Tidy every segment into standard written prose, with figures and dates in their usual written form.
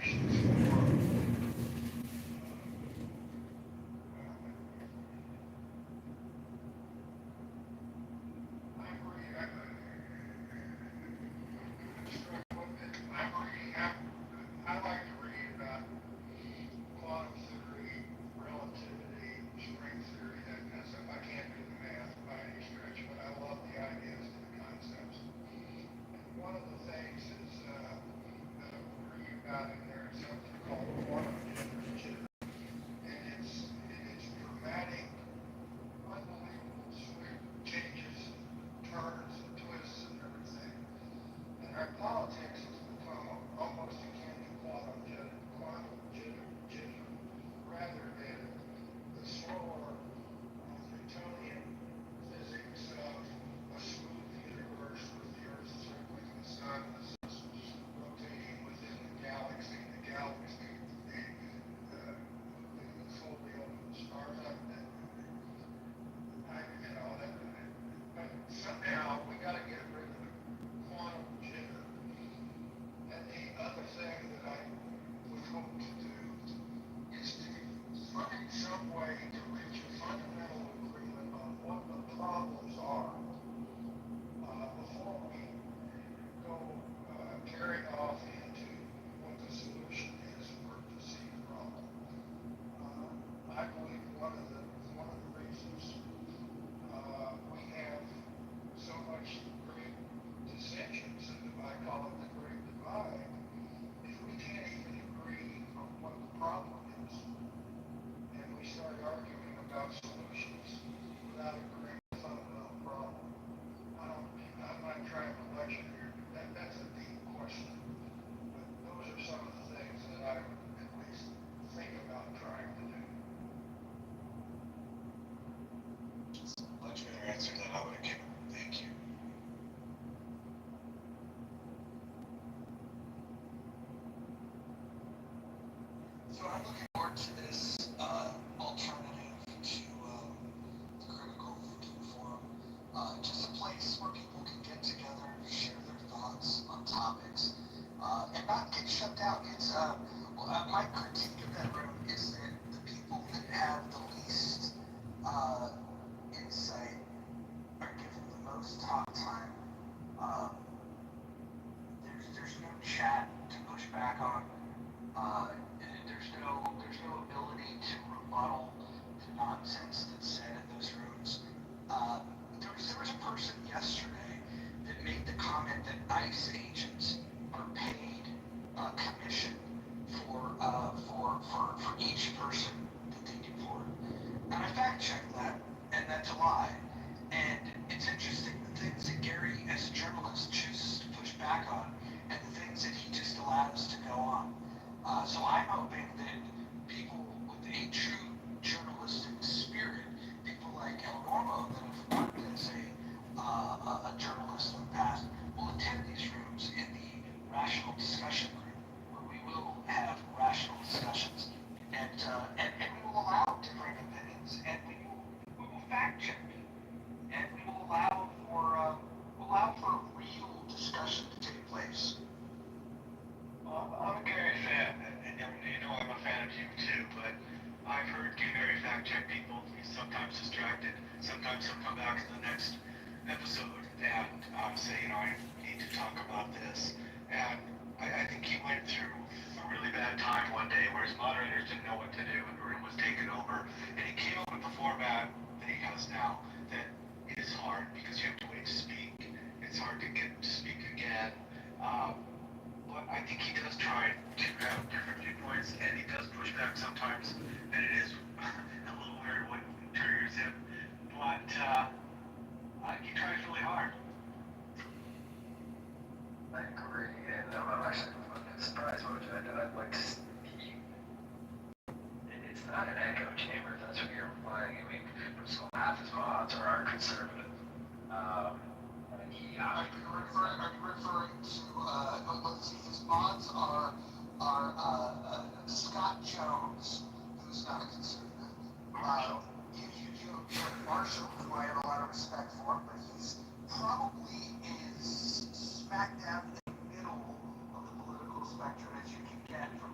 nominations for I like to read about quantum theory, relativity, string theory, that kind of stuff. I can't do the math by any stretch, but I love the ideas and the concepts. And one of the things is that I'm reading about in there is something called quantum jitter. And it's dramatic, unbelievable swing changes, turns and twists and everything. And our politics has become almost akin to quantum jitter, rather than the slower Newtonian physics of a smooth universe with the Earth circling the sun, the sun rotating within the galaxy, the fully open stars. But somehow we got to get rid of the quantum jitter. And the other thing that I would hope to do is to find some way to reach a fundamental agreement on what the problems are before we go tearing off into what the solution is for a perceived problem. I believe one of the reasons we have so much great dissensions, and I call it the great divide, if we can't even agree on what the problem is, and we start arguing about solutions without agreeing on the fundamental problem. I'm not trying to lecture here, but that's a deep question. But those are some of the things that I would at least think about trying to do. Much better answer than I would have given. Thank you. So I'm looking forward to this alternative to the Critical Thinking Forum. Just a place where people can get together, share their thoughts on topics, and not get shut down. It's my critique of that room is that the people that have the least insight are given the most talk time. There's no chat to push back on. There's no ability to rebuttal the nonsense that's said in those rooms. There was a person yesterday that made the comment that ICE agents are paid commission for each person that they deport. And I fact checked that, and that's a lie. And it's interesting the things that Gary, as a journalist, chooses to push back on, and the things that he just allows to go on. So I'm hoping that people with a true journalistic spirit, people like El Normo that have worked as a journalist in the past, will attend these rooms in the rational discussion group, where we will have rational discussions, and we will allow different opinions, and we will fact check, and we will allow for real discussion to take place. I'm a Gary fan, and you know I'm a fan of you too, but I've heard Gary fact check people. He's sometimes distracted, sometimes he'll come back to the next episode and say, I need to talk about this. And I think he went through a really bad time one day where his moderators didn't know what to do and the room was taken over, and he came up with the format that he has now that is hard because you have to wait to speak. It's hard to get to speak again. But I think he does try to have different viewpoints, and he does push back sometimes, and it is a little weird what triggers him. But he tries really hard. I agree, and I'm actually surprised what I'd like to see. It's not an echo chamber, if that's what you're implying. I mean, so half his mods are conservative. Are you referring to, let's see, his mods are Scott Jones, who's not a conservative. You have Marshall, who I have a lot of respect for, but he's probably is smack down in the middle of the political spectrum as you can get from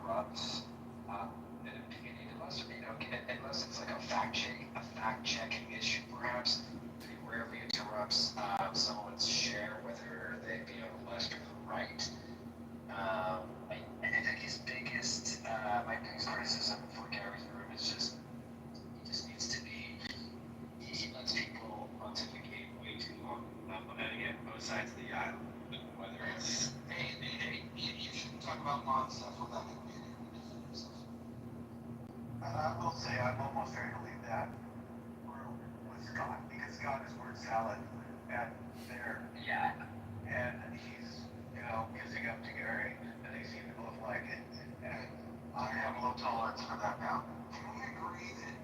corrupt an opinion, unless unless it's like a fact checking issue, perhaps. He rarely interrupts someone's share, whether they be on the left or the right. I think his biggest, my biggest criticism for Gary's room is just he just needs to be. He lets people pontificate way too long. And again, both sides of the aisle. Whether it's hey, you shouldn't talk about law and stuff without him being able to defend himself. And I will say, I'm almost ready to leave that room with Scott, because Scott is word salad at there. Yeah. And he's, kissing up to Gary, and they seem to both like it. And I have a low tolerance for that now. Can we agree that,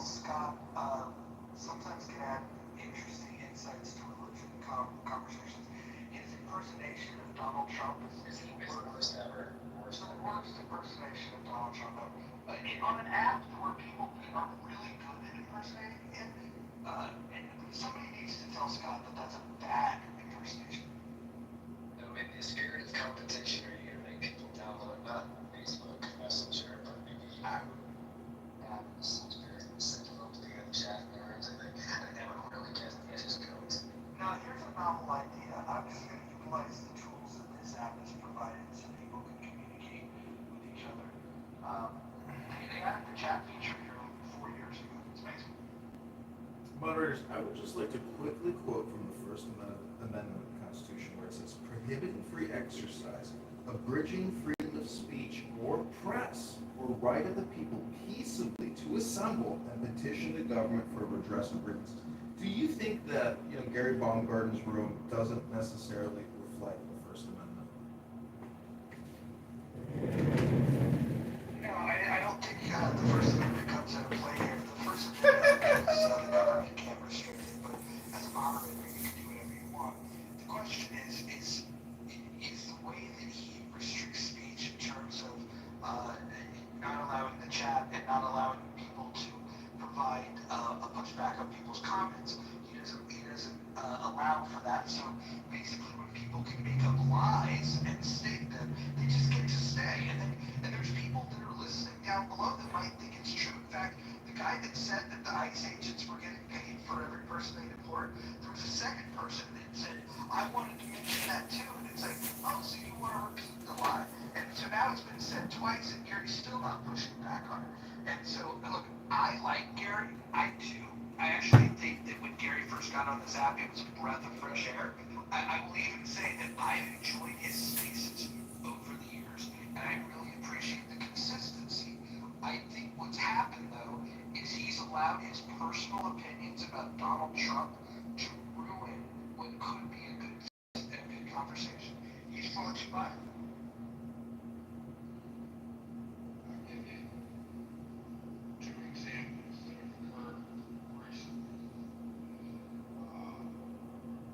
Scott sometimes can add interesting insights to religion conversations? His impersonation of Donald Trump is the worst ever. It's the worst impersonation of Donald Trump ever. On an app where people are really good at impersonating him, and somebody needs to tell Scott that that's a bad impersonation. No, in the spirit of competition, are you going to make people download not Facebook Messenger, but maybe app some spirit and send them up to the chat nerds? I never really get his codes. Now, here's a novel idea. I'm just going to utilize the tools that this app has provided so people can communicate with each other. They added the chat feature here like 4 years ago. It's amazing. Moderators, I would just like to quickly quote from the First Amendment of the Constitution, where it says, prohibiting free exercise, abridging freedom of speech or press, or right of the people peaceably to assemble and petition the government for redress of grievances. Do you think that Gary Baumgarten's room doesn't necessarily reflect the First Amendment? No, I don't think the First Amendment comes into play here. The First Amendment is the government can't restrict it, but as a moderator, you can do whatever you want. The question is the way that he restricts speech in terms of not allowing the chat and not allowing people to provide a pushback on people's comments. He doesn't allow for that. So basically, when people can make up lies and state them, they just get to stay. And there's people that are listening down below that might think it's true. In fact, the guy that said that the ICE agents were getting paid for every person they deport, there was a second person that said, I wanted to mention that too. And it's like, oh, so you want to repeat the lie. And so now it's been said twice, and Gary's still not pushing back on it. And so, look, I like Gary. I do. I actually think that when Gary first got on this app, it was a breath of fresh air. I will even say that I've enjoyed his spaces over the years, and I really appreciate the consistency. I think what's happened, though, is he's allowed his personal opinions about Donald Trump to ruin what could be a good conversation. He's far too violent. I'll give you 2 examples that have occurred recently.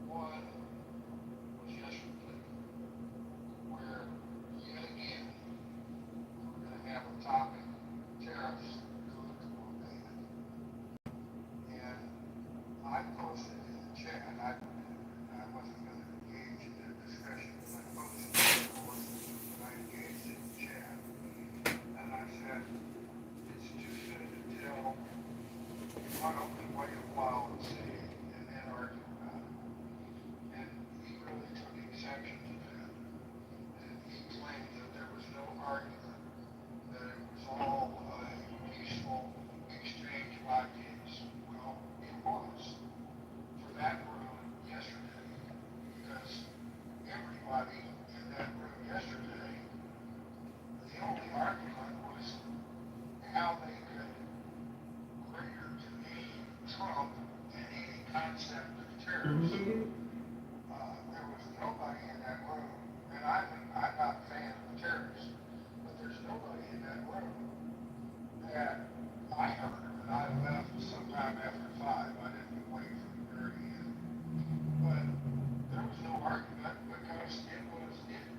One was yesterday, where yet again we're going to have a topic: tariffs, good or bad. And I posted in the chat, and I wasn't going to engage in that discussion, but I posted in the course, and I engaged in the chat. And I said, it's too soon to tell. Why don't we wait a while and see, and then argue about it? And he really took exception to that. And he claimed that there was no argument, that it was all a peaceful exchange of ideas. Well, it was for that room yesterday, because everybody in that room yesterday, the only argument was how they could greater demean Trump and any concept of tariffs. There was nobody in that room, and I'm not a fan of tariffs, but there's nobody in that room that I heard, and I left sometime after 5. I didn't wait from the very end. But there was no argument, because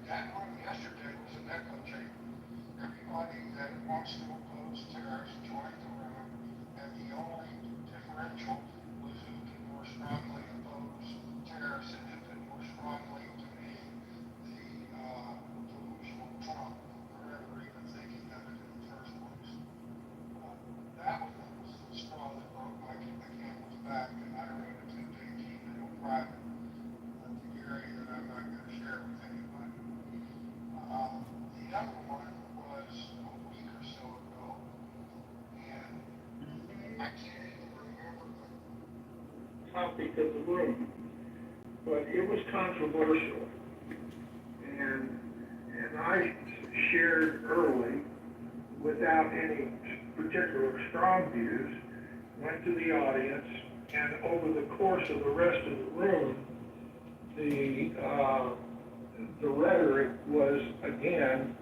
that room yesterday was an echo chamber. Everybody that wants to oppose tariffs joined the room, and the only differential was who could more strongly oppose tariffs and who could more strongly demean the delusional Trump for every I can't even remember the topic of the room, but it was controversial. And I shared early, without any particular strong views, went to the audience, and over the course of the rest of the room, the rhetoric was again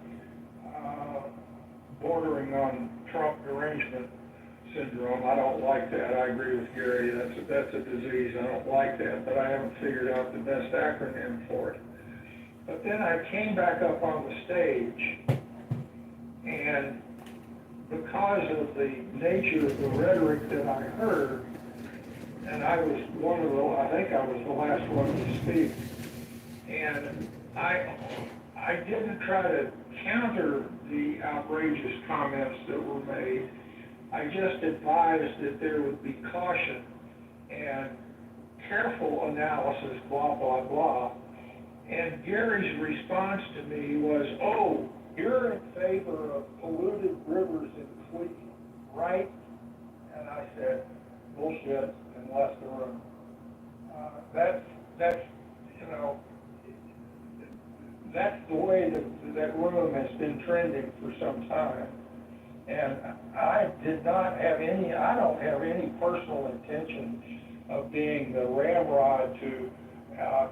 bordering on Trump derangement syndrome. I don't like that. I agree with Gary. That's a disease. I don't like that, but I haven't figured out the best acronym for it. But then I came back up on the stage, and because of the nature of the rhetoric that I heard, and I think I was the last one to speak, and I didn't try to counter the outrageous comments that were made. I just advised that there would be caution and careful analysis, blah, blah, blah. And Gary's response to me was, oh, you're in favor of polluted rivers and fleet, right? And I said, bullshit, and left the room. That's the way that room has been trending for some time. And I don't have any personal intention of being the ramrod to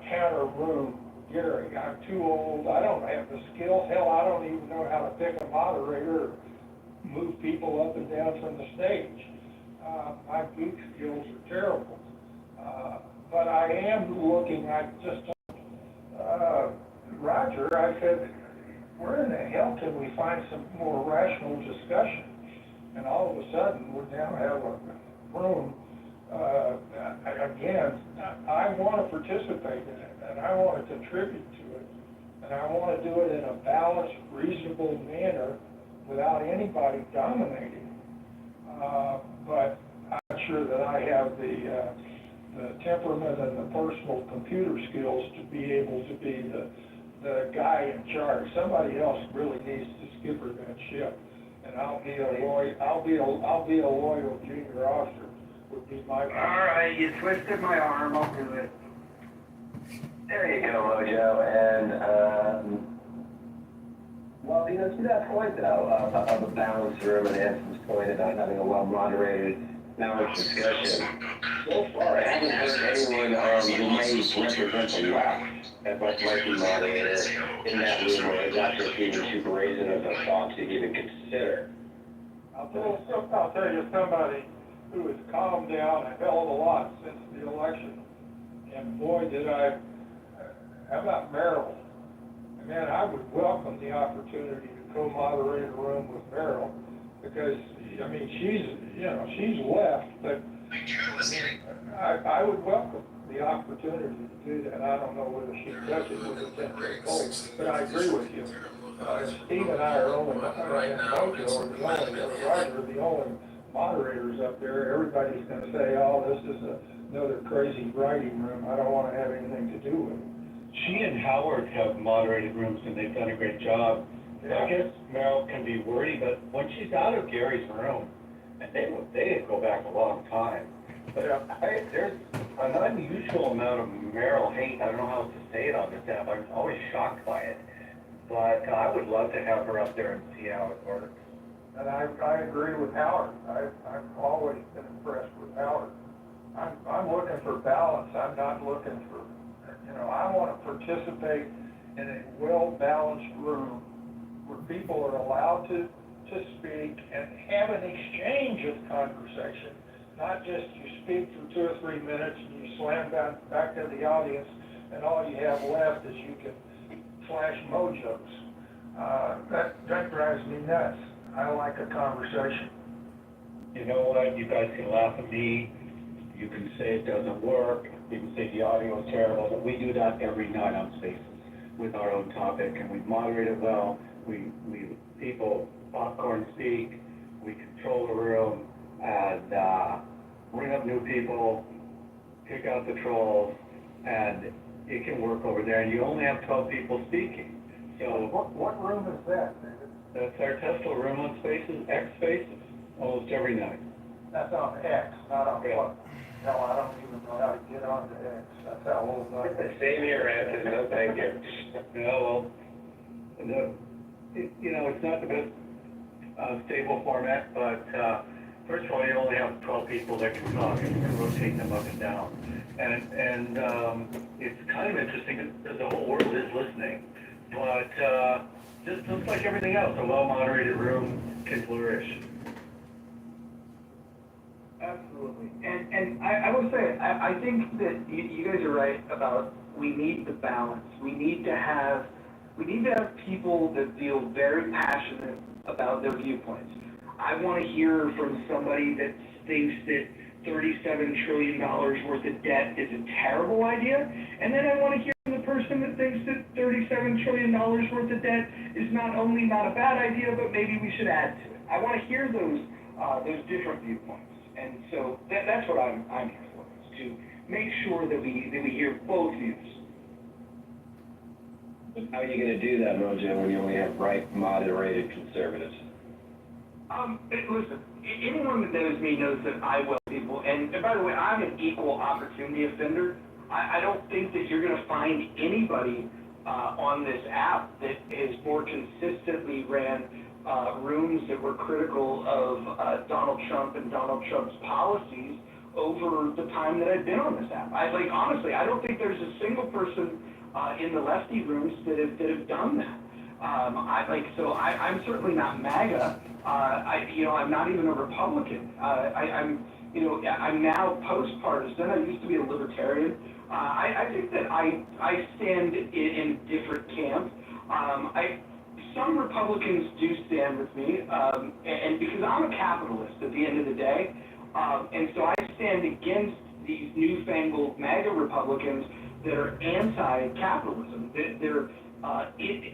counter room Gary. I'm too old, I don't have the skills, hell, I don't even know how to pick a moderator or move people up and down from the stage. My geek skills are terrible. But I am looking, I just told Roger, I said, where in the hell can we find some more rational discussion? And all of a sudden, we now have a room, again, I want to participate in it, and I want to contribute to it, and I want to do it in a balanced, reasonable manner without anybody dominating. But I'm not sure that I have the temperament and the personal computer skills to be able to be the guy in charge. Somebody else really needs to skipper that ship, and I'll be a loyal junior officer. Would be my. All right, you twisted my arm. I'll do it. There you go, Mojo. And well, to that point though of a balanced room, and Anson's point about having a well-moderated, balanced discussion. So far, I haven't heard anyone who may represent the left that might be moderator in that room, or that's just even too brazen of a thought to even consider. I'll tell you somebody who has calmed down a hell of a lot since the election. And boy, did I, how about Meryl? Man, I would welcome the opportunity to co-moderate a room with Meryl, because, I mean, she's left, but I would welcome the opportunity to do that. I don't know whether she does it with a 10-foot pole, but I agree with you. Steve and I are only, and Mojo are the only moderators up there. Everybody's going to say, oh, this is another crazy writing room. I don't want to have anything to do with it. She and Howard have moderated rooms, and they've done a great job. Yeah. I guess Meryl can be wordy, but when she's out of Gary's room, and they go back a long time, but there's an unusual amount of Meryl hate. I don't know how to say it on this app. I'm always shocked by it. But I would love to have her up there and see how it works. And I agree with Howard. I've always been impressed with Howard. I'm looking for balance. I'm not looking for, I want to participate in a well-balanced room where people are allowed to speak and have an exchange of conversation, not just you speak for 2 or 3 minutes and you slam back to the audience, and all you have left is you can flash mojos. That drives me nuts. I like a conversation. You know what? You guys can laugh at me. You can say it doesn't work. You can say the audio is terrible. But we do that every night on Spaces with our own topic, and we moderate it well. We people popcorn speak. We control the room and bring up new people, kick out the trolls, and it can work over there. And you only have 12 people speaking. So what room is that, David? that's our Tesla room on Spaces, X Spaces, almost every night. Now, That's on X, not on what? Hell, I don't even know how to get onto X. That's how old I am. Same here, Anthony, no thank you. Yeah, well, it's not the best stable format, but first of all, you only have 12 people that can talk, and you can rotate them up and down. And it's kind of interesting because the whole world is listening. But just like everything else, a well-moderated room can flourish. Absolutely. And I will say, I think that you guys are right about we need the balance. We need to have people that feel very passionate about their viewpoints. I want to hear from somebody that thinks that $37 trillion worth of debt is a terrible idea, and then I want to hear from the person that thinks that $37 trillion worth of debt is not only not a bad idea, but maybe we should add to it. I want to hear those different viewpoints, and so that's what I'm here for, is to make sure that we hear both views. How are you gonna do that, Mojo, when you only have right, moderated conservatives? Listen, anyone that knows me knows that I will people, and by the way, I'm an equal opportunity offender. I don't think that you're gonna find anybody on this app that has more consistently ran rooms that were critical of Donald Trump and Donald Trump's policies over the time that I've been on this app. Honestly, I don't think there's a single person in the lefty rooms that have done that. I'm certainly not MAGA. I'm not even a Republican. I'm now post-partisan. I used to be a libertarian. I think that I stand in different camps. Some Republicans do stand with me, and because I'm a capitalist at the end of the day, and so I stand against these newfangled MAGA Republicans that are anti-capitalism. They're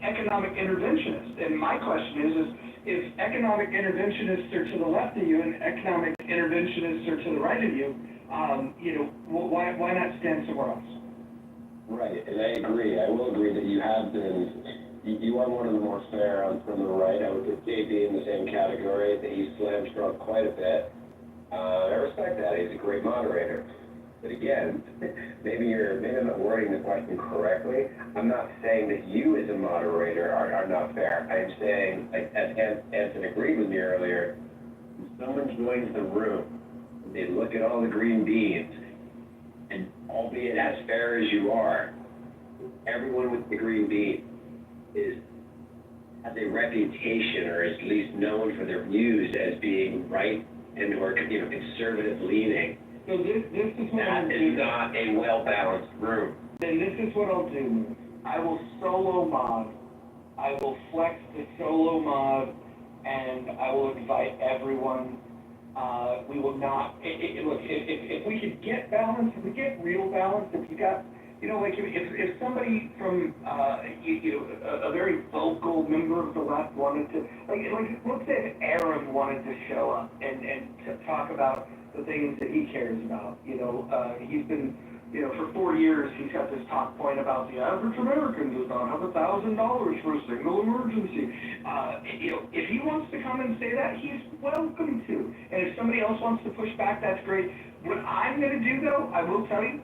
economic interventionists. And my question is if economic interventionists are to the left of you and economic interventionists are to the right of you, why not stand somewhere else? Right, and I agree. I will agree that you have been, you are one of the more fair from the right. I would put JB in the same category, that he slams Trump quite a bit. I respect that. He's a great moderator. But again, maybe I'm not wording the question correctly. I'm not saying that you as a moderator are not fair. I'm saying, as Anson agreed with me earlier, when someone joins the room, and they look at all the green beans, and albeit as fair as you are, everyone with the green bean has a reputation, or is at least known for their views as being right and or conservative leaning. So this is what that is not a well-balanced room. Then this is what I'll do. I will solo mod. I will flex the solo mod, and I will invite everyone. We will not. Look, if we could get balance, if we get real balance, if you got, if somebody from a very vocal member of the left wanted to, let's say if Aaron wanted to show up and to talk about the things that he cares about. He's been, for 4 years, he's got this talk point about the average American does not have $1,000 for a single emergency. If he wants to come and say that, he's welcome to. And if somebody else wants to push back, that's great. What I'm going to do, though, I will tell you,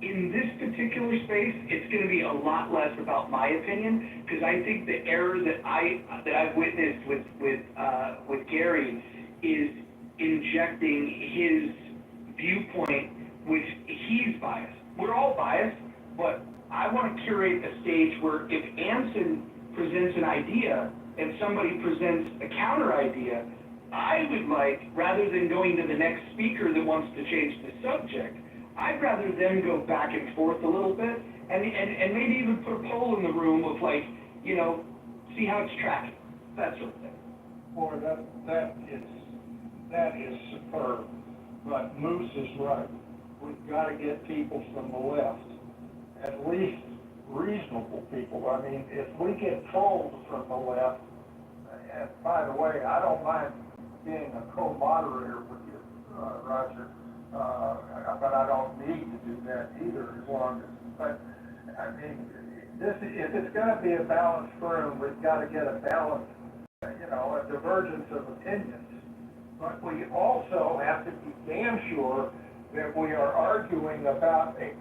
in this particular space, it's going to be a lot less about my opinion, because I think the error that I've witnessed with Gary is injecting his viewpoint, which he's biased. We're all biased, but I want to curate a stage where if Anson presents an idea and somebody presents a counter idea, I would like, rather than going to the next speaker that wants to change the subject, I'd rather them go back and forth a little bit and maybe even put a poll in the room of see how it's tracking, that sort of thing. Boy, that is superb, but Moose is right. We've got to get people from the left, at least reasonable people. I mean, if we get trolls from the left, and by the way, I don't mind being a co-moderator with you, Roger, but I don't need to do that either as long as, but I mean, if it's going to be a balanced room, we've got to get a balance, a divergence of opinions. but we also have to be damn sure that we are arguing about a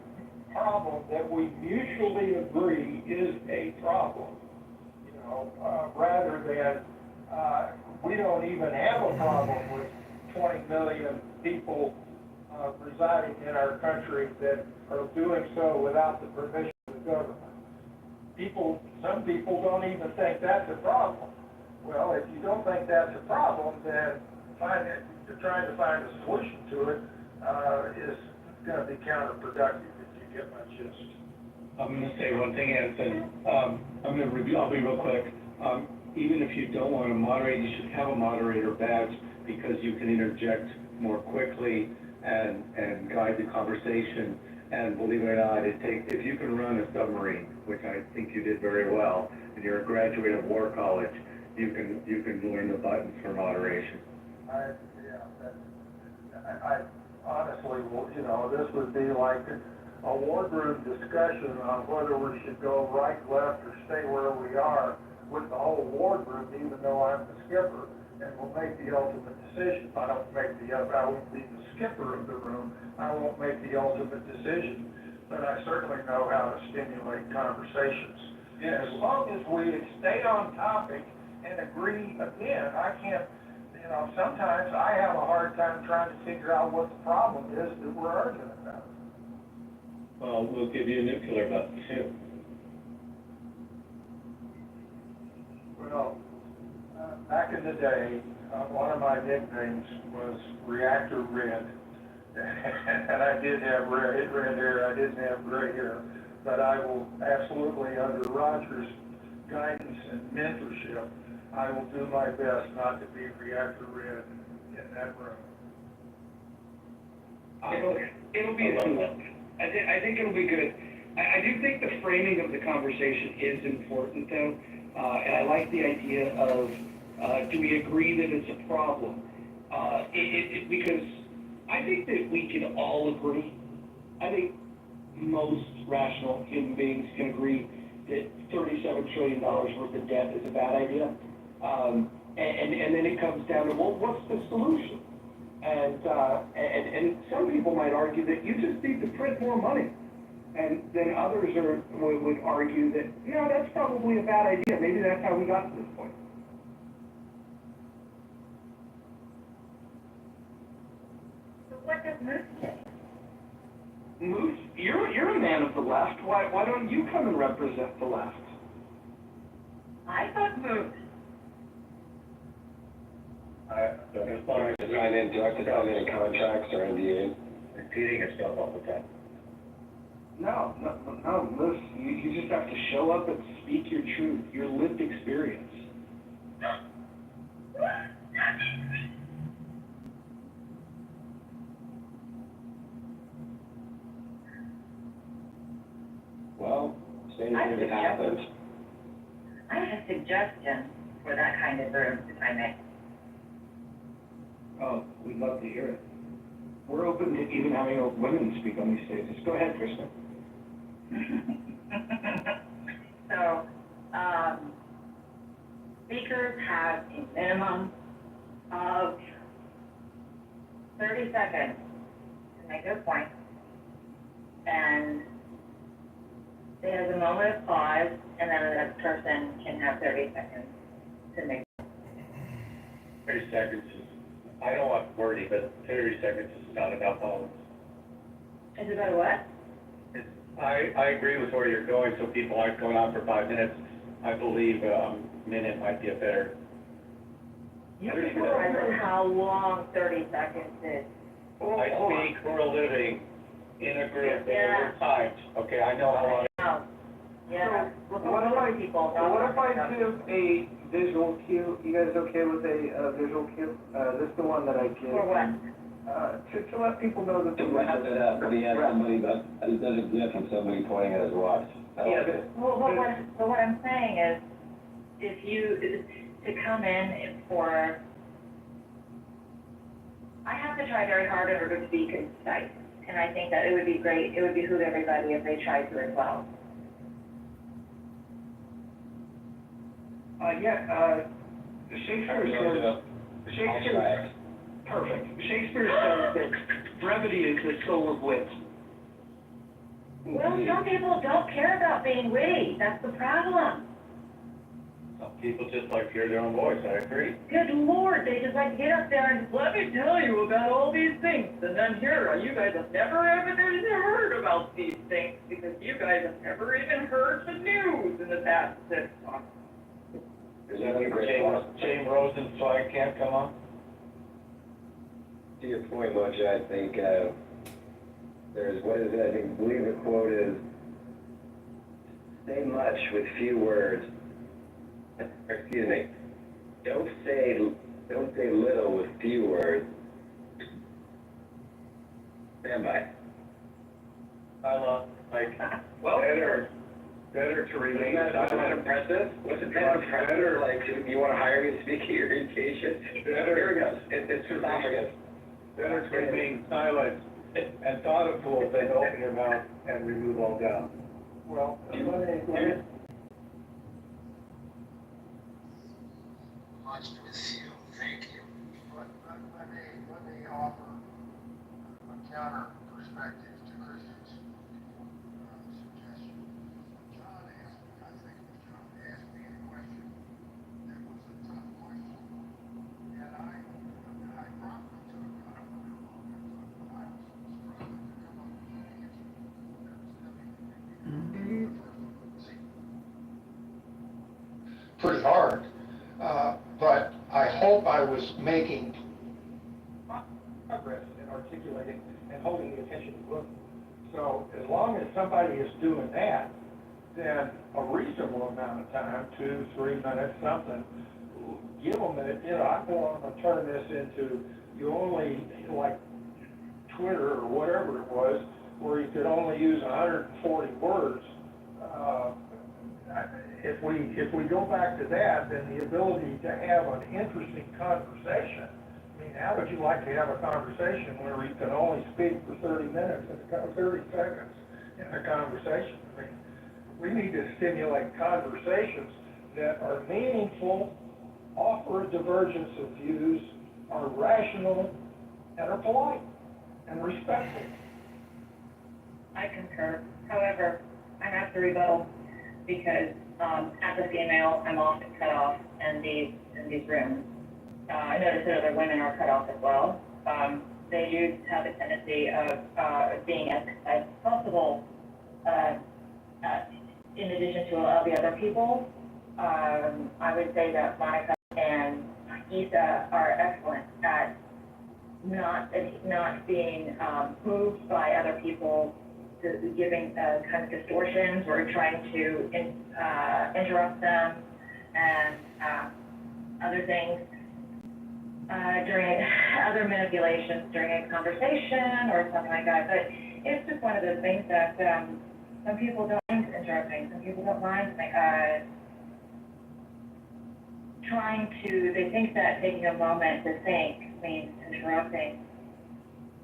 problem that we mutually agree is a problem. You know, rather than, we don't even have a problem with 20 million people residing in our country that are doing so without the permission of the government. Some people don't even think that's a problem. Well, if you don't think that's a problem, then trying to find a solution to it is going to be counterproductive, if you get my gist. I'm going to say one thing, Anson. I'll be real quick. Even if you don't want to moderate, you should have a moderator badge because you can interject more quickly and guide the conversation. And believe it or not, if you can run a submarine, which I think you did very well, and you're a graduate of War College, you can learn the buttons for moderation. I honestly, you know, this would be like a wardroom discussion on whether we should go right, left, or stay where we are with the whole wardroom, even though I'm the skipper, and will make the ultimate decision. If I won't be the skipper of the room, I won't make the ultimate decision, but I certainly know how to stimulate conversations. And as long as we stay on topic and agree, again, I can't, you know, sometimes I have a hard time trying to figure out what the problem is that we're arguing about. Well, we'll give you a nuclear button too. Well, back in the day, one of my nicknames was Reactor Red. And I did have red hair, I didn't have gray hair. But I will absolutely, under Roger's guidance and mentorship, I will do my best not to be Reactor Red in that room. It'll be a look. I think it'll be good. I do think the framing of the conversation is important, though, and I like the idea of, do we agree that it's a problem? Because I think that we can all agree. I think most rational human beings can agree that $37 trillion worth of debt is a bad idea. And then it comes down to, well, what's the solution? And some people might argue that you just need to print more money. And then others would argue that, you know, that's probably a bad idea. Maybe that's how we got to this point. So what does Moose say? Moose, you're a man of the left. Why don't you come and represent the left? I thought Moose. Do I have to sign any contracts or NDAs? Repeating yourself all the time. No, Moose, you just have to show up and speak your truth, your lived experience. Well, same thing that happened. I have a suggestion for that kind of room, if I may. Oh, we'd love to hear it. We're open to even having women speak on these stages. Go ahead, Kristen. So, speakers have a minimum of 30 seconds to make their point. And there's a moment of pause, and then the next person can have 30 seconds to make. 30 seconds is, I don't want wordy, but 30 seconds is not enough always. Is it about what? I agree with where you're going, so people aren't going on for 5 minutes. I believe a minute might be a better. You can realize how long 30 seconds is. I speak for a living in a group that Yeah. are timed. Okay, I know how long. Oh, yeah. So, what if I give a visual cue? You guys okay with a visual cue? This is the one that I give. For what? To let people know that. To wrap it up, when he has somebody, but it doesn't get from somebody pointing at his watch. Yeah, Well, what I'm saying is, if you, to come in for, I have to try very hard in order to be concise. And I think that it would be great, it would behoove everybody if they tried to as well. Shakespeare says, Perfect. Shakespeare says that brevity is the soul of wit. Well, some people don't care about being witty, that's the problem. Some people just like to hear their own voice, I agree. Good Lord, they just like to get up there and let me tell you about all these things. And then here, you guys have never even heard about these things because you guys have never even heard the news in the past 6 months. There's another great one. James Rosenzweig can't come on? To your point, Mocha, I think, there's, what is it, I think, believe the quote is, say much with few words. Or, excuse me, don't say little with few words. Stand by. I love, like, Well, better to remain Wasn't that impressive? Wasn't that impressive? Better. Like, you want to hire me to speak at your vacation? Here we go. It's esophagus. better to remain silent and thoughtful than open your mouth and remove all doubt. Well, Much to assume, thank you. Let me offer a counter perspective to Christian's suggestion. John asked me, I think that John asked me a question that was a tough question. And I probably took, I don't know how long it took, but I was struggling to come up with an answer that was going to be pretty hard. But I hope I was making progress in articulating and holding the attention of the room. So as long as somebody is doing that, then a reasonable amount of time, 2, 3 minutes, something, give them that, I don't want to turn this into, you only, like Twitter or whatever it was, where you could only use 140 words. If we go back to that, then the ability to have an interesting conversation. I mean, how would you like to have a conversation where you can only speak for 30 minutes and 30 seconds in a conversation? I mean, we need to stimulate conversations that are meaningful, offer a divergence of views, are rational, and are polite and respectful. I concur. However, I have to rebuttal because as a female, I'm often cut off in these rooms. I notice that other women are cut off as well. They do have a tendency of being as possible in addition to all the other people. I would say that Monica and Isa are excellent at not being moved by other people giving kind of distortions or trying to interrupt them and other things during other manipulations during a conversation or something like that. But it's just one of those things that some people don't mind interrupting, some people don't mind they think that taking a moment to think means interrupting.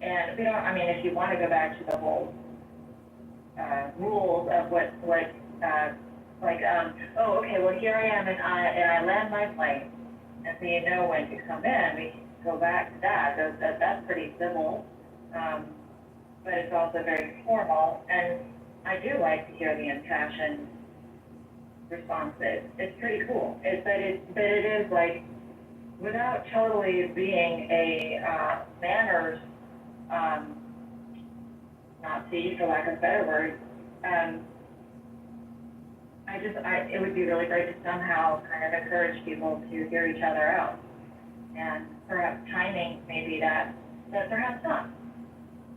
And we don't, I mean, if you want to go back to the whole rules of oh, okay, well, here I am, and I land my plane, and so you know when to come in. We go back to that. That's pretty civil, but it's also very formal, and I do like to hear the impassioned responses. It's pretty cool. But it is like, without totally being a manners Nazi, for lack of a better word, it would be really great to somehow kind of encourage people to hear each other out. And perhaps timing maybe that perhaps not.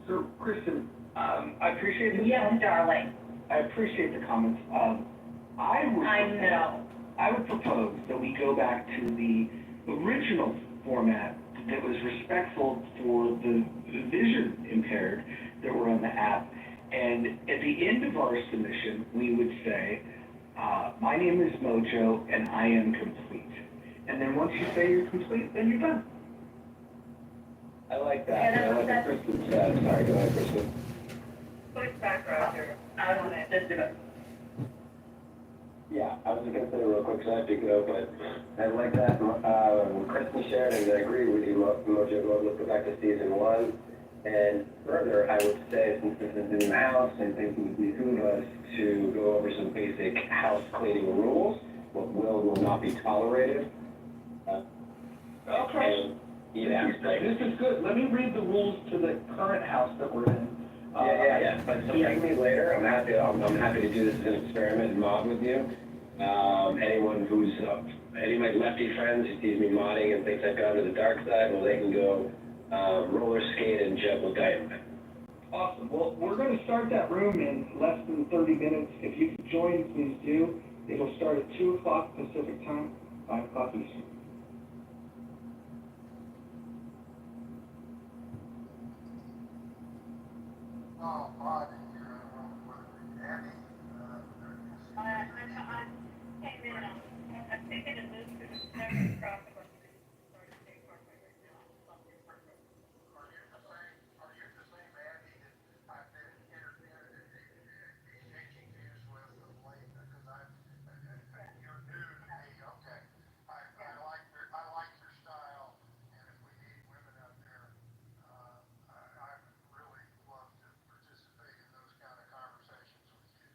So, Kristen, I appreciate the Yes, darling. I appreciate the comments. I would propose that we go back to the original format that was respectful for the vision impaired that were on the app. And at the end of our submission, we would say, my name is Mojo and I am complete. And then once you say you're complete, then you're done. I like that. I like what Kristen said. Sorry, go ahead, Kristen. Quick background here. I don't want to just do it. Yeah, I was just gonna say real quick, so I have to go, but I like that, when Kristen shared shared, and I agree with you, Mojo. Let's go back to season one. And further, I would say, since this is a new house, I think it would behoove us to go over some basic house cleaning rules, what will not be tolerated. Okay. Yeah. This is good. Let me read the rules to the current house that we're in. Yeah. But so bring me later. I'm happy to do this as an experiment and mod with you. Anyone who's any of my lefty friends who sees me modding and thinks I've gone to the dark side, well, they can go roller skate and juggle dynamite. Awesome. Well, we're going to start that room in less than 30 minutes. If you can join, please do. It'll start at 2 o'clock Pacific time, 5 o'clock Eastern. Oh, Bob, you're with Andy? I came in, I'm thinking of this, because it's never crossed what we started to take part right now. Are you the same Andy that I've been exchanging views with of late? Because you're new to me, okay. I like your style, and if we need women out there, I would really love to participate in those kind of conversations with you.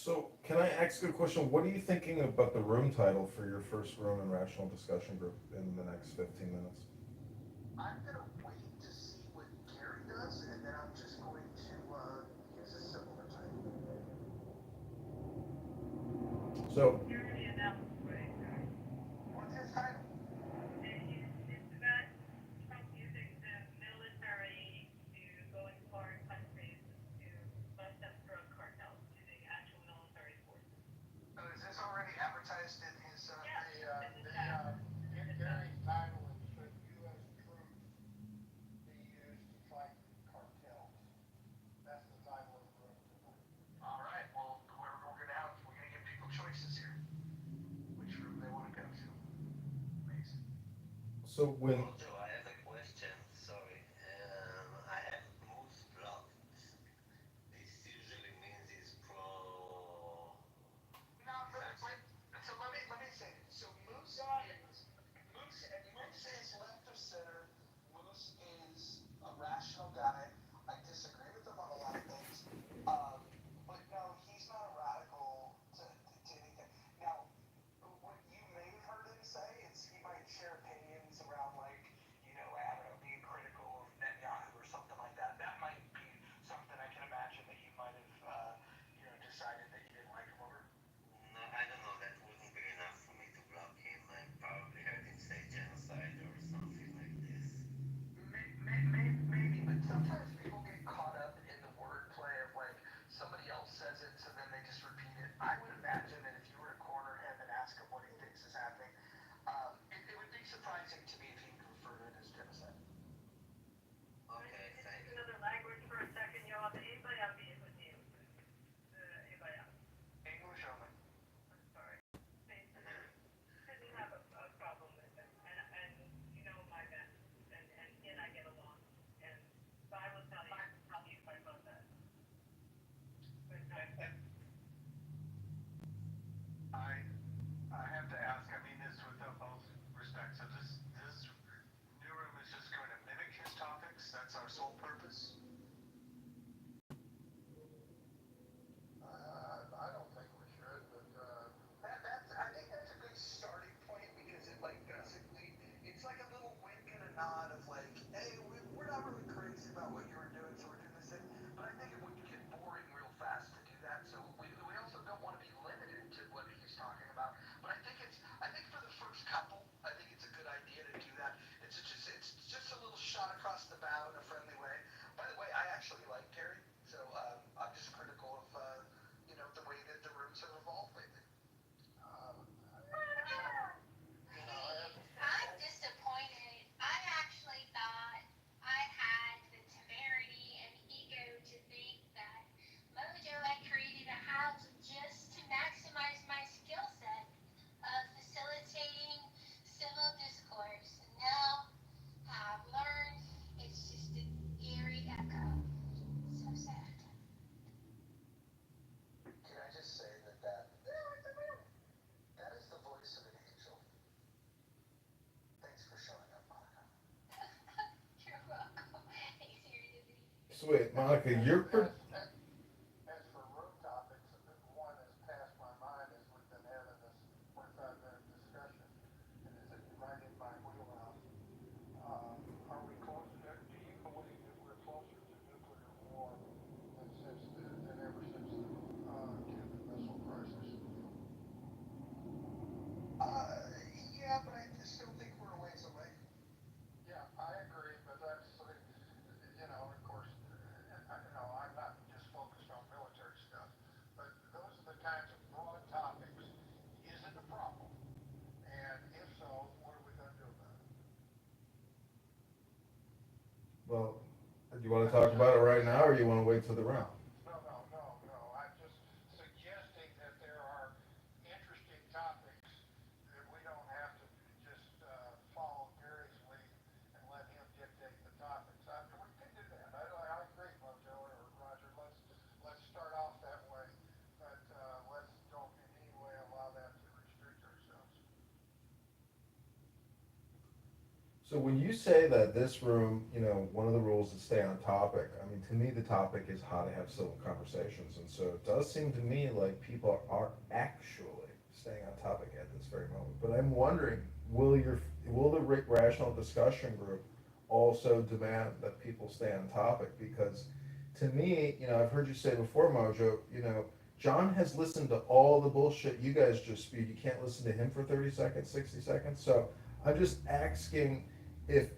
So, can I ask you a question? What are you thinking about the room title for your first room and rational discussion group in the next 15 minutes? I'm gonna wait to see what Gary does, and then I'm just going to use a similar title. So, You already announced, right? What's his title? It's about Trump using the military to go into foreign countries to bust up drug cartels using actual military forces. Oh, is this already advertised in his? Gary's title is should U.S. troops be used to fight cartels? That's the title of the room tonight. All right. Well, we're gonna give people choices here. Which room they want to go to. Amazing. so when Well, Joe, I have a question. Sorry. I have moose blocked. This usually means it's pro. No, but so let me say it. So Moose is left of center. Moose is a rational guy. I disagree with him on a lot of things. But no, he's not a radical to anything. Now, what you may have heard him say is he might share opinions around like, I don't know, being critical of Netanyahu or something like that. That might be something I can imagine that you might have, decided that you didn't like him over. No, I don't know. That wouldn't be enough for me to block him. I probably heard him say genocide or something like this. Maybe, but sometimes people get caught up in the wordplay of like somebody else says it, so then they just repeat it. I would imagine that if you were to corner him and ask him what he thinks is happening, it would be surprising to me if he referred it as genocide. Okay, thank you. Another language for a second, you have anybody else with you? Anybody else? English only. I'm sorry. Didn't have a problem with him, and you know my best, and he and I get along, and so I will tell you if I about that. But no, I have to ask, I mean this with utmost respect, so this new room is just going to mimic his topics, that's our sole purpose? I don't think we should, but, I think that's a good starting point because it like basically, it's like a little wink and a nod of like, hey, we're not really crazy about what you were doing, so we're doing this thing. But I think it would get boring real fast to do that. So we also don't want to be limited to what he's talking about. But I think for the first couple, I think it's a good idea to do that. It's just a little shot across the bow in a friendly way. By the way, I actually like Gary, so I'm just critical of the way that the rooms have evolved lately. I'm disappointed. I actually thought I had the temerity and ego to think that Mojo had created a house just to maximize my skill set of facilitating civil discourse. And now I've learned it's just a eerie echo. So sad. Can I just say that is the voice of an angel. Thanks for showing up, Monica. You're welcome. Thanks for your divinity. so wait, Monica, you're as for room topics, one has passed my mind as we've been having this 45-minute discussion, and is it right in my wheelhouse? Are we close, do you believe that we're closer to nuclear war than ever since the Cuban Missile Crisis? Yeah, but I still think we're a ways away. Yeah, I agree, but that's, of course, I'm not just focused on military stuff, but those are the kinds of broad topics. Is it a problem? And if so, what are we gonna do about it? well. Do you want to talk about it right now, or you want to wait till the round? No. I'm just suggesting that there are interesting topics that we don't have to just follow Gary's lead and let him dictate the topics. We can do that. I agree, Mojo or Roger. Let's start off that way, but let's don't in any way allow that to restrict ourselves. So when you say that this room, one of the rules is stay on topic, I mean, to me, the topic is how to have civil conversations. And so it does seem to me like people are actually staying on topic at this very moment. But I'm wondering, will the rational discussion group also demand that people stay on topic? Because to me, I've heard you say before, Mojo, John has listened to all the bullshit you guys just spewed. You can't listen to him for 30 seconds, 60 seconds. So I'm just asking if,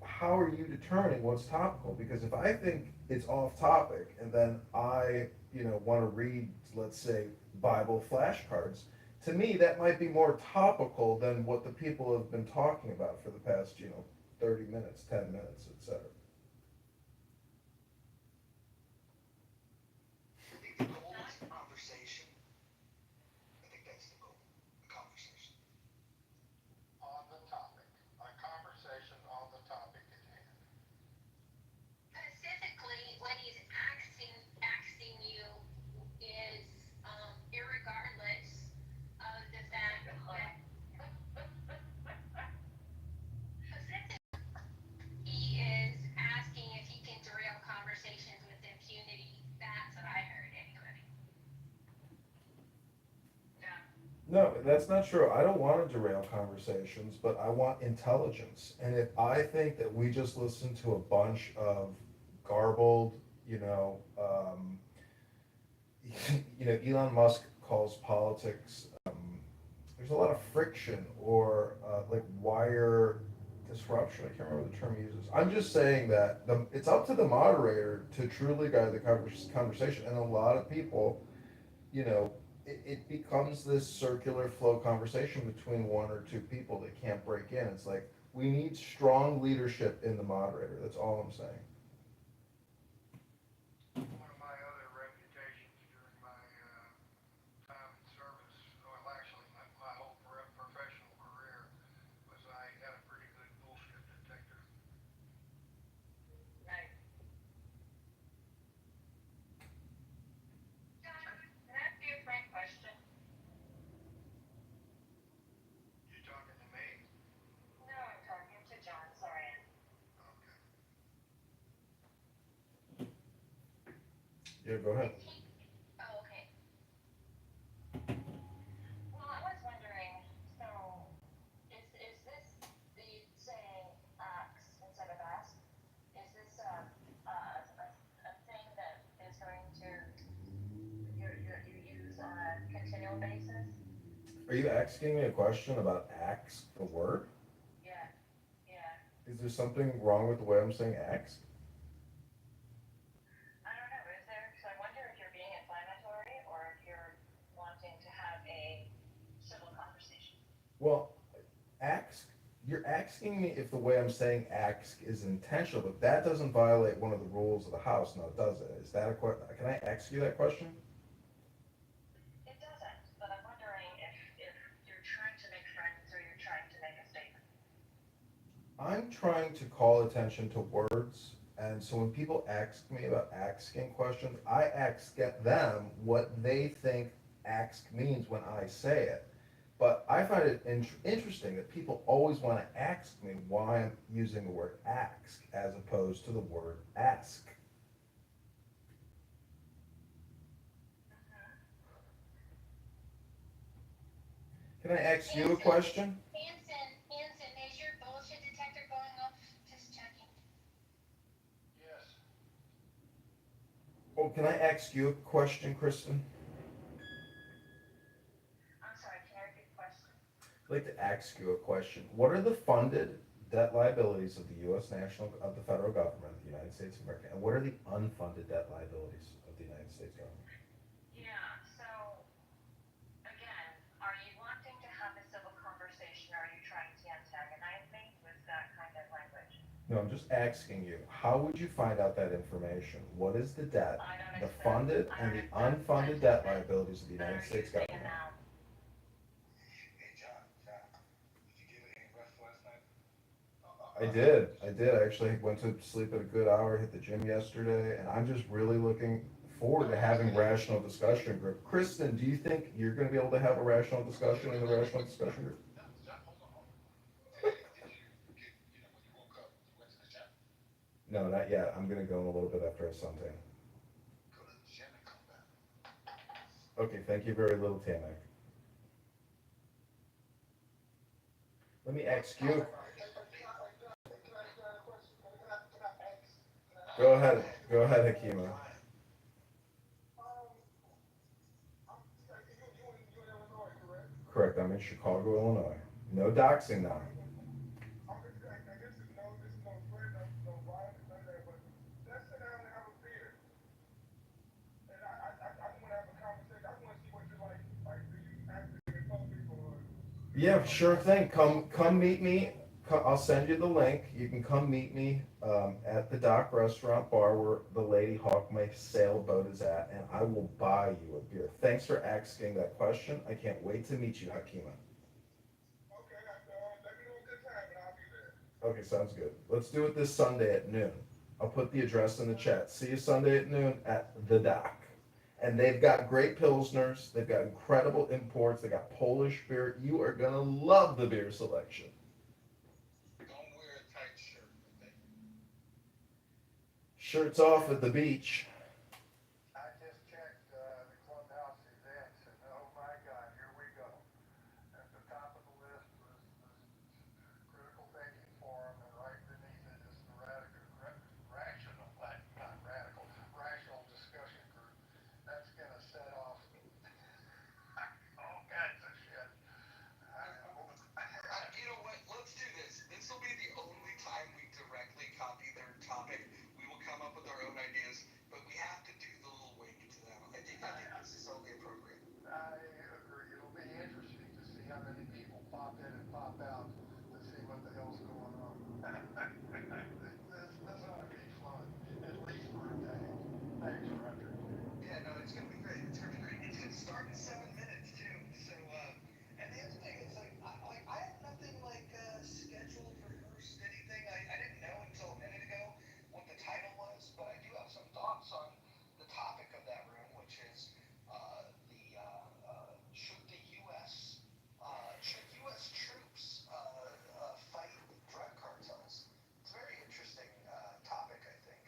how are you determining what's topical? Because if I think it's off topic and then I, want to read, let's say, Bible flashcards, to me, that might be more topical than what the people have been talking about for the past, 30 minutes, 10 minutes, etc. I think the goal is conversation. I think that's the goal, the conversation. On the topic, a conversation on the topic at hand. Specifically, what he's asking you is, irregardless of the fact that he is asking if he can derail conversations with impunity. That's what I heard anyway. No, that's not true. I don't want to derail conversations, but I want intelligence. And if I think that we just listen to a bunch of garbled, Elon Musk calls politics, there's a lot of friction or like wire disruption. I can't remember the term he uses. I'm just saying that it's up to the moderator to truly guide the conversation. And a lot of people, you know, it becomes this circular flow conversation between one or two people that can't break in. It's like we need strong leadership in the moderator. That's all I'm saying. One of my other reputations during my time in service, well, actually, my whole professional career, was I had a pretty good bullshit detector. Right. John, can I ask you a frank question? You talking to me? No, I'm talking to John, sorry. Okay. Yeah, go ahead. Oh, okay. Well, I was wondering, so is this the saying ask instead of ask? Is this a thing that is going to you use on a continual basis? Are you asking me a question about axe, the word? Yeah, yeah. Is there something wrong with the way I'm saying axe? I don't know, is there? So I wonder if you're being inflammatory or if you're wanting to have a civil conversation. Well, axe, you're asking me if the way I'm saying axe is intentional, but that doesn't violate one of the rules of the house, now does it? Is that a can I ask you that question? It doesn't, but I'm wondering if you're trying to make friends or you're trying to make a statement. I'm trying to call attention to words, and so when people ask me about asking questions, I ask them what they think ask means when I say it. But I find it interesting that people always want to ask me why I'm using the word ask as opposed to the word ask. Can I ask you a question? Hanson, is your bullshit detector going off? Just checking. Yes. Oh, can I ask you a question, Kristen? I'm sorry, can I repeat the question? I'd like to ask you a question. What are the funded debt liabilities of the of the federal government of the United States of America, and what are the unfunded debt liabilities of the United States government? Yeah, so, again, are you wanting to have a civil conversation or are you trying to antagonize me with that kind of language? No, I'm just asking you, how would you find out that information? What is the debt, the funded and the unfunded debt liabilities of the United States government? Hey, John, did you give it any rest last night? I did. I actually went to sleep at a good hour, hit the gym yesterday, and I'm just really looking forward to having rational discussion group. Kristen, do you think you're gonna be able to have a rational discussion in the rational discussion group? No, hold on. Did you get, No, not yet. I'm gonna go in a little bit after I suntan. Go to the gym and come back. Okay, thank you very little, Tamak. Let me ask you. Go ahead. Go ahead, Hakima. Correct. I'm in Chicago, Illinois. No doxing now. Yeah, sure thing. Come meet me. I'll send you the link. You can come meet me at the Dock Restaurant Bar where the Lady Hawk, my sailboat, is at, and I will buy you a beer. Thanks for asking that question. I can't wait to meet you, Hakima. Okay, sounds good. Let's do it this Sunday at noon. I'll put the address in the chat. See you Sunday at noon at the Dock. And they've got great pilsners. They've got incredible imports. They got Polish beer. You are gonna love the beer selection. Don't wear a tight shirt, okay? Shirts off at the beach. I just checked, the clubhouse events, and oh my God, here we go. At the top of the list was critical thinking forum, and right beneath it is the rational, not radical, rational discussion group. That's gonna set off all kinds of shit. You know what? Let's do this. This will be the only time we directly copy their topic. We will come up with our own ideas, but we have to do the little wink to them. I think this is only appropriate. I agree. It'll be interesting to see how many people pop in and pop out to see what the hell's going on. This ought to be fun, at least for a day. Thanks, Roger. Yeah, no, it's gonna be great. It's gonna be great. It's gonna start in 7 minutes too. So, and the other thing is I have nothing scheduled, rehearsed, anything. I didn't know until a minute ago what the title was, but I do have some thoughts on the topic of that room, which is should U.S. troops fight drug cartels? It's a very interesting topic, I think.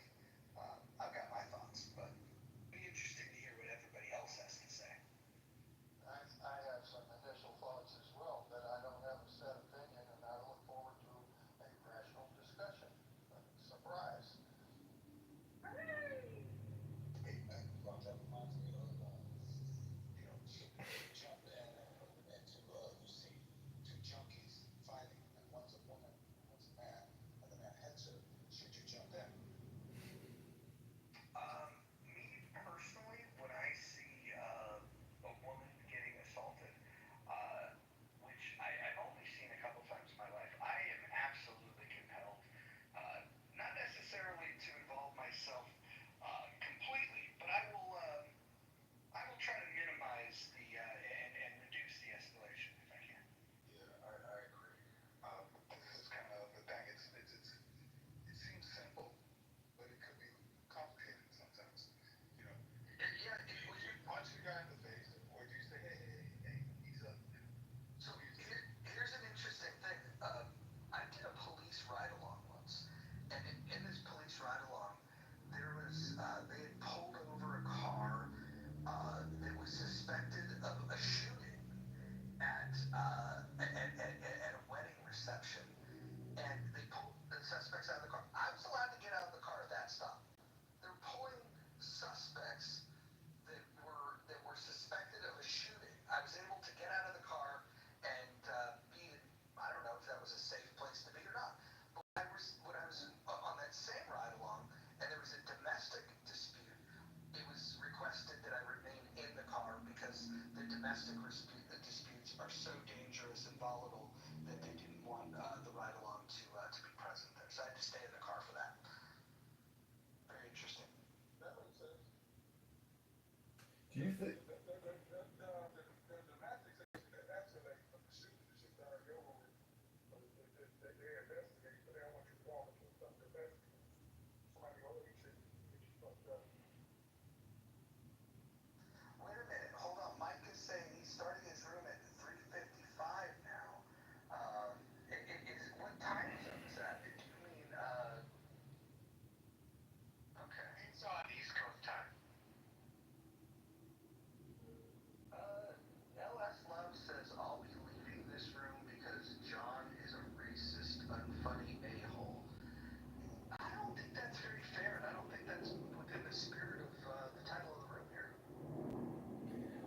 I've got my thoughts, but be interesting to hear what everybody else has to say. I have some initial thoughts as well, but I don't have a set opinion, and I look forward to a rational discussion. Surprise. Hey, that reminds me of, jump in into, you see two junkies fighting, and one's a woman, and one's a man, and the man heads her. Should you jump in? Me personally, when I see a woman getting assaulted, which I've only seen a couple times in my life, I am absolutely compelled, not necessarily to involve myself completely, but I will try to minimize and reduce the escalation if I can. Yeah, I agree. This is kind of the thing. It seems simple, but it could be complicated sometimes. You know, Yeah, would you punch the guy in the face, or do you say, hey, he's up? so here's an interesting thing. I did a police ride along once, and in this police ride along, there was they had pulled over a car that was suspected of a shooting at a wedding reception, and they pulled the suspects out of the car. I was allowed to get out of the car at that stop. They're pulling suspects that were suspected of a shooting. I was able to get out of the car and be in, I don't know if that was a safe place to be or not. But when I was on that same ride along and there was a domestic dispute, it was requested that I remain in the car because the domestic disputes are so dangerous and volatile that they didn't want the ride along to be present there. So I had to stay in the car for that. Very interesting. That makes sense. Do you think? The domestics escalate from the shooting is just already over with. But they investigate, but they don't want you to walk into something domestic. Somebody go, let me see, get you fucked up. Wait a minute, hold on. Mike is saying he's starting his room at 3:55 now. What time zone is that? Do you mean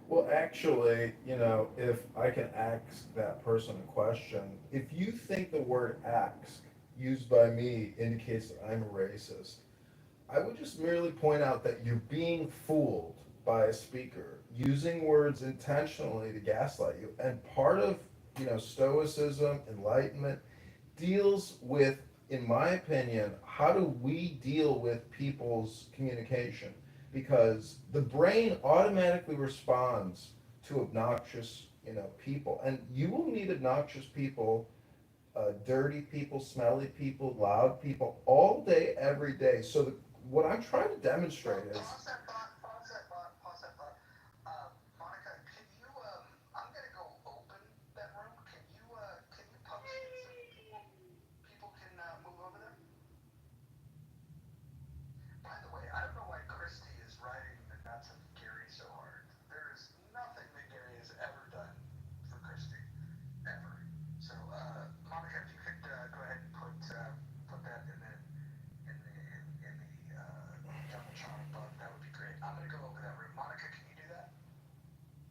Well, actually, if I can ask that person a question, if you think the word ask used by me indicates that I'm a racist, I would just merely point out that you're being fooled by a speaker using words intentionally to gaslight you. And part of, stoicism, enlightenment, deals with, in my opinion, how do we deal with people's communication? Because the brain automatically responds to obnoxious, people, and you will meet obnoxious people, dirty people, smelly people, loud people, all day, every day. So what I'm trying to demonstrate is. Pause that thought. Monica, can you, I'm gonna go open that room. Can you post it so people can, move over there? By the way, I don't know why Christy is riding the nuts of Gary so hard. There is nothing that Gary has ever done for Christy, ever. So, Monica, if you could go ahead and put that in the jumbotron above, that would be great. I'm gonna go over that room. Monica, can you do that?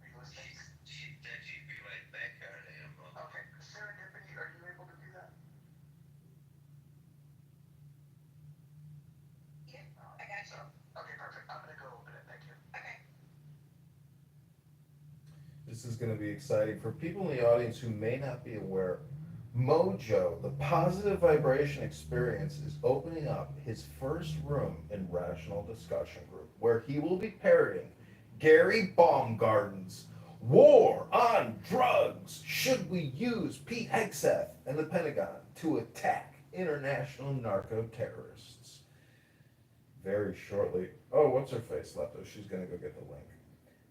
Are you listening? She'd be right back there. Okay, Serendipity, are you able to do that? Yeah, I got you. Okay, perfect. I'm gonna go open it. Thank you. Okay. This is going to be exciting for people in the audience who may not be aware. Mojo, the positive vibration experience, is opening up his first room in Rational Discussion Group, where he will be parroting Gary Baumgarten's War on Drugs. Should we use Pete Hegseth and the Pentagon to attack international narco terrorists? Very shortly. Oh, what's her face left? Oh, she's going to go get the link.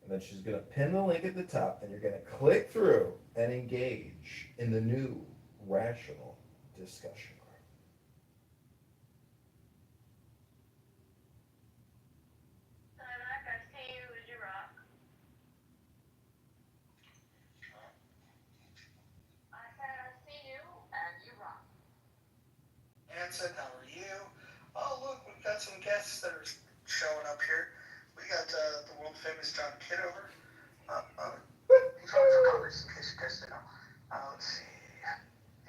And then she's going to pin the link at the top, and you're going to click through and engage in the new Rational Discussion Group. So like I see you as you rock. I said I see you and you rock. Hanson, how are you? Oh, look, we've got some guests that are showing up here. We got the world famous John Kitover. He's running for Congress, in case you guys didn't know. Let's see.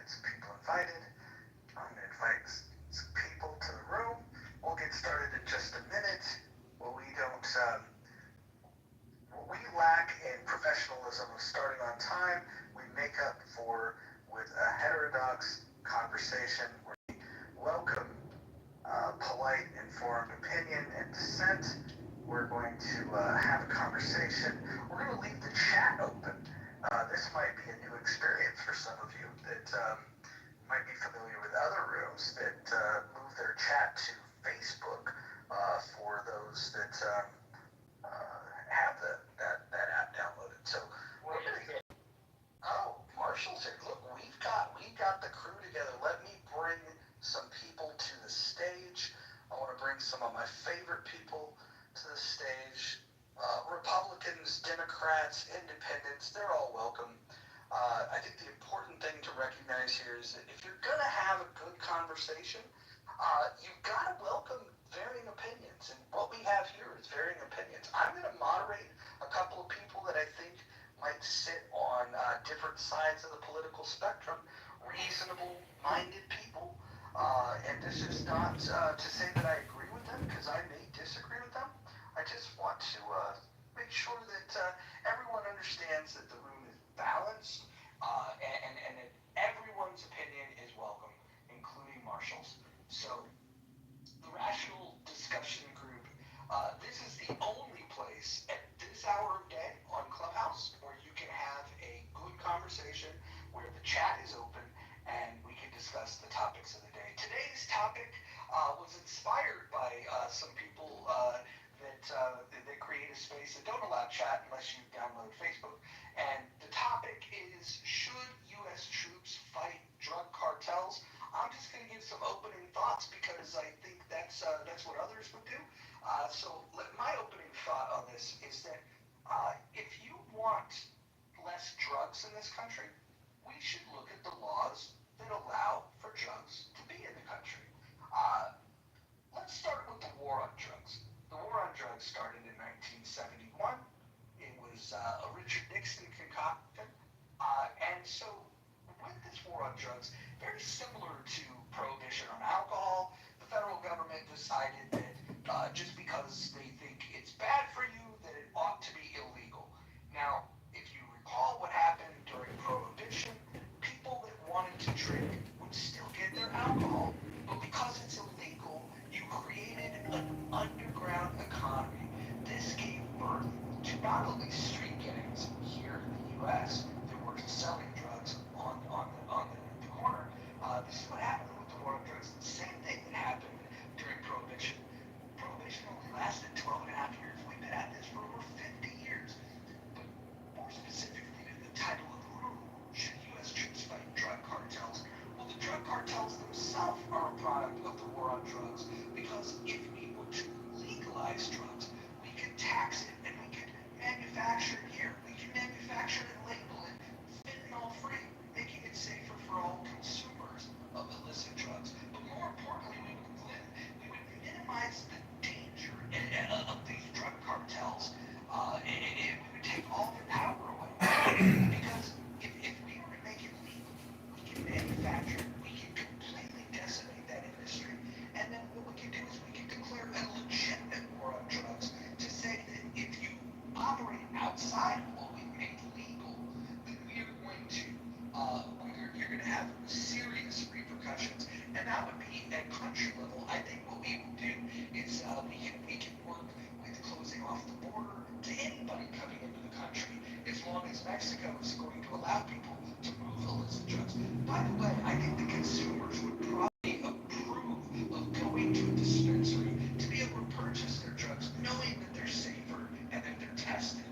Get some people invited. I'm going to invite some people to the room. We'll get started in just a minute. Well, what we lack in professionalism of starting on time, we make up for with a heterodox conversation where we welcome polite, informed opinion and dissent. We're going to have a conversation. We're going to leave the chat open. This might be a new experience for some of you that might be familiar with other rooms that move their chat to Facebook for those that have that app downloaded. So we're going to get. Oh, Marshall's here. Look, we've got the crew together. Let me bring some people to the stage. I want to bring some of my favorite people to the stage. Republicans, Democrats, Independents, they're all welcome. I think the important thing to recognize here is that if you're going to have a good conversation, you've got to welcome varying opinions. And what we have here is varying opinions. I'm going to moderate a couple of people that I think might sit on different sides of the political spectrum, reasonable-minded people. And this is not to say that I agree with them, because I may disagree with them. I just want to make sure that everyone understands that the room is balanced and that everyone's opinion is welcome, including Marshall's. So the Rational Discussion Group, this is the only place at this hour of day on Clubhouse where you can have a good conversation, where the chat is open, and we can discuss the topics of the day. Today's topic was inspired by some people that create a space that don't allow chat unless you download Facebook. And the topic is, should U.S. troops fight drug cartels? I'm just going to give some opening thoughts because I think that's what others would do. So my opening thought on this is that if you want less drugs in this country, we should look at the laws that allow for drugs to be in the country. Let's start with the war on drugs. The war on drugs started in 1971. It was was a Richard Nixon concoction. And so with this war on drugs, very similar to prohibition on alcohol, the federal government decided that just because they think it's bad for you, that it ought to be illegal. Now, if you recall what happened during prohibition, people that wanted to drink would still get their alcohol, but because it's illegal, you created an underground economy. This gave birth to not only street gangs here in the U.S. that were selling drugs on the corner. This is what happened with the war on drugs. The same thing that happened during Prohibition. Prohibition only lasted 12 and a half years. We've been at this for over 50 years. But more specifically to the title of the room, should U.S. troops fight drug cartels? Well, the drug cartels themselves are a product of the war on drugs, because if we were to legalize drugs, we could tax it and we could manufacture it here. We can manufacture it and label it fentanyl free, making it safer for all consumers of illicit drugs. But more importantly, we would minimize the danger of these drug cartels, and we would take all their power away. Because if we were to make it legal, we can manufacture it, we can completely decimate that industry, and then what we can do is we can declare a legitimate war on drugs to say that if you operate outside of what we made legal, then we're going to you're going to have serious repercussions, and that would be at country level. I think what we will do is we can work with closing off the border to anybody coming into the country, as long as Mexico is going to allow people to move illicit drugs. By the way, I think the consumers would probably approve of going to a dispensary to be able to purchase their drugs, knowing that they're safer and that they're tested.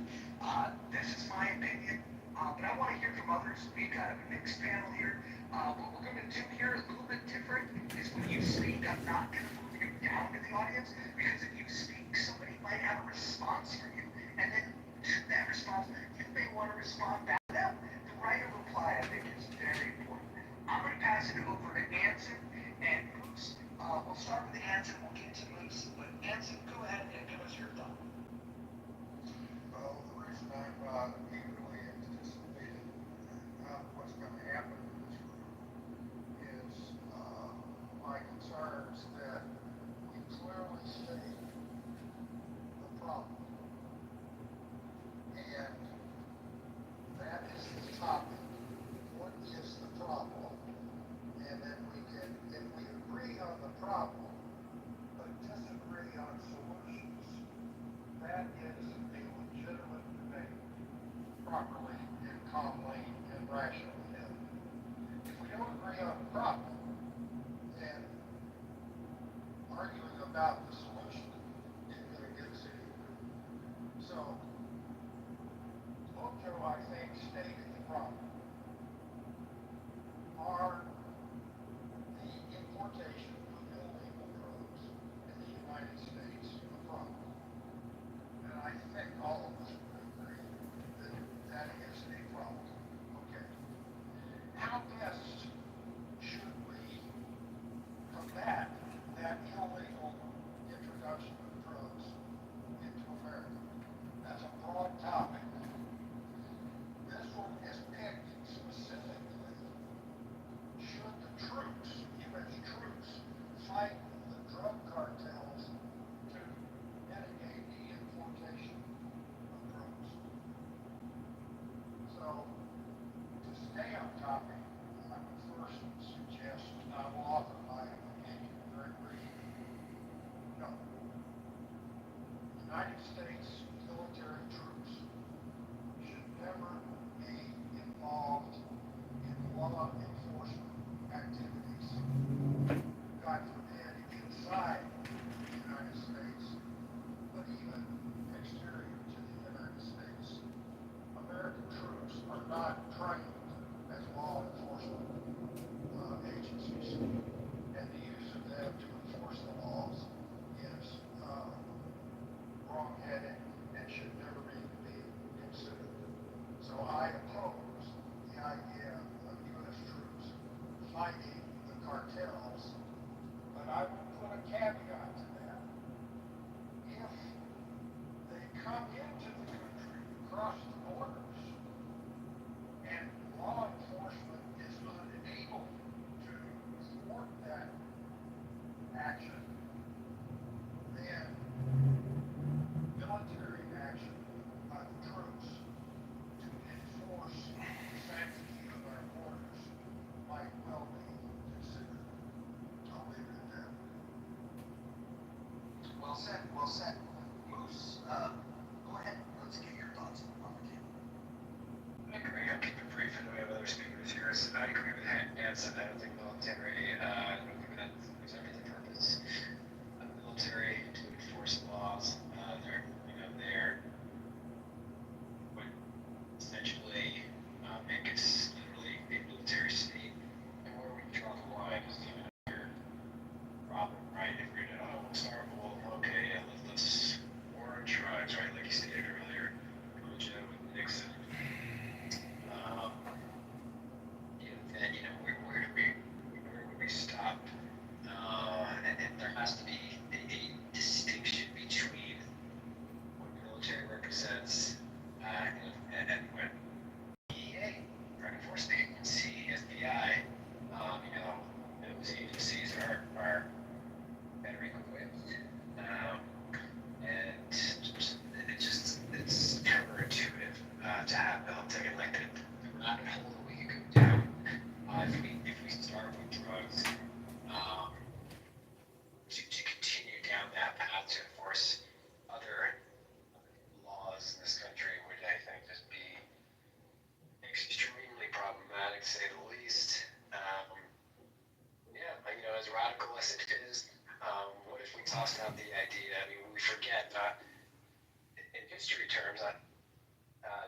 This is my opinion, but I want to hear from others. We've got a mixed panel here. What we're going to do here, a little bit different, is when you speak, I'm not going to move you down to the audience, because if you speak, somebody might have a response for you, and then to that response, you may want to respond back to them. The right of reply, I think, is very important. I'm going to pass it over to Anson and Moose. We'll start with Anson, we'll get to Moose, but Anson, go ahead and give us your thought. Well, the reason I'm eagerly anticipating what's going to happen in this room is my concerns that we clearly state the problem. And that is the topic. What is the problem? And then we can, if we agree on the problem, but disagree on solutions, that is a legitimate debate, properly and calmly and rationally held. If we don't agree on the problem, then arguing about the solution isn't going to get us anywhere. So, Mojo, I think, stated the problem. Are the importation of illegal drugs in the United States a problem? And I think all of us would agree that that is a problem. Okay. How best should we combat that illegal introduction of drugs into America? That's the borders, and law enforcement is unable to thwart that action, then military action by the troops to enforce the sanctity of our borders might well be considered. I'll leave it at that. Well said, well said. Moose, go ahead, let's get your thoughts on the game. I agree. I'll keep it brief, and we have other speakers here. So I agree with Hanson. I don't think military, I don't think that serves every purpose. Military to enforce laws. They're would essentially make us literally a military state. And where we draw the line is another problem, right? If we're gonna, we'll start, okay, yeah, let's war on drugs, right? Like you stated earlier, Georgia with Nixon. Then where would we stop? And there has to be a distinction between what military represents and what DEA, drug enforcement agency, FBI, those agencies are better equipped, and it's counterintuitive to have military elected. The rabbit hole that we could go down if we start with drugs, to continue down that path to enforce other laws in this country would, I think, just be extremely problematic, to say the least. As radical as it is, what if we tossed out the idea? I mean, we forget, in history terms, not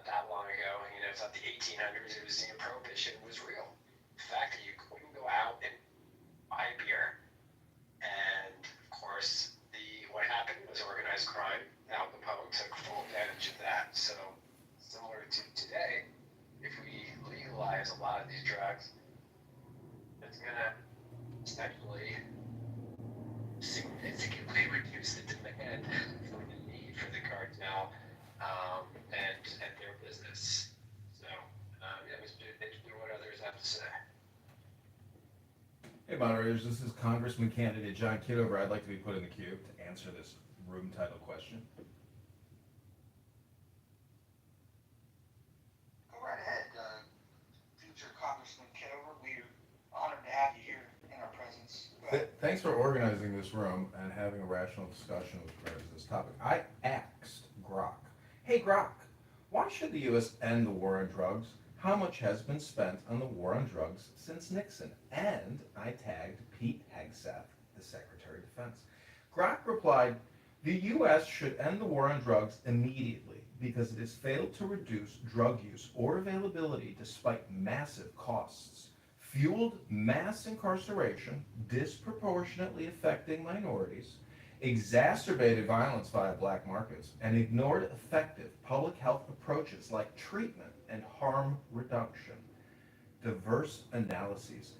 that long ago, it's not the 1800s, it was prohibition was real. The fact that you couldn't go out and buy beer, and of course, what happened was organized crime. Al Capone took full advantage of that. So, similar to today, if we legalize a lot of these drugs, it's gonna essentially significantly reduce the demand for the need for the cartel and their business. So, it's what others have to say. Hey moderators, this is Congressman candidate John Kitover. I'd like to be put in the queue to answer this room title question. Go right ahead, future Congressman Kitover. We're honored to have you here in our presence. Thanks for organizing this room and having a rational discussion with regards to this topic. I asked Grok, hey Grok, why should the U.S. end the war on drugs? How much has been spent on the war on drugs since Nixon? And I tagged Pete Hegseth, the Secretary of Defense. Grok replied, the U.S. should end the war on drugs immediately because it has failed to reduce drug use or availability despite massive costs, fueled mass incarceration, disproportionately affecting minorities, exacerbated violence via black markets, and ignored effective public health approaches like treatment and harm reduction. Diverse analyses,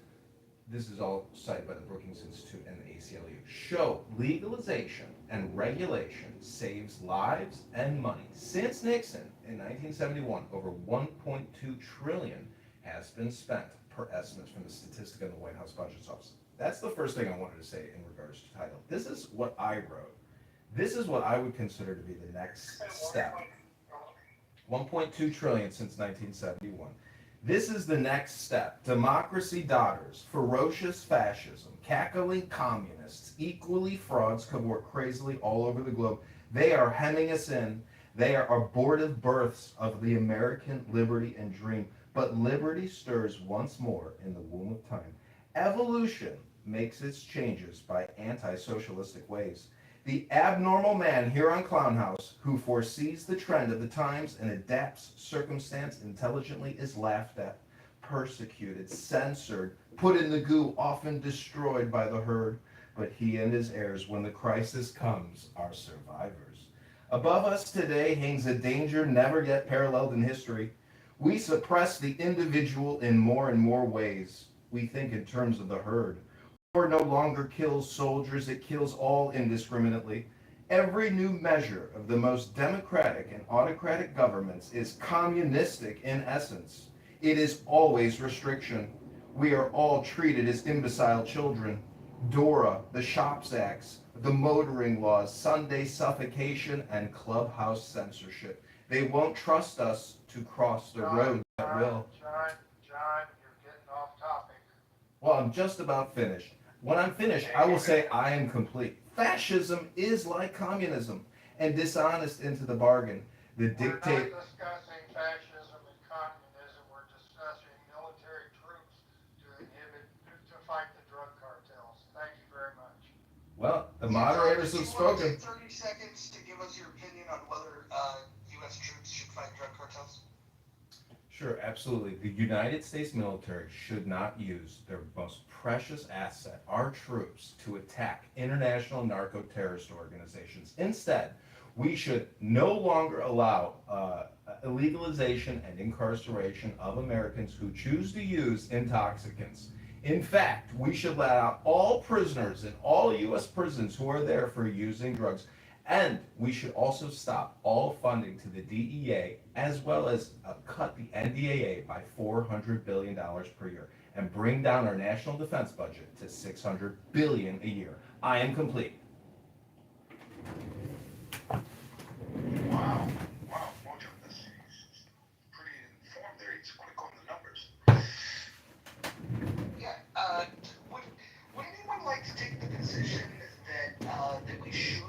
this is all cited by the Brookings Institute and the ACLU, show legalization and regulation saves lives and money. Since Nixon in 1971, over $1.2 trillion has been spent per estimates from the statistic in the White House Budget Office. That's the first thing I wanted to say in regards to title. This is what I wrote. This is what I would consider to be the next step. 1.2 trillion since 1971. This is the next step. Democracy dodders, ferocious fascism, cackling communists, equally frauds cavort crazily all over the globe. They are hemming us in. They are abortive births of the American liberty and dream. But liberty stirs once more in the womb of time. Evolution makes its changes by anti-socialistic ways. The abnormal man here on Clown House, who foresees the trend of the times and adapts circumstance intelligently, is laughed at, persecuted, censored, put in the goo, often destroyed by the herd. But he and his heirs, when the crisis comes, are survivors. Above us today hangs a danger never yet paralleled in history. We suppress the individual in more and more ways. We think in terms of the herd. War no longer kills soldiers, it kills all indiscriminately. Every new measure of the most democratic and autocratic governments is communistic in essence. It is always restriction. We are all treated as imbecile children. DORA, the Shops Acts, the motoring laws, Sunday suffocation, and clubhouse censorship. They won't trust us to cross the road that will. John, you're getting off topic. Well, I'm just about finished. When I'm finished, I will say I am complete. Fascism is like communism and dishonest into the bargain. The We're dictate. not discussing fascism and communism, we're discussing military troops to fight the drug cartels. Thank you very much. Well, the moderators have spoken. 30 seconds to give us your opinion on whether U.S. troops should fight drug cartels? Sure, absolutely. The United States military should not use their most precious asset, our troops, to attack international narco-terrorist organizations. Instead, we should no longer allow illegalization and incarceration of Americans who choose to use intoxicants. In fact, we should let out all prisoners in all U.S. prisons who are there for using drugs. And we should also stop all funding to the DEA, as well as cut the NDAA by $400 billion per year and bring down our national defense budget to $600 billion a year. I am complete. Wow, Mojo, that's pretty informed there. He's quick on the numbers. Yeah. Would anyone like to take the position that we should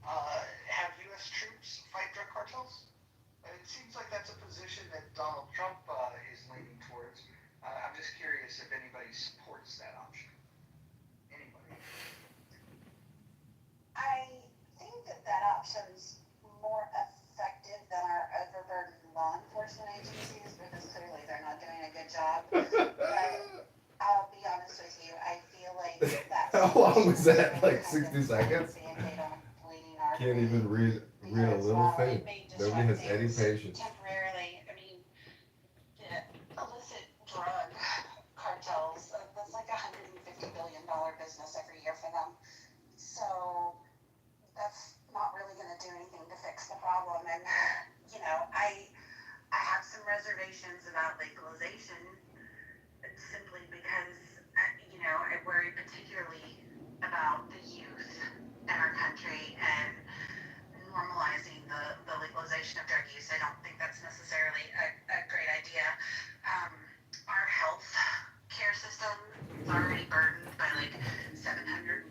have U.S. troops fight drug cartels? It seems like that's a position that Donald Trump is leaning towards. I'm just curious if anybody supports that option. Anybody? I think that option's more effective than our overburdened law enforcement agencies because clearly they're not doing a good job. But I'll be honest with you, I feel like that's How long was that? Like 60 seconds? Can't even read a little thing. Nobody has any patience. Temporarily, I mean, the illicit drug cartels, that's like $150 billion business every year for them. So that's not really going to do anything to fix the problem. And, you know, I have some reservations about legalization simply because, you know, I worry particularly about the youth in our country and normalizing the legalization of drug use. I don't think that's necessarily a great idea. Our health care system is already burdened by like $740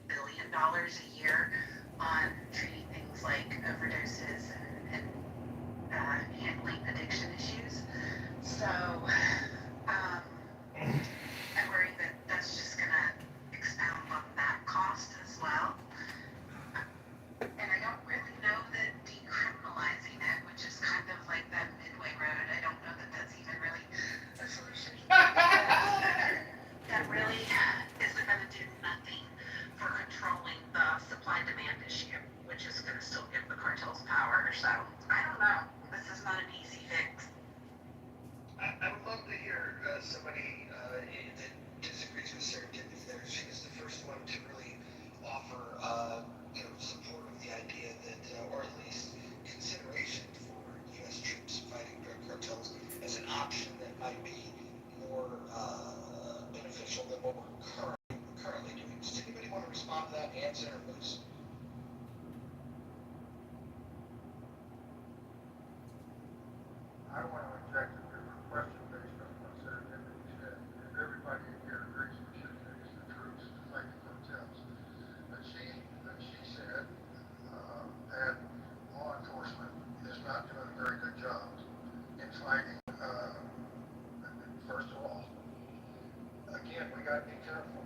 billion a year on treating things like overdoses and handling addiction issues. So I worry that that's just going to expound on that cost as well. And I don't really know that decriminalizing it, which is kind of like that midway road, I don't know that that's even really a solution. That really isn't going to do nothing for controlling the supply-demand issue, which is going to still give the cartels power. So I don't know. This is not an easy fix. I would love to hear somebody that disagrees with Sarah Tippett there. She was the first one to really offer support of the idea that, or at least consideration for U.S. troops fighting drug cartels as an option that might be more beneficial than what we're currently doing. Does anybody want to respond to that? Answer, please. I want to inject a different question based on what Sarah Tippett said. Everybody here agrees we should use the troops to fight the cartels. But she said that law enforcement is not doing a very good job in fighting. First of all, again, we got to be careful.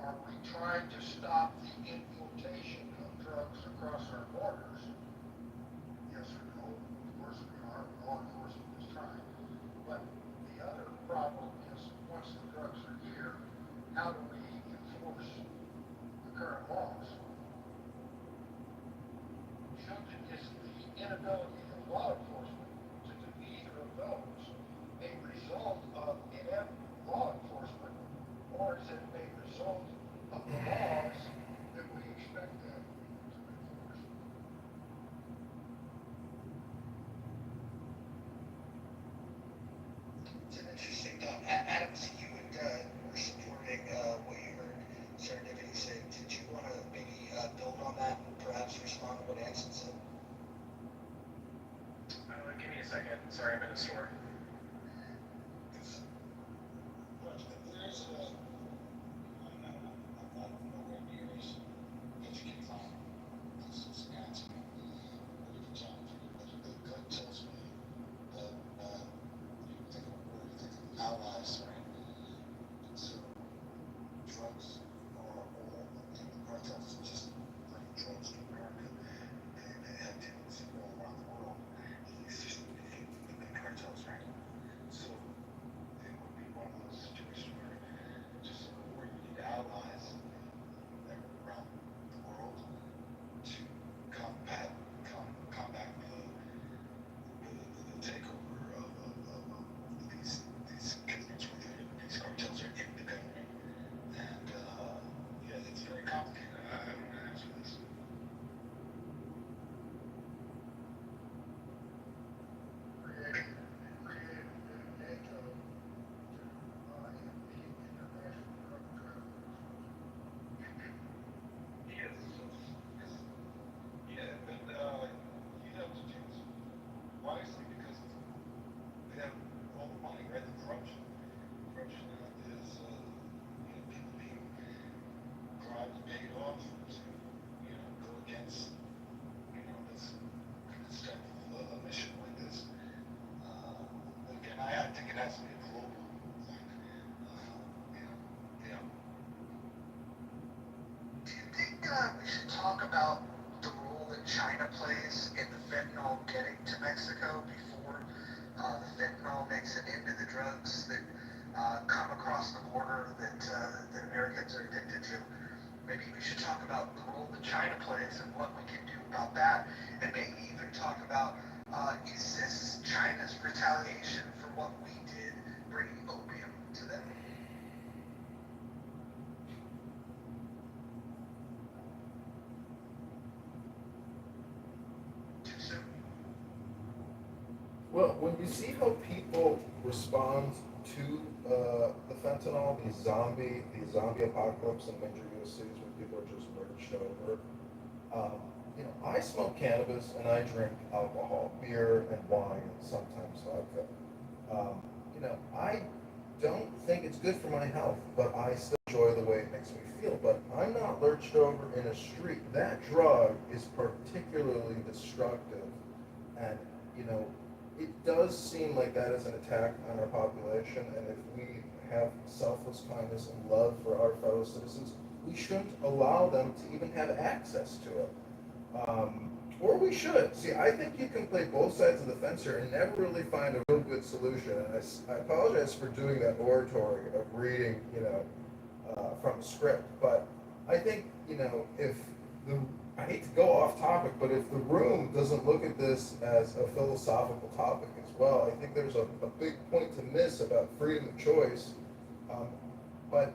Are we trying to stop the importation of drugs across our borders? Yes or no? Of course we are. Law enforcement is trying. But the other problem is once the drugs are here, how do we enforce the current laws? Is the inability of law enforcement to do either of those a result of inept law enforcement, or is it a result of the laws a second. Sorry, I'm in a store. But there's a, I'm not nowhere near as educated on this Wisconsin, but if it's on, but the gut tells me that, you think of, where you think of allies, right? So drugs are all, the cartels just bring drugs to America. They have tendency all around the world. It's just the big cartels, right? So it would be one of those situations where you need allies around the world to combat the takeover of these governments where these cartels are in the government. And yeah, it's very complicated. I don't know how to answer this. Created NATO to impede international drug trafficking. Yes. Yeah, but you have to choose wisely because they have all the money, right? The corruption. Corruption is people being bribed and paid off to go against this type of mission like this. Again, I think it has to be a global thing. Yeah. Do you think we should talk about the role that China plays in the fentanyl getting to Mexico before the fentanyl makes it into the drugs that come across the border that Americans are addicted to? Maybe we should talk about the role that China plays and what we can do about that, and maybe even talk about is this China's retaliation for what we did bringing opium to them? Too soon? Well, when you see how people respond to the fentanyl, the zombie apocalypse in major U.S. cities where people are just lurched over, I smoke cannabis and I drink alcohol, beer and wine, and sometimes vodka. I don't think it's good for my health, but I still enjoy the way it makes me feel. But I'm not lurched over in a street. That drug is particularly destructive, and it does seem like that is an attack on our population. And if we have selfless kindness and love for our fellow citizens, we shouldn't allow them to even have access to it. Or we should. See, I think you can play both sides of the fence here and never really find a real good solution. And I apologize for doing that oratory of reading, from a script. But I think, if I hate to go off topic, but if the room doesn't look at this as a philosophical topic as well, I think there's a big point to miss about freedom of choice. But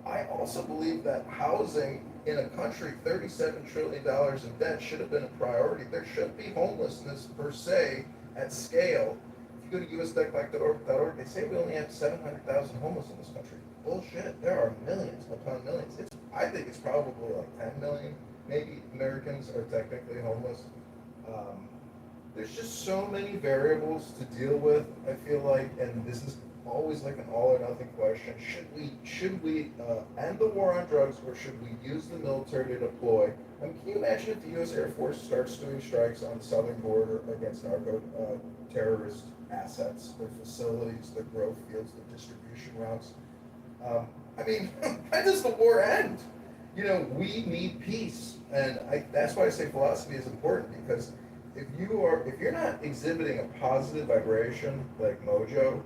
I also believe that housing in a country $37 trillion in debt should have been a priority. There shouldn't be homelessness per se at scale. If you go to usdebt.org, they say we only have 700,000 homeless in this country. Bullshit. There are millions upon millions. I think it's probably like 10 million, maybe, Americans are technically homeless. There's just so many variables to deal with, I feel like, and this is always like an all or nothing question. Should we end the war on drugs, or should we use the military to deploy? I mean, can you imagine if the U.S. Air Force starts doing strikes on the southern border against narco terrorist assets, their facilities, their growth fields, their distribution routes? When does the war end? We need peace, and that's why I say philosophy is important, because if you're not exhibiting a positive vibration like Mojo,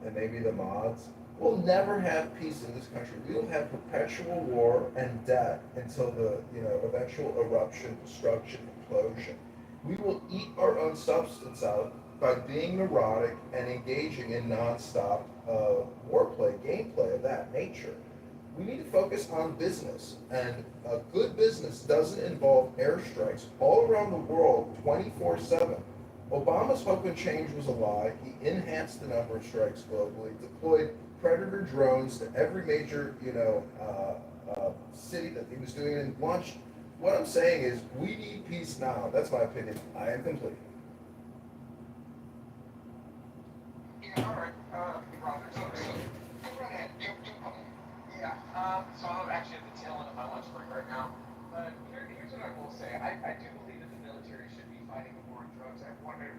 and maybe the mods, we'll never have peace in this country. We will have perpetual war and debt until the eventual eruption, destruction, implosion. We will eat our own substance out by being neurotic and engaging in nonstop warplay, gameplay of that nature. We need to focus on business, and a good business doesn't involve airstrikes all around the world 24/7. Obama's hope and change was a lie. He enhanced the number of strikes globally, deployed Predator drones to every major, city that he was doing, and launched. What I'm saying is, we need peace now. That's my opinion. I am complete.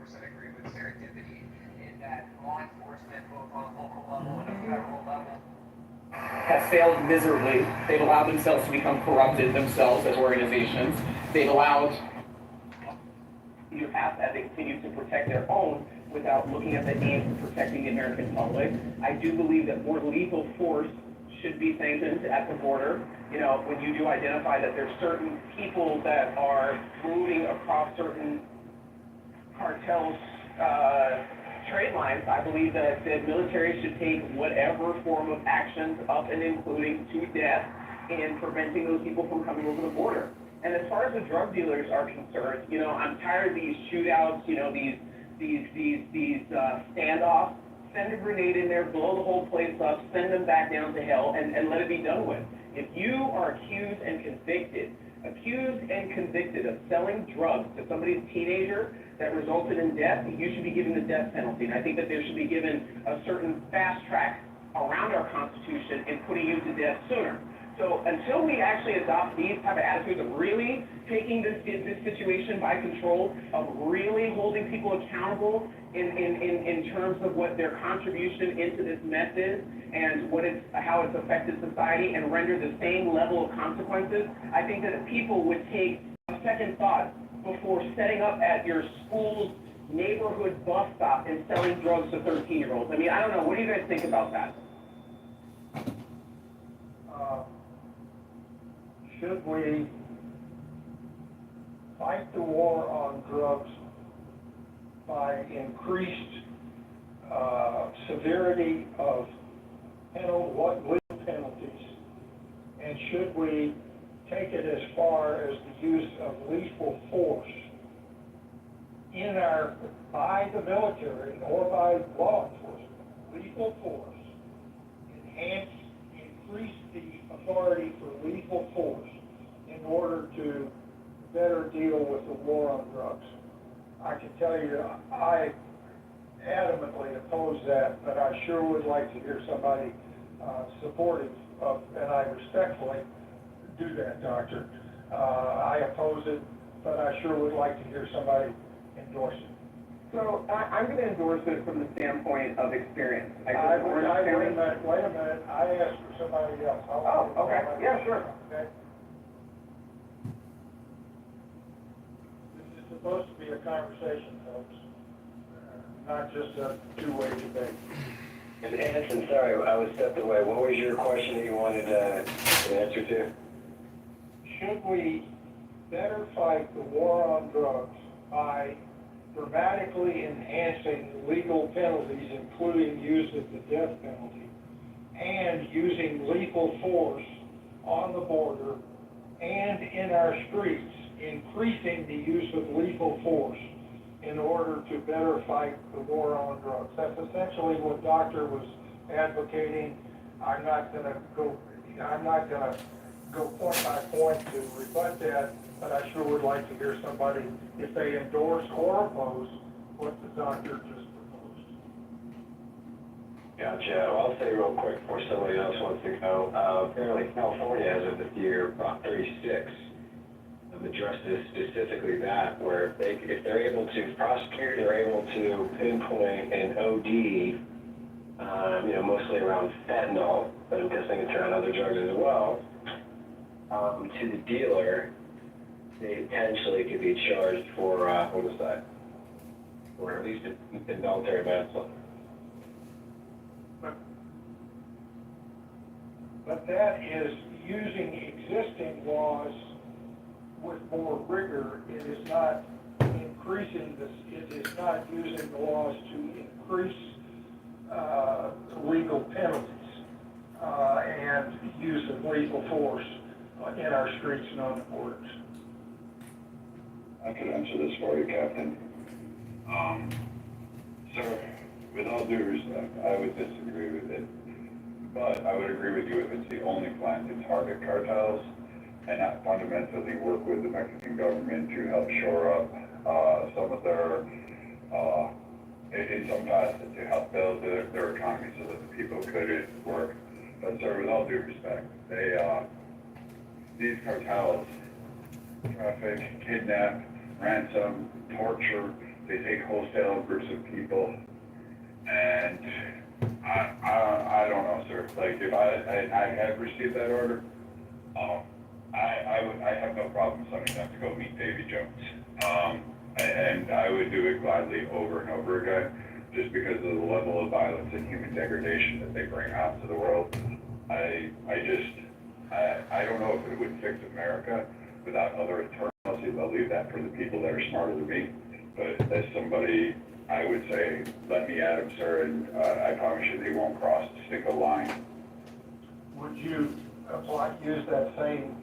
agree with serendipity in that law enforcement, both on a local level and a federal level, have failed miserably. They've allowed themselves to become corrupted themselves as organizations. They've allowed you pass as they continue to protect their own without looking at the aims of protecting the American public. I do believe that more lethal force should be sanctioned at the border. You know, when you do identify that there's certain people that are moving across certain cartels, trade lines, I believe that the military should take whatever form of actions up and including to death in preventing those people from coming over the border. And as far as the drug dealers are concerned, you know, I'm tired of these shootouts, you know, these standoffs. Send a grenade in there, blow the whole place up, send them back down to hell, and let it be done with. If you are accused and convicted of selling drugs to somebody's teenager that resulted in death, you should be given the death penalty. And I think that there should be given a certain fast track around our Constitution in putting you to death sooner. So until we actually adopt these type of attitudes of really taking this situation by control, of really holding people accountable in terms of what their contribution into this mess is and how it's affected society and render the same level of consequences, I think that people would take a second thought before setting up at your school's neighborhood bus stop and selling drugs to 13-year-olds. I mean, I don't know. What do you guys think about that? Should we fight the war on drugs by increased severity of legal penalties? And should we take it as far as the use of lethal force by the military or by law enforcement? Lethal force, increase the authority for lethal force in order to better deal with the war on drugs. I can tell you, I adamantly oppose that, but I sure would like to hear somebody supportive of, and I respectfully do that, Doctor. I oppose it, but I sure would like to hear somebody endorse it. So I'm going to endorse it from the standpoint of experience. Wait a minute. I asked for somebody else. Okay. Yeah, sure. Okay. This is supposed to be a conversation, folks, not just a two-way debate. And Anson, sorry, I was stepped away. What was your question that you wanted an answer to? Should we better fight the war on drugs by dramatically enhancing legal penalties, including use of the death penalty, and using lethal force on the border and in our streets, increasing the use of lethal force in order to better fight the war on drugs? That's essentially what Doctor was advocating. I'm not going to go point by point to rebut that, but I sure would like to hear somebody, if they endorse or oppose what the doctor just proposed. Gotcha. Well, I'll say real quick before somebody else wants to go. Apparently California, as of this year, Prop 36 addresses specifically that, where if they're able to prosecute, they're able to pinpoint an OD, mostly around fentanyl, but I'm guessing it's around other drugs as well, to the dealer, they potentially could be charged for homicide, or at least involuntary manslaughter. But that is using existing laws with more rigor. It is not increasing this. It is not using the laws to increase legal penalties and use of lethal force in our streets and on the borders. I could answer this for you, Captain. Sir, with all due respect, I would disagree with it. But I would agree with you if it's the only plan to target cartels and not fundamentally work with the Mexican government to help shore up some of their, in some facets, to help build their economy so that the people could work. But sir, with all due respect, these cartels traffic, kidnap, ransom, torture, they take wholesale groups of people, and I don't know, sir. Like, if I have received that order, I have no problem sending them to go meet Davy Jones. And I would do it gladly over and over again, just because of the level of violence and human degradation that they bring out to the world. I don't know if it would fix America without other internal policies. I'll leave that for the people that are smarter than me. But as somebody, I would say, let me at them, sir, and I promise you they won't cross a single line. Would you use that same,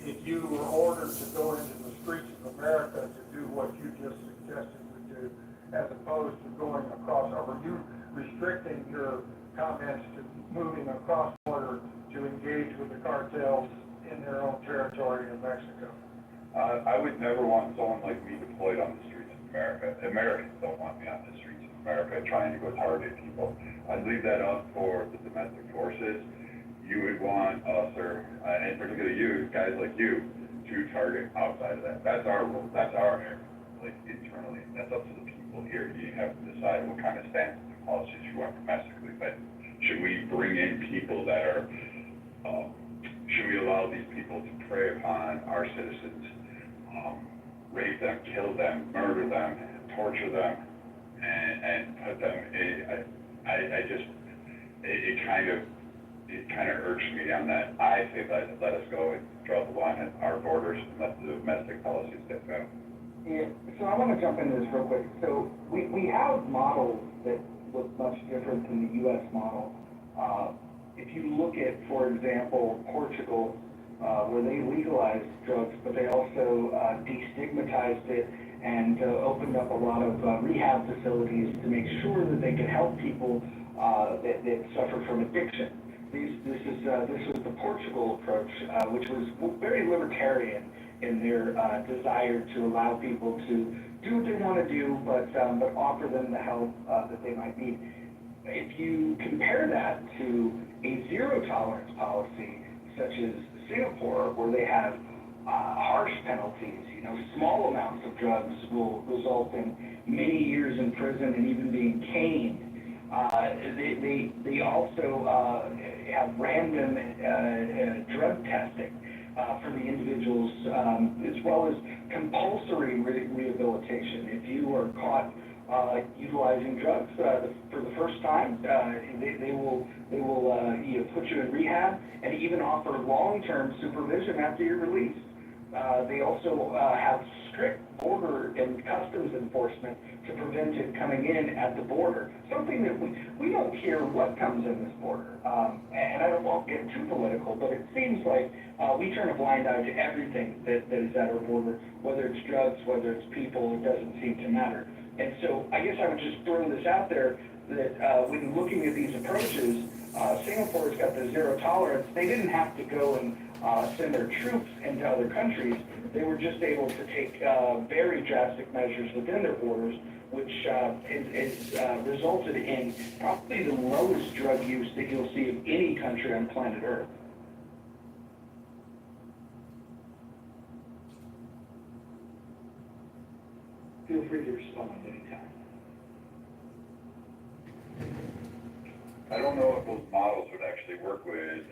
if you were ordered to go into the streets of America to do what you just suggested to do, as opposed to going across, or were you restricting your comments to moving across border to engage with the cartels in their own territory in Mexico? I would never want someone like me deployed on the streets of America. Americans don't want me on the streets of America trying to go target people. I'd leave that up for the domestic forces. You would want us, or and particularly you, guys like you, to target outside of that. That's our rule. That's our area. Like, internally, that's up to the people here. You have to decide what kind of stance and policies you want domestically. But should we bring in people that are, should we allow these people to prey upon our citizens, rape them, kill them, murder them, torture them, and put them in, it kind of urged me on that. I say let us go and draw the line at our borders and let the domestic policies get them. Yeah, so I want to jump into this real quick. So we have models that look much different than the U.S. model. If you look at, for example, Portugal, where they legalized drugs, but they also destigmatized it and opened up a lot of rehab facilities to make sure that they could help people that suffer from addiction. This was the Portugal approach, which was very libertarian in their desire to allow people to do what they want to do, but offer them the help that they might need. If you compare that to a zero tolerance policy, such as Singapore, where they have harsh penalties, small amounts of drugs will result in many years in prison and even being caned. They also have random drug testing for the individuals, as well as compulsory rehabilitation. If you are caught utilizing drugs for the first time, they will put you in rehab and even offer long-term supervision after you're released. They also have strict border and customs enforcement to prevent it coming in at the border. Something that we don't hear what comes in this border. And I won't get too political, but it seems like we turn a blind eye to everything that is at our border, whether it's drugs, whether it's people, it doesn't seem to matter. And so I guess I would just throw this out there that when looking at these approaches, Singapore's got the zero tolerance. They didn't have to go and send their troops into other countries. They were just able to take very drastic measures within their borders, which has resulted in probably the lowest drug use that you'll see of any country on planet Earth. Feel free to respond anytime. I don't know if those models would actually work with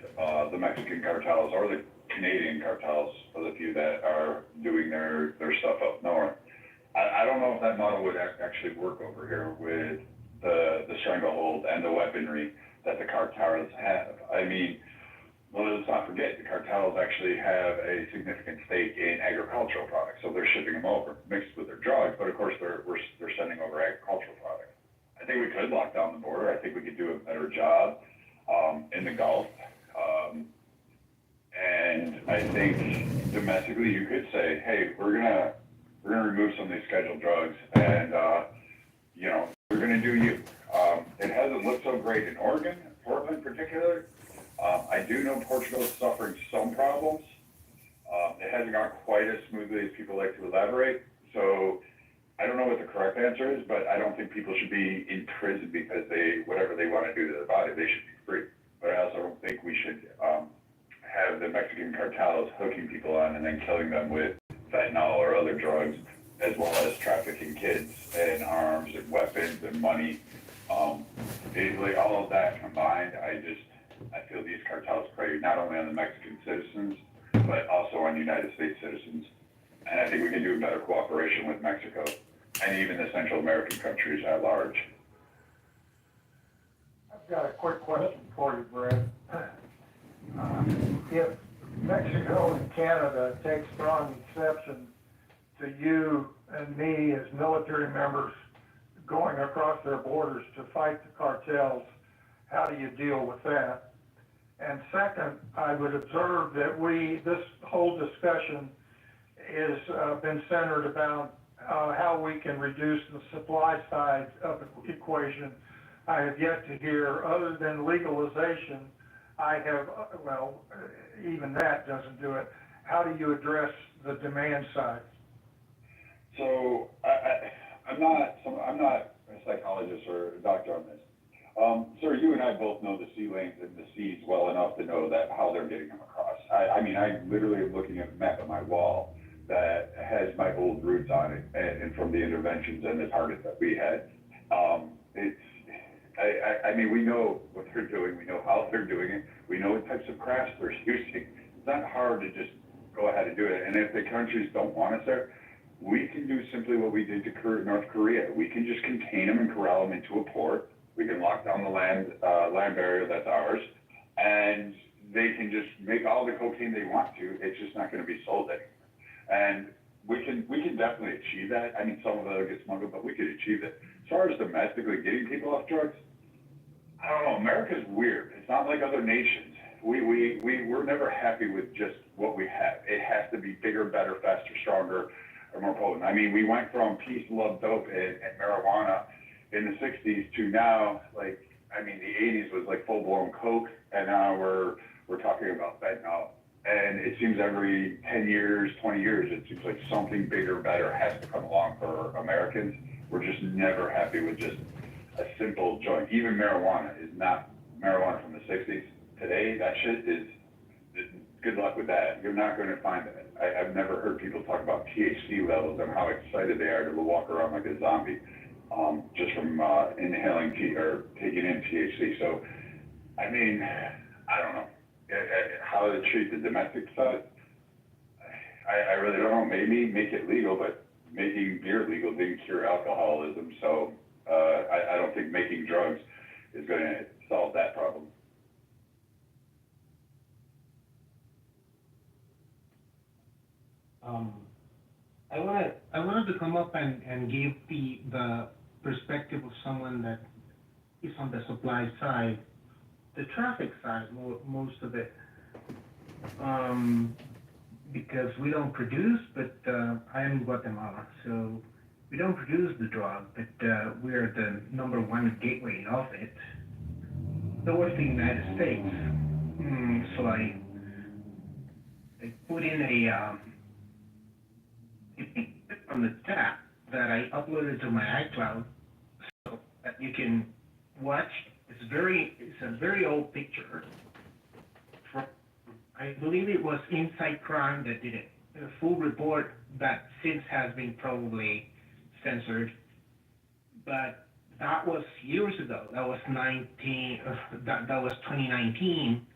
the Mexican cartels or the Canadian cartels, for the few that are doing their stuff up north. I don't know if that model would actually work over here with the stranglehold and the weaponry that the cartels have. I mean, well, let's not forget, the cartels actually have a significant stake in agricultural products, so they're shipping them over mixed with their drugs, but of course they're sending over agricultural products. I think we could lock down the border. I think we could do a better job in the Gulf. And I think domestically you could say, hey, we're gonna remove some of these scheduled drugs, and we're gonna do you. It hasn't looked so great in Oregon, Portland in particular. I do know Portugal is suffering some problems. It hasn't gone quite as smoothly as people like to elaborate. So I don't know what the correct answer is, but I don't think people should be in prison because whatever they want to do to their body, they should be free. But I also don't think we should have the Mexican cartels hooking people on and then killing them with fentanyl or other drugs as well as trafficking kids and arms and weapons and money. Like all of that combined, I feel these cartels prey not only on the Mexican citizens, but also on United States citizens. And I think we can do better cooperation with Mexico and even the Central American countries at large. I've got a quick question for you, Brad. If Mexico and Canada take strong exception to you and me as military members going across their borders to fight the cartels, how do you deal with that? And second, I would observe that this whole discussion is been centered about how we can reduce the supply side of the equation. I have yet to hear, other than legalization, even that doesn't do it. How do you address the demand side? So I'm not a psychologist or a doctor on this. Sir, you and I both know the sea lanes and the seas well enough to know that how they're getting them across. I mean, I literally am looking at a map on my wall that has my old routes on it, and from the interventions and the targets that we had. I mean, we know what they're doing. We know how they're doing it. We know what types of crafts they're using. It's not hard to just go ahead and do it. And if the countries don't want us there, we can do simply what we did to North Korea. We can just contain them and corral them into a port. We can lock down the land barrier that's ours, and they can just make all the cocaine they want to. It's just not going to be sold anymore. And we can definitely achieve that. I mean, some of it gets smuggled, but we could achieve it. As far as domestically getting people off drugs, I don't know. America's weird. It's not like other nations. We're never happy with just what we have. It has to be bigger, better, faster, stronger, or more potent. I mean, we went from peace, love, dope, and marijuana in the 60s to now, like, I mean, the 80s was like full-blown coke, and now we're talking about fentanyl. And it seems every 10 years, 20 years, it seems like something bigger, better has to come along for Americans. We're just never happy with just a simple joint. Even marijuana is not marijuana from the 60s. Today, that shit is, good luck with that. You're not going to find it. I've never heard people talk about THC levels and how excited they are to walk around like a zombie just from inhaling or taking in THC. So, I mean, I don't know. How to treat the domestic side, I really don't know. Maybe make it legal, but making beer legal didn't cure alcoholism. So I don't think making drugs is going to solve that problem. I wanted to come up and give the perspective of someone that is on the supply side, the traffic side, most of it, because we don't produce, but I am in Guatemala, so we don't produce the drug, but we're the #1 gateway of it. So was the United States. So I put in a picture from the chat that I uploaded to my iCloud so that you can watch. It's a very old picture from, I believe it was Inside Crime that did it. A full report that since has been probably censored, but that was years ago. That was 2019,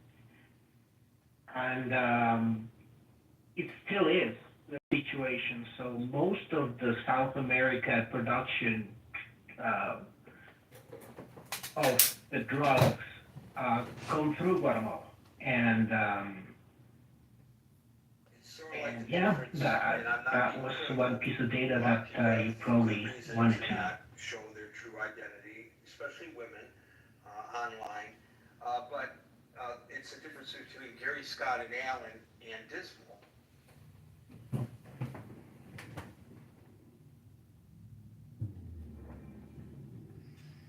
and it still is the situation. So most of the South America production of the drugs come through Guatemala, and yeah, that was one piece of data that you probably wanted to know. Show their true identity, especially women, online. But it's a difference between Gary Scott and Allen and Dismal.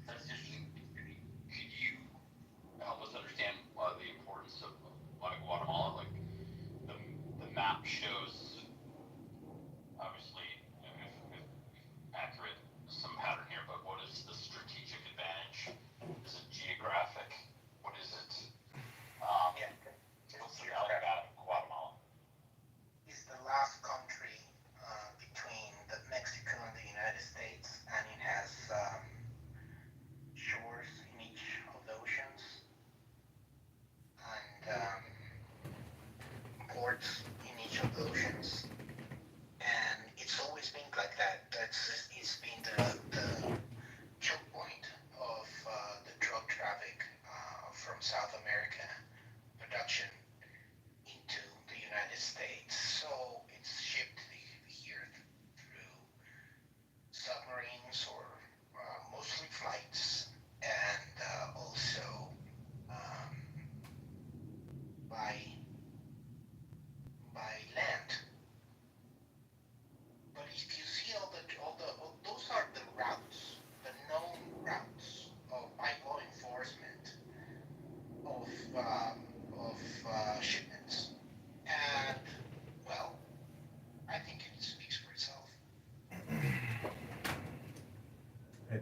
That's interesting. Could you help us understand the importance of Guatemala? Like the map shows, obviously, if accurate, some pattern here, but what is the strategic advantage? Is it geographic? What is it? What's the value of Guatemala?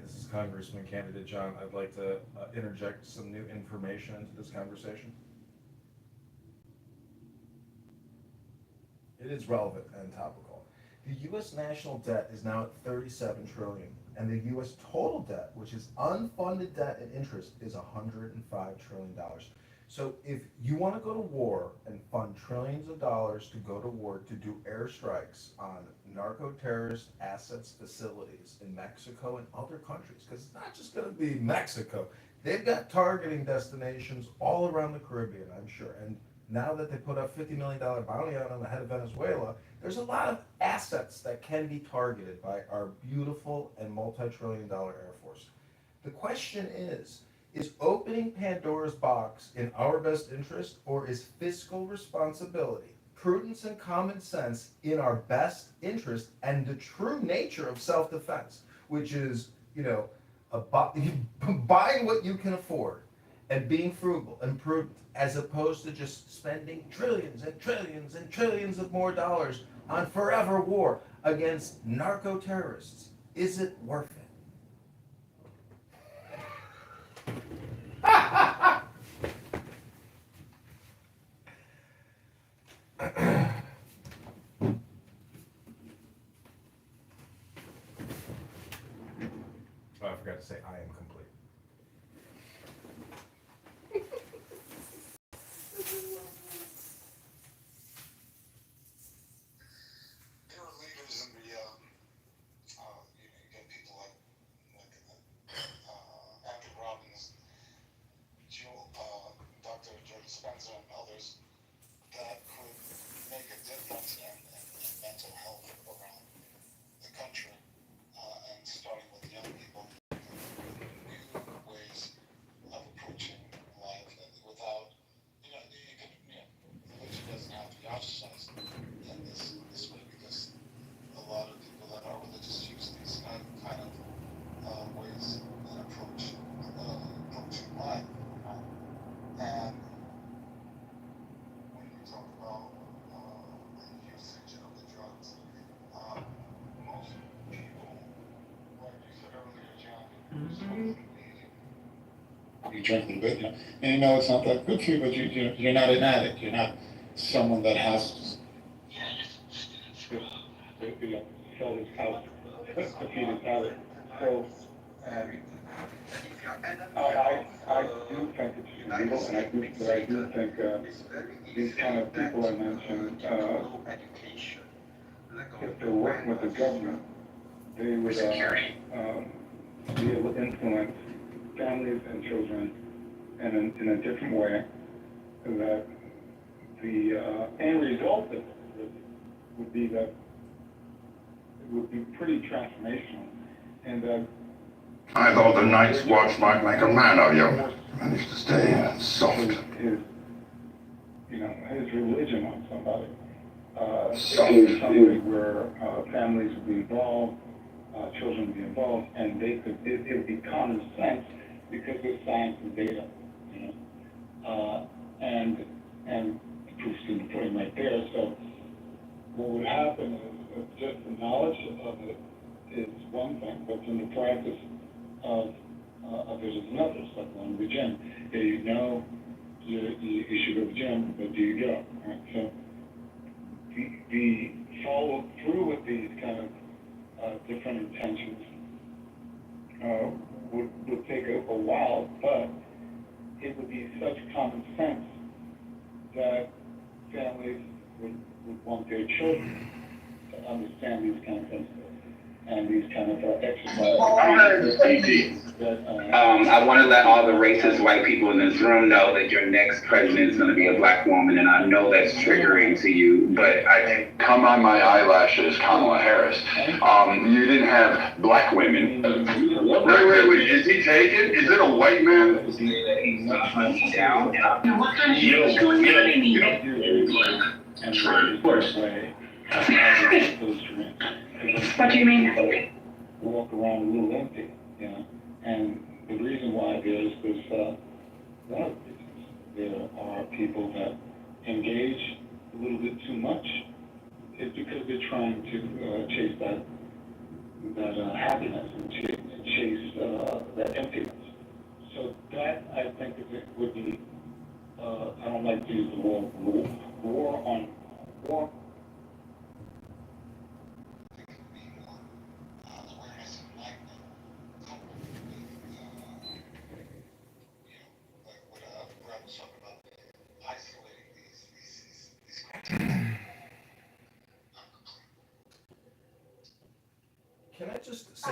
this is Congressman candidate John. I'd like to interject some new information into this conversation. It is relevant and topical. The U.S. national debt is now at 37 trillion, and the U.S. total debt, which is unfunded debt and interest, is $105 trillion. So if you want to go to war and fund trillions of dollars to go to war to do airstrikes on narco-terrorist assets, facilities in Mexico and other countries, because it's not just going to be Mexico. They've got targeting destinations all around the Caribbean, I'm sure. And now that they put a $50 million bounty on the head of Venezuela, there's a lot of assets that can be targeted by our beautiful and multi-trillion-dollar Air Force. The question is opening Pandora's box in our best interest, or is fiscal responsibility, prudence, and common sense in our best interest and the true nature of self-defense, which is, buying what you can afford and being frugal and prudent, as opposed to just spending trillions and trillions and trillions of more dollars on forever war against narco-terrorists? Is it worth it? Oh, I forgot to say I am complete. There are leaders in the, you get people like Andrew Robbins, Dr. George Spencer, and others that could make a difference in mental health around the country, and starting with young people, new ways of approaching life without, religion doesn't have to be ostracized in this way, because a lot of people that are religious use these kind of ways and approaching life. And when you talk about the usage of the drugs, most people, like you said earlier, John, you drink a bit, and you know it's not that good for you, but you're not an addict. You're not someone that has. Sell his house to feed his house. So, I do think it's illegal, and I do think these kind of people I mentioned, if they're working with the government, they would be able to influence families and children in a different way, that the end result of this would be that it would be pretty transformational, and that I thought the Night's Watch might make a man of you. Managed to stay soft. His religion on somebody. Something where families would be involved, children would be involved, and it would be common sense because of science and data, and the proof's in the pudding right there. So what would happen is just the knowledge of it is one thing, but in the practice of it is another. It's like going to the gym. You know you should go to the gym, but do you go? Right? So the follow through with these kind of different intentions would take a while, but it would be such common sense that families would want their children to understand these kind of things and these kind of exercises. I want to let all the racist white people in this room know that your next president is going to be a black woman, and I know that's triggering to you, but I think... Come on my eyelashes, Kamala Harris. You didn't have black women. Wait, is he taken? Is it a white man? Of course. What do you mean? Walk around a little empty, and the reason why there's this, one of the reasons, there are people that engage a little bit too much, is because they're trying to chase that happiness and chase to use the word war on war. Can I just say,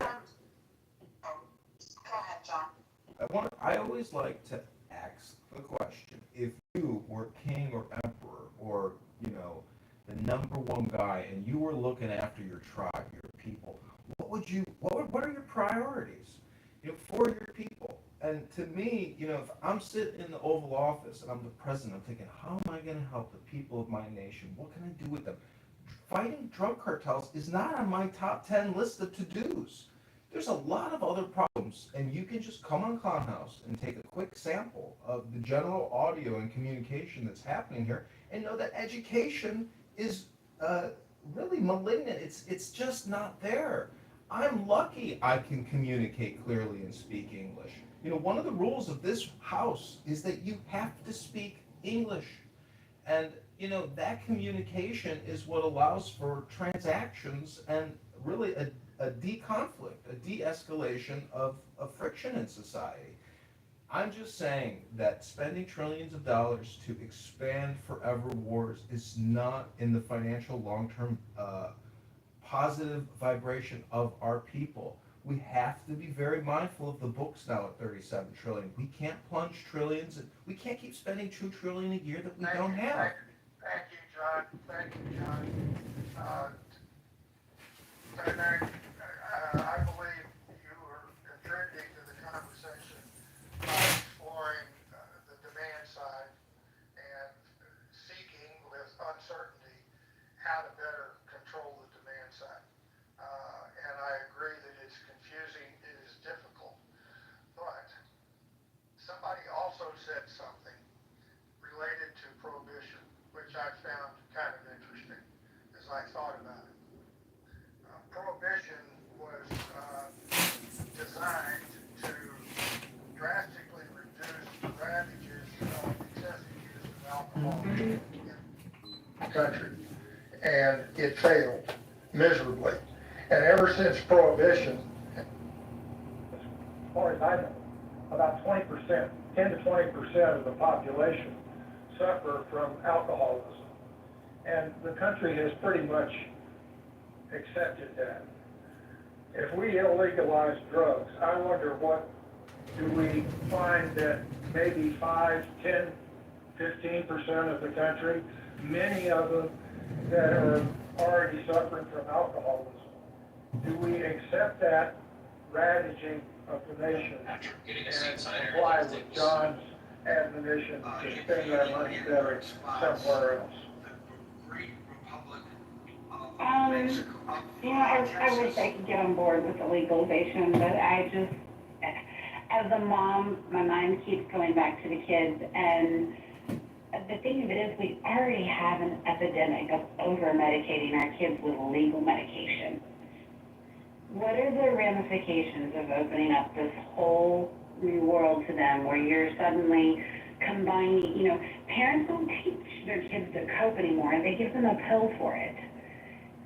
Go ahead, John. I always like to ask the question, if you were king or emperor or, you know, the number one guy and you were looking after your tribe, your people, what are your priorities, you know, for your people? And to me, you know, if I'm sitting in the Oval Office and I'm the president, I'm thinking, how am I going to help the people of my nation? What can I do with them? Fighting drug cartels is not on my top 10 list of to-dos. There's a lot of other problems, and you can just come on Clownhouse and take a quick sample of the general audio and communication that's happening here, and know that education is really malignant. It's just not there. I'm lucky I can communicate clearly and speak English. You know, one of the rules of this house is that you have to speak English. And, you know, that communication is what allows for transactions and really a de-conflict, a de-escalation of friction in society. I'm just saying that spending trillions of dollars to expand forever wars is not in the financial long-term positive vibration of our people. We have to be very mindful of the books now at 37 trillion. We can't plunge trillions, and we can't keep spending 2 trillion a year that we don't have. Thank you, John. Thank you, John. I believe you were contributing to the conversation by exploring the demand side and seeking with uncertainty how to better control the demand side. And I agree that it's confusing, it is difficult, but somebody also said something related to prohibition, which I found kind of interesting as I thought about it. Prohibition was designed to drastically reduce the ravages of excessive use of alcohol in the country, and it failed miserably. And ever since prohibition, as far as I know, about 20%, 10 to 20% of the population suffer from alcoholism. And the country has pretty much accepted that. If we illegalize drugs, I wonder what do we find that maybe 5, 10, 15% of the country, many of them that are already suffering from alcoholism. Do we accept that ravaging of the nation and comply with John's admonition to spend our money better somewhere else? You know, I wish I could get on board with the legalization, but I just, as a mom, my mind keeps going back to the kids, and the thing of it is we already have an epidemic of over-medicating our kids with legal medication. What are the ramifications of opening up this whole new world to them where you're suddenly combining, you know, parents don't teach their kids to cope anymore, they give them a pill for it.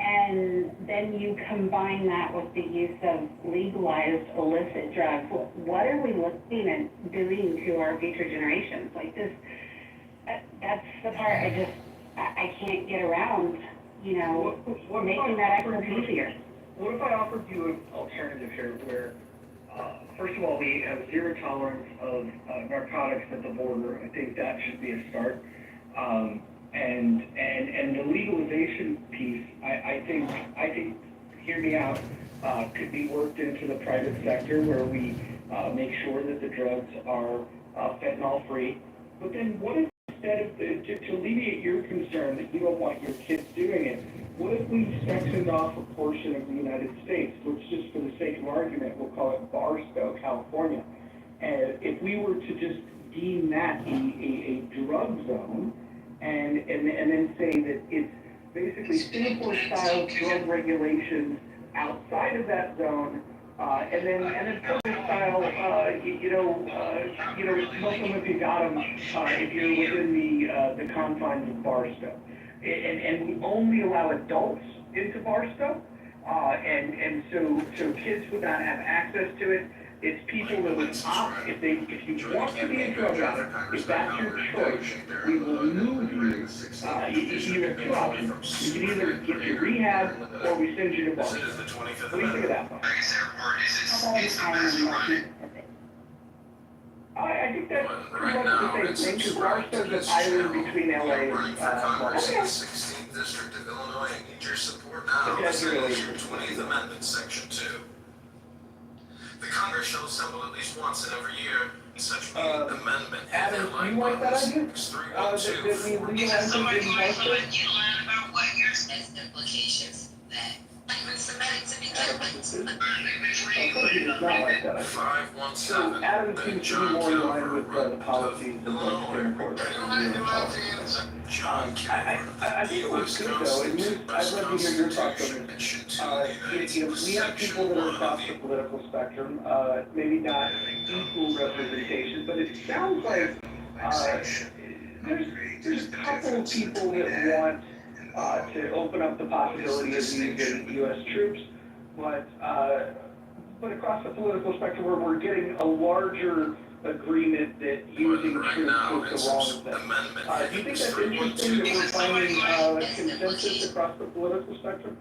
And then you combine that with the use of legalized illicit drugs. What are we looking at doing to our future generations? Like this, that's the part I can't get around, you know, making that access easier. What if I offered you an alternative here where, first of all, we have zero tolerance of narcotics at the border. I think that should be a start. And the legalization piece, I think, hear me out, could be worked into the private sector where we make sure that the drugs are fentanyl free. But then what if instead of, to alleviate your concern that you don't want your kids doing it, what if we sectioned off a portion of the United States, which just for the sake of argument, we'll call it Barstow, California. And if we were to just deem that a drug zone, and then say that it's basically Singapore-style drug regulations outside of that zone, and then Florida-style, Muslim if you got them, if you're within the confines of Barstow. And we only allow adults into Barstow, and so kids would not have access to it. It's people that would opt, if you want to be a drug addict, if that's your choice, we will move you. You have two options. You can either get to rehab or we send you to Barstow. What do you think of that one? I think that's pretty much the same thing, because Barstow's an island between LA and Barstow. 16th District of Illinois, I need your support now. That's really Your 20th Amendment, Section 2. The Congress shall assemble at least once in every year, and such be amendment. Adam, do you like that idea? That we legalize it in Barstow? So Adam seems to be more in line with the policies of the Supreme Court. I think it was good though, and I'd love to hear your thoughts on this. We have people that are across the political spectrum, maybe not equal representation, but it sounds like there's a couple of people that want to open up the possibility of using U.S. troops, but across the political spectrum, we're getting a larger agreement that using troops is the wrong thing. Do you think that's interesting that we're finding consensus across the political spectrum?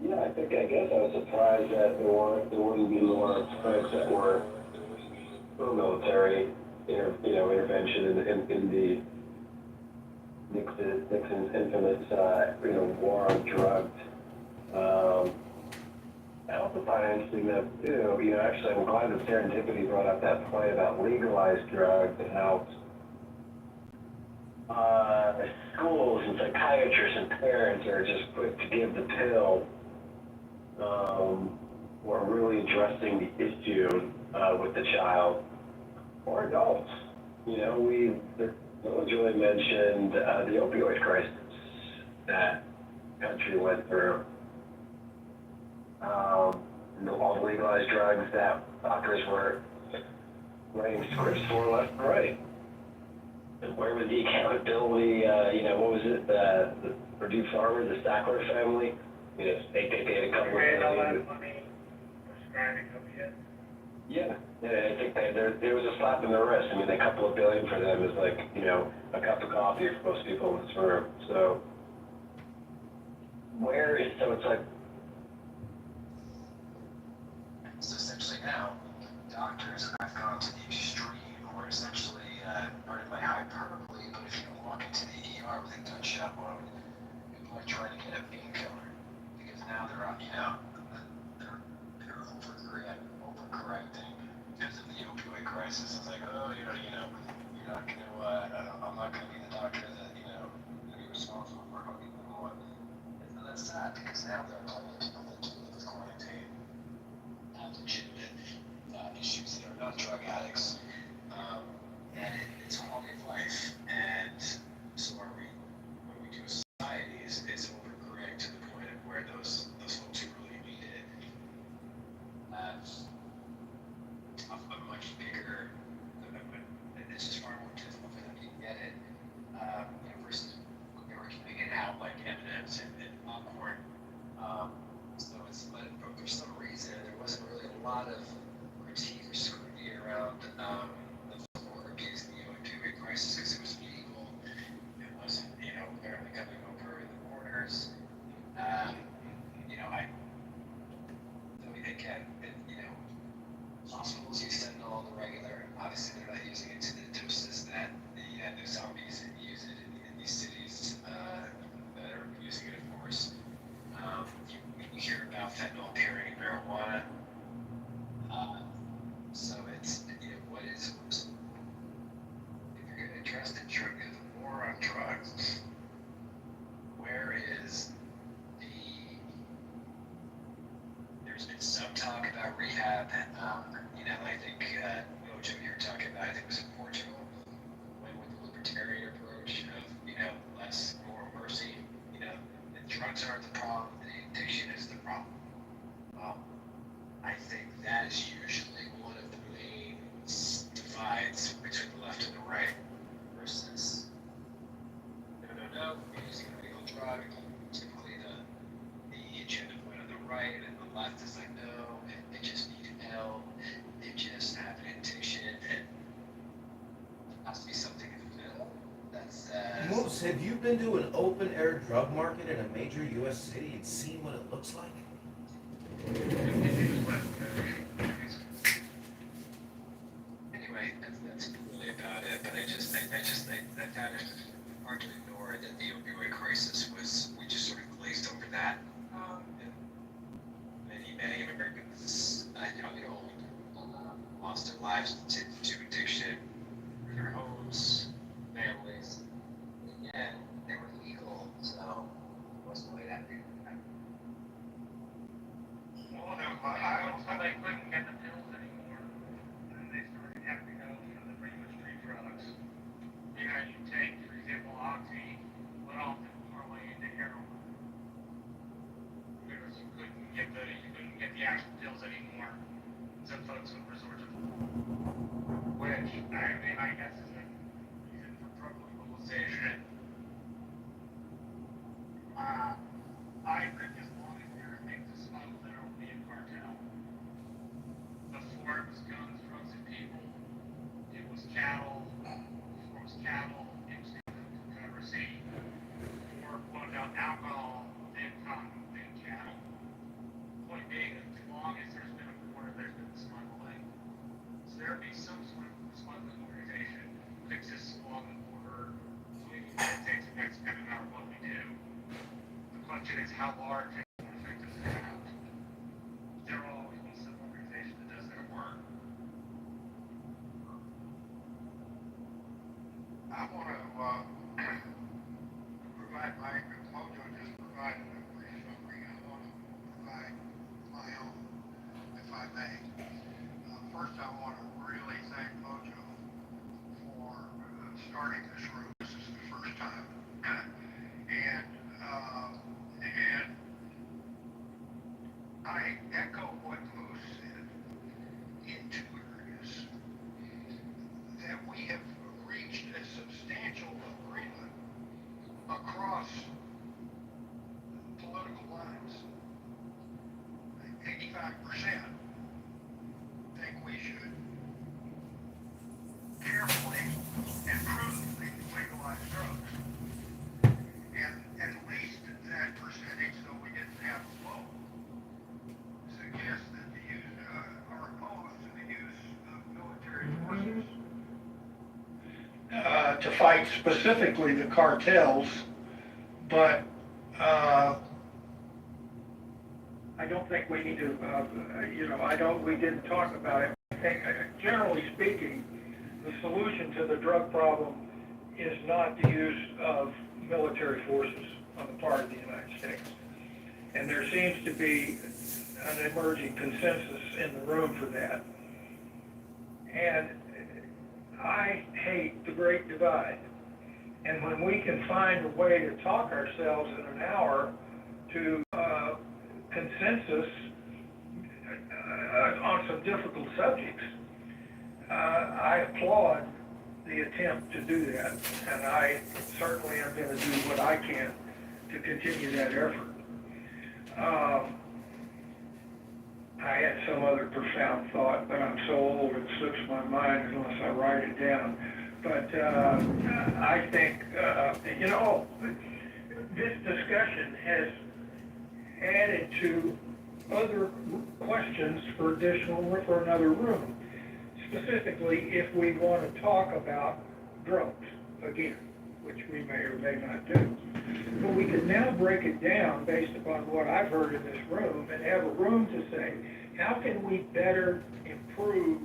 Yeah, I guess I was surprised that there wouldn't be more folks that were military, intervention in the Nixon's infamous, war on drugs. I also find it interesting that, actually I'm glad that Serendipity brought up that point about legalized drugs and how schools and psychiatrists and parents are just quick to give the pill. We're really addressing the issue with the child or adults. The village really mentioned the opioid crisis that the country went through. All the legalized drugs that doctors were writing scripts for left and right. And where was the accountability? What was it? The Purdue farmer, the Sackler family. They paid a couple of million. Yeah, I think there was a slap in the wrist. I mean, a couple of billion for them is like, a cup of coffee for most people in this room. So, it's like, So essentially now, doctors have gone to the extreme, or essentially, pardon my hyperbole, but if you walk into the ER with a gunshot wound, people are trying to get a painkiller, because now they're overcorrecting because of the opioid crisis. It's like, oh, you're not gonna, I'm not gonna be the doctor that, gonna be responsible for how people want. And that's sad, because now there are plenty of people that do with quarantine have legitimate issues that are not drug addicts, and it's quality of life. And so when we do a society, it's overcorrect to the point of where those folks who really need it have a much bigger, it's just far more difficult for them to get it, versus we were keeping it out like M&M's and popcorn. But for some reason, there wasn't really a lot of critique or scrutiny around the folks who were abusing the opioid crisis, because it was legal. It wasn't, apparently coming over the borders. Again, hospitals use fentanyl on the regular. Obviously, they're not using it to the doses that the zombies use it in these cities that are using it, of course. You hear about fentanyl appearing in marijuana. So it's, what is, if you're going to address the war on drugs, where is there's been some talk about rehab, I think, Mojo, you were talking about, I think it was in Portugal, went with the libertarian approach of, less, more mercy. The drugs aren't the problem, the addiction is the problem. I think that is have you been to an open-air drug market in a major U.S. city and seen what it looks like? Anyway, that's really about it, but I just think that kind of hard to ignore that the opioid crisis we just sort of glazed over that. And many Americans, young and old, lost their lives to addiction, their homes, families, and they were legal, so it wasn't really that big. Well, no, they couldn't get the pills anymore, and they started having to go for the pretty much street drugs. You know, you take, for example, oxy, but often parlay into heroin. Because you couldn't get the actual pills anymore, so folks would resort to, which, I guess is a reason for drug legalization. I think as long as there are things to smuggle, there will be a cartel. Before it was guns, drugs, and people, it was cattle. Before it was cattle, it was Confederacy. Before it was alcohol, then cotton, then cattle. Point being, as long as there's been a border, there's been smuggling. So there will be some sort of smuggling organization that exists along the border between the United States and Mexico, no matter what we do. The question is how large and effective is it out? There will always be some organization that does their work. I want to provide my Mojo just provided a brief summary. I want to provide my own, if I may. First, I want to really thank Mojo for starting this room. This is the first time. And I echo what Moose said in two areas. That we have reached a substantial agreement across political lines. 85% think we should carefully and prudently legalize drugs. And at least that percentage, though we didn't have a vote, suggests that the use, are opposed to the use of military forces to fight specifically the cartels, but I don't think we need to, we didn't talk about it. I think, generally speaking, the solution to the drug problem is not the use of military forces on the part of the United States. And there seems to be an emerging consensus in the room for that. And I hate the Great Divide. And when we can find a way to talk ourselves in an hour to consensus on some difficult subjects, I applaud the attempt to do that. And I certainly am going to do what I can to continue that effort. I had some other profound thought, but I'm so old it slips my mind unless I write it down. But I think, this discussion has added to other questions for another room. Specifically, if we want to talk about drugs again, which we may or may not do. But we can now break it down based upon what I've heard in this room and have a room to say, how can we better improve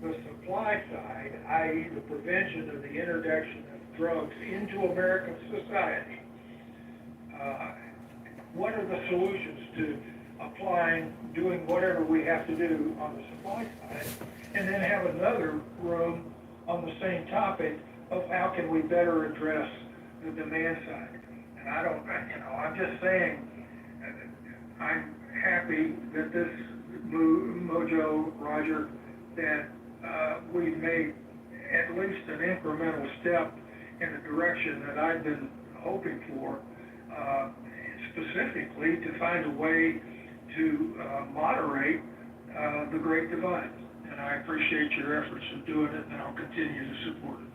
the supply side, i.e. the prevention of the introduction of drugs into American society? What are the solutions to doing whatever we have to do on the supply side, and then have another room on the same topic of how can we better address the demand side. And I'm just saying, I'm happy that this Mojo, Roger, that we've made at least an incremental step in the direction that I've been hoping for, specifically to find a way to moderate the Great Divide. And I appreciate your efforts in doing it, and I'll continue to support it.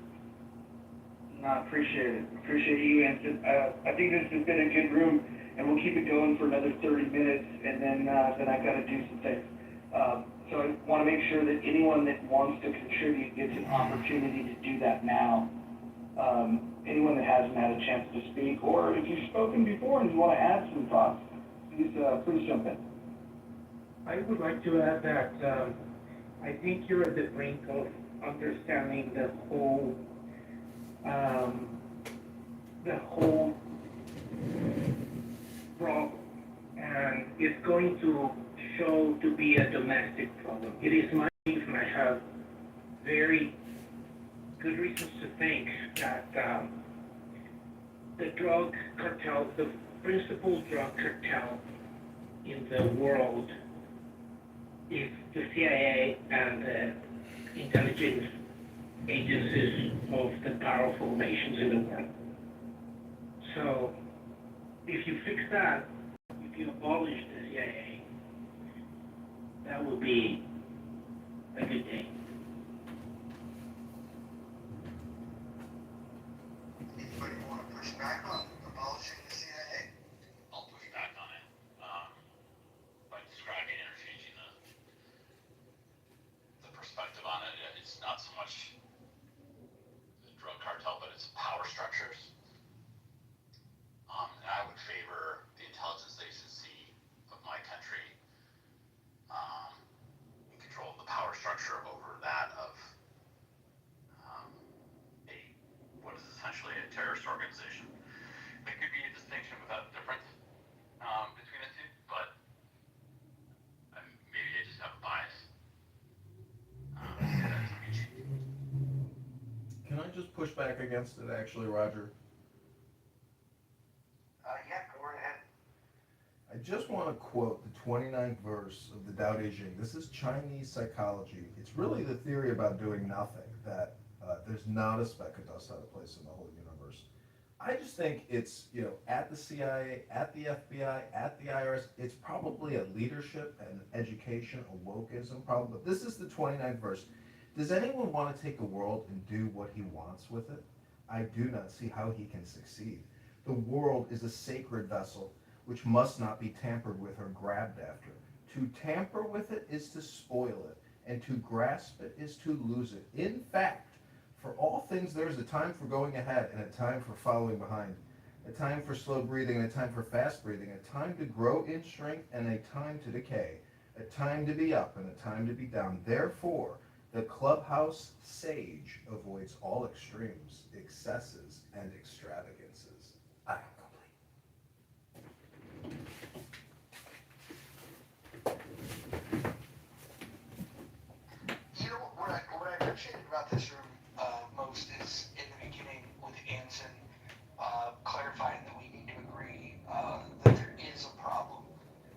No, I appreciate it. Appreciate you answering. I think this has been a good room, and we'll keep it going for another 30 minutes, and then I gotta do some things. So I want to make sure that anyone that wants to contribute gets an opportunity to do that now. Anyone that hasn't had a chance to speak, or if you've spoken before and you want to add some thoughts, please jump in. I would like to add that I think you're at the brink of understanding the whole problem, and it's going to show to be a domestic problem. It is my belief, and I have very good reasons to think that the drug cartel, the principal drug cartel in the world, is the CIA and the intelligence agencies of the powerful nations in the world. So, if you fix that, if you abolish the CIA, that will be a good day. Anybody want to push back on abolishing the CIA? I'll push back on it by describing or changing the perspective on it. It's not so much the drug cartel, but it's power structures. And I would favor the intelligence agency of my country in control of the power structure over that of what is essentially a terrorist organization. There could be a distinction without a difference between the two, but maybe I just have a bias. Can I just push back against it, actually, Roger? Yeah, go right ahead. I just want to quote the 29th verse of the Tao Te Ching. This is Chinese psychology. It's really the theory about doing nothing, that there's not a speck of dust out of place in the whole universe. I just think it's, at the CIA, at the FBI, at the IRS, it's probably a leadership and education, a wokeism problem. But this is the 29th verse. Does anyone want to take a world and do what he wants with it? I do not see how he can succeed. The world is a sacred vessel which must not be tampered with or grabbed after. To tamper with it is to spoil it, and to grasp it is to lose it. In fact, for all things there is a time for going ahead and a time for following behind, a time for slow breathing and a time for fast breathing, a time to grow in strength and a time to decay, a time to be up and a time to be down. Therefore, the clubhouse sage avoids all extremes, excesses, and extravagances. I am complete. You know, what I appreciated about this room most is in the beginning with Anson clarifying that we need to agree that there is a problem.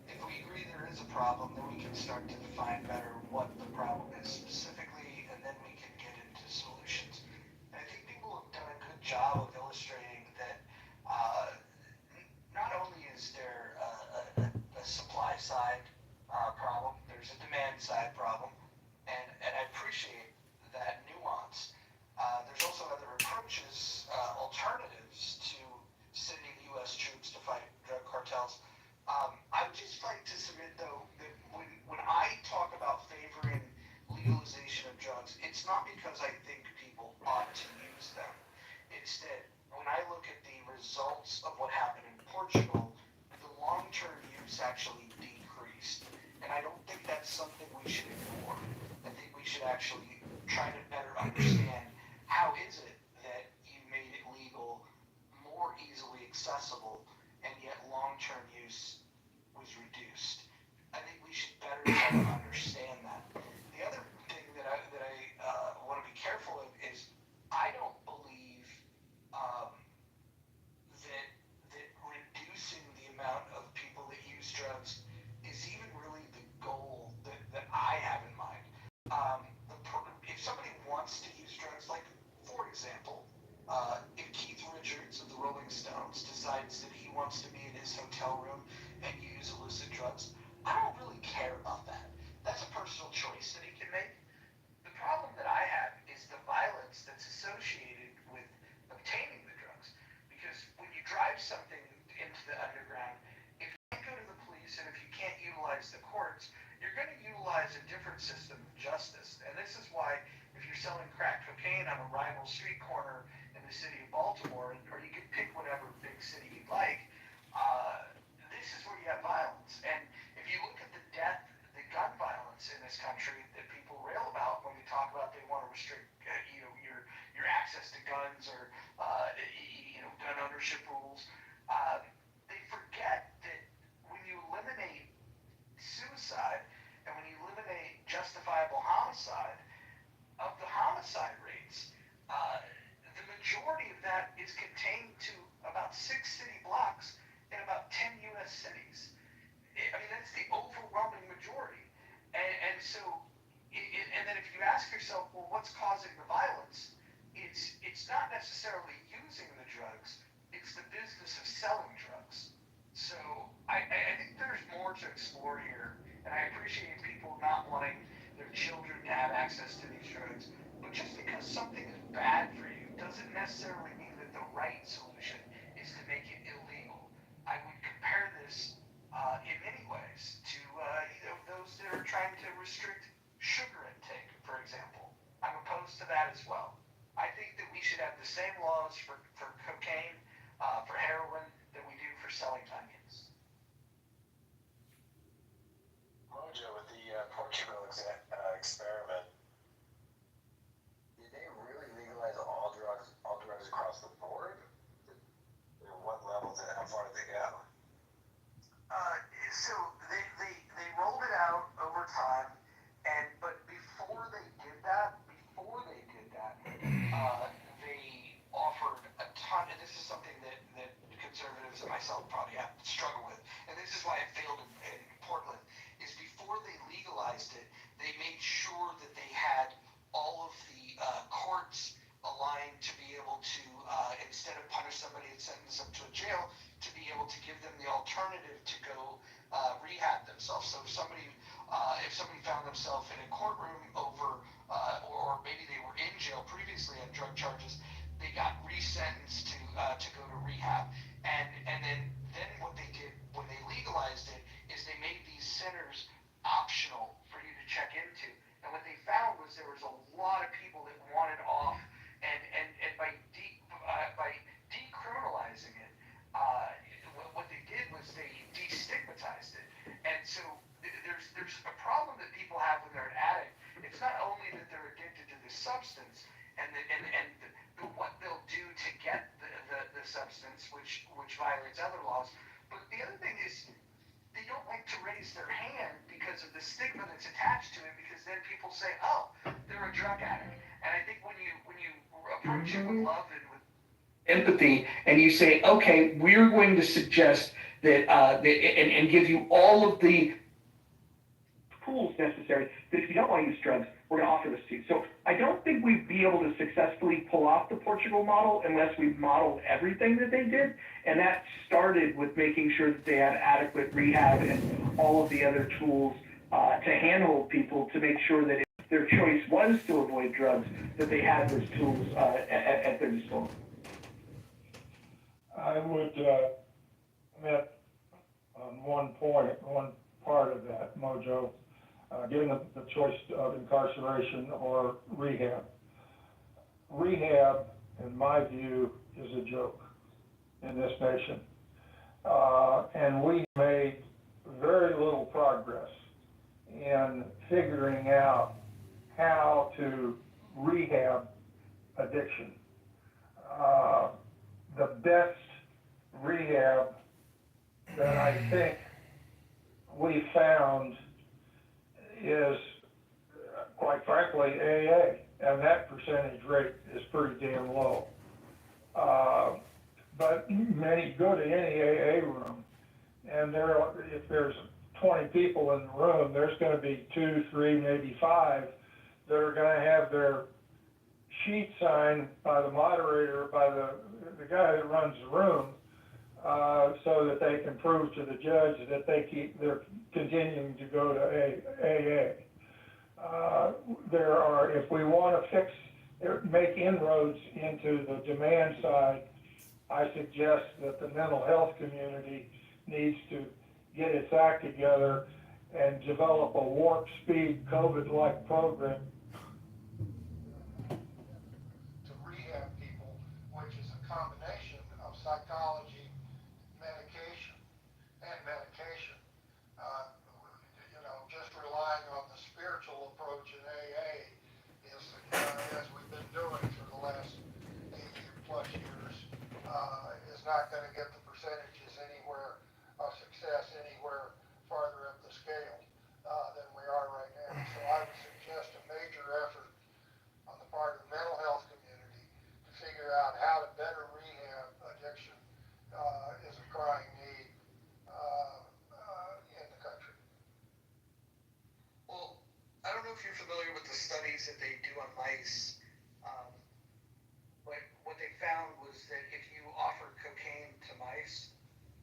If we agree there is a problem, then we can start to define better what the problem is specifically, and then we can get into solutions. And I think people have done a good job of illustrating that not only is there a supply side problem, there's a demand side problem, and I appreciate that nuance. There's also other approaches, alternatives to sending U.S. troops to fight drug cartels. I would just like to submit, though, that when I talk about favoring legalization of drugs, it's not because I think people ought to use them. It's that when I look at the results of what happened in Portugal, the long-term use actually decreased. And I don't think that's something we should ignore. I think we should actually try to better understand how is it that you made it legal, more easily accessible, and yet long-term use was reduced. I think we should better try to understand that. The other thing that I want to be careful of is I don't believe that reducing the amount of people that use drugs is even really the goal that I have in mind. If somebody wants to use drugs, like, for example, if Keith Richards of the Rolling Stones decides that he rival street corner in the city of Baltimore, or you could pick whatever big city you'd like. This is where you have violence. And if you look at the gun violence in this country that people rail about when we talk about they want to restrict, your access to guns or, gun ownership rules, they forget that when you eliminate suicide and when you eliminate justifiable homicide, of the homicide rates, the majority of that is contained to about 6 city blocks in about 10 U.S. cities. I mean, that's the overwhelming majority. And so, and then if you ask yourself, well, what's causing the violence? It's not necessarily using the drugs, it's the business of selling drugs. So I think there's more to explore here, and I appreciate people not wanting their children to have access to these drugs. But just because something is bad for you doesn't necessarily mean that the right solution is to make it illegal. I would compare this in many ways to those that are trying to restrict sugar intake, for example. I'm opposed to that as well. I think that we should have the same laws for cocaine, for heroin, that we do for selling onions. Mojo, with the Portugal experiment, did they really legalize all drugs across the board? What level how far did they go? So they rolled it out over time, but before they did that, they offered a ton, and this is something that conservatives and myself probably have to struggle with, and this is why it failed in Portland, is before they legalized it, they made sure that they had all of the courts aligned to be able to, instead of punish somebody and sentence them to a jail, to be able to give them the alternative to go rehab themselves. So if somebody found themselves in a courtroom over, or maybe they were in jail previously on drug charges, they got resentenced to go to rehab. And then what they did when they legalized it is they made these centers optional for you to check into. And what they found was there was a lot of people that wanted off, and by decriminalizing it, what they did was they destigmatized it. And so there's a problem that people have when they're an addict. It's not only that they're addicted to the substance and what they'll do to get the substance, which violates other laws, but the other thing is they don't like to raise their hand because of the stigma that's attached to it, because then people say, oh, they're a drug addict. And I think when you approach it with love and with empathy, and you say, okay, we're going to suggest that, and give you all of the tools necessary, that if you don't want to use drugs, we're going to offer this to you. So I don't think we'd be able to successfully pull off the Portugal model unless we modeled everything that they did. And that started with making sure that they had adequate rehab and all of the other tools to handhold people, to make sure that if their choice was to avoid drugs, that they had those tools at their disposal. I would admit on one part of that, Mojo, given the choice of incarceration or rehab. Rehab, in my view, is a joke in this nation. And we made very little progress in figuring out how to rehab addiction. The best rehab that I think we found is, quite frankly, AA, and that percentage rate is pretty damn low. But many go to any AA room, and if there's 20 people in the room, there's going to be 2, 3, maybe 5 that are going to have their sheet signed by the moderator, by the guy that runs the room, so that they can prove to the judge that they're continuing to go to AA. If we want to make inroads into the demand side, I suggest that the mental health community needs to get its act together and develop a warp speed COVID-like program. combination of psychology, medication, and medication. Uh, just relying on the spiritual approach in AA is, as we've been doing for the last 80+ years, is not going to get the percentages anywhere of success anywhere farther up the scale than we are right now. So I would suggest a major effort on the part of the mental health community to figure out how to better rehab addiction is a crying need in the country. Well, I don't know if you're familiar with the studies that they do on mice, but what they found was that if you offer cocaine to mice,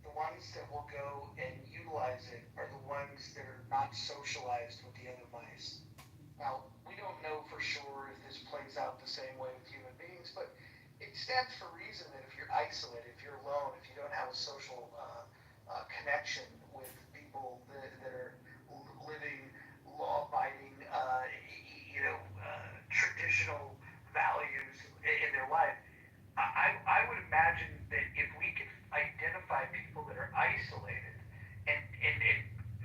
the ones that will go and utilize it are the ones that are not socialized with the other mice. Now, we don't know for sure if this plays out the same way with human beings, but it stands for reason that if you're isolated, if you're alone, if you don't have a social connection with people that are living law-abiding, traditional values in their life, I would imagine that if we could identify people that are isolated and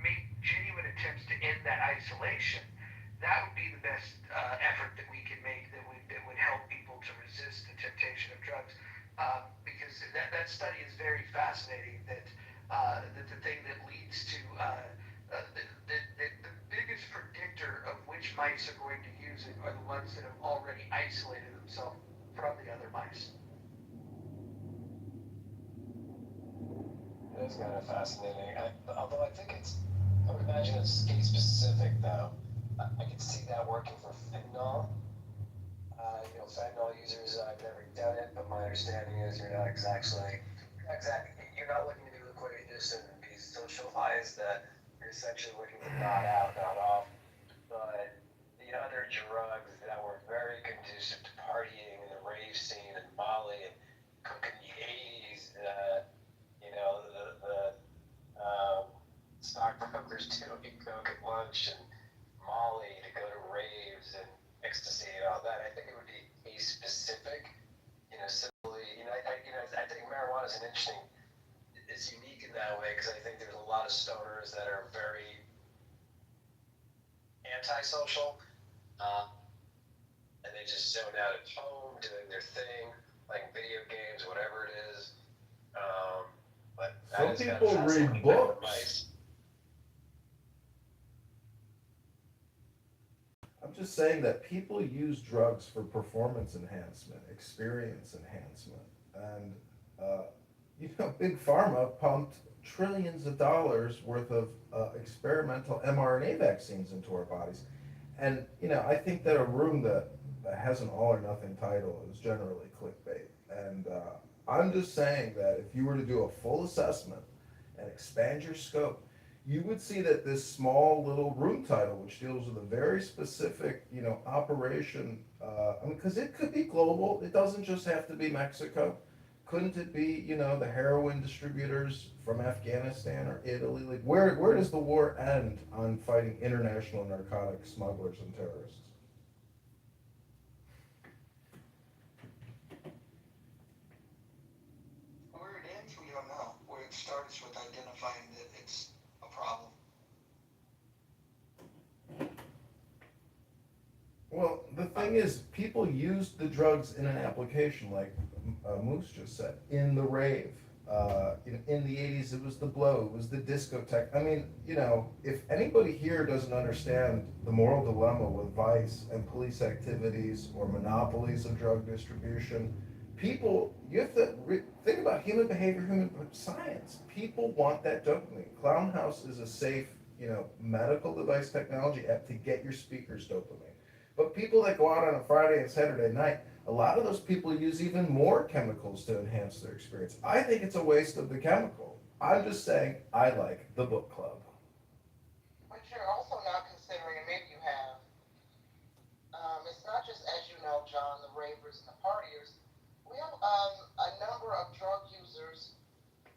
make genuine attempts to end that isolation, that would be the best effort that we can make that would help people to resist the temptation of drugs. Because that study is very fascinating. That the thing that leads to the biggest predictor of which mice are going to use it are the ones that have already isolated themselves from the other mice. That's kind of fascinating. Although I think I would imagine it's case specific though. I could see that working for fentanyl. Fentanyl users, I've never done it, but my understanding is you're not you're not looking to be liquidious and be socialized, that you're essentially looking to nod out, nod off. But the other drugs that were very conducive to partying in the rave scene and Molly and coke in the 80s, stockbrokers doing coke at lunch and Molly to go to raves and ecstasy and all that. I think it would be case specific. Simply, I think marijuana is it's unique in that way because I think there's a lot of stoners that are very antisocial, and they just zone out at home doing their thing, playing video games, whatever it is. But Some people read books. I'm just saying that people use drugs for performance enhancement, experience enhancement, and Big Pharma pumped trillions of dollars worth of experimental mRNA vaccines into our bodies. And I think that a room that has an all or nothing title is generally clickbait. And I'm just saying that if you were to do a full assessment and expand your scope, you would see that this small little room title, which deals with a very specific, operation, because it could be global. It doesn't just have to be Mexico. Couldn't it be, the heroin distributors from Afghanistan or Italy? Like, where does the war end on fighting international narcotic smugglers and terrorists? Where it ends, we don't know. Where it starts with identifying that it's a problem. Well, the thing is, people use the drugs in an application, like Moose just said, in the rave. In the 80s, it was the blow, it was the discotheque. I mean, if anybody here doesn't understand the moral dilemma with vice and police activities or monopolies of drug distribution, you have to think about human behavior, human science. People want that dopamine. Clown House is a safe, medical device technology app to get your speakers dopamine. But people that go out on a Friday and Saturday night, a lot of those people use even more chemicals to enhance their experience. I think it's a waste of the chemical. I'm just saying I like the book club. But you're also not considering, and maybe you have, it's not just, as you know, John, the ravers and the partiers. We have a number of drug users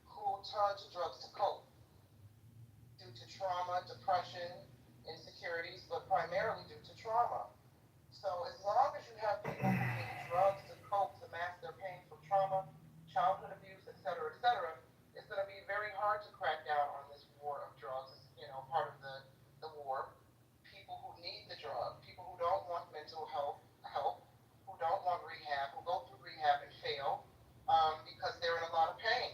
who turn to drugs to cope due to trauma, depression, insecurities, but primarily due to trauma. So as long as you have people who use drugs to cope, to mask their pain from trauma, mental health help, who don't want rehab, who go through rehab and fail, because they're in a lot of pain.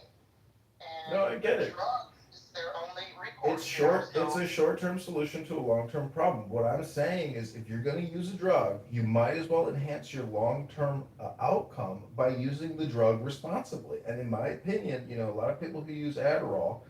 No, And I get it. drugs is their only It's recourse, short. It's so. a short-term solution to a long-term problem. What I'm saying is, if you're going to use a drug, you might as well enhance your long-term outcome by using the drug responsibly. And in my opinion, a lot of people who use Adderall,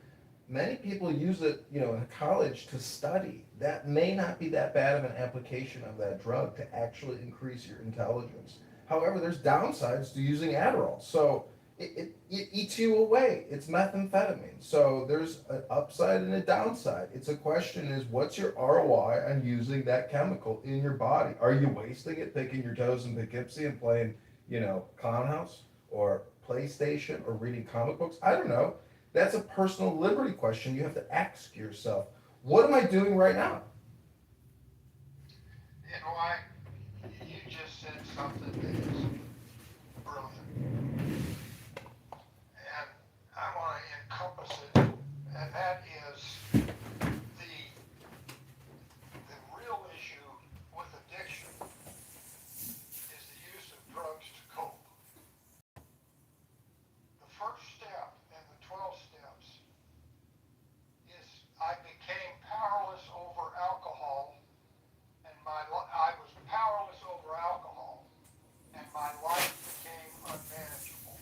many people use it, in college to study. That may not be that bad of an application of that drug to actually increase your intelligence. However, there's downsides to using Adderall. So it eats you away. It's methamphetamine. So there's an upside and a downside. It's a question is, what's your ROI on using that chemical in your body? Are you wasting it picking your toes in Poughkeepsie and playing, Clown House or PlayStation or reading comic books? I don't know. That's a personal liberty question you have to ask yourself. What am I doing right now? You just said something that is brilliant. And I want to encompass it, and that is the real issue with addiction is the use of drugs to cope. The first step in the 12 steps is I became powerless over alcohol, and I was powerless over alcohol, and my life became unmanageable.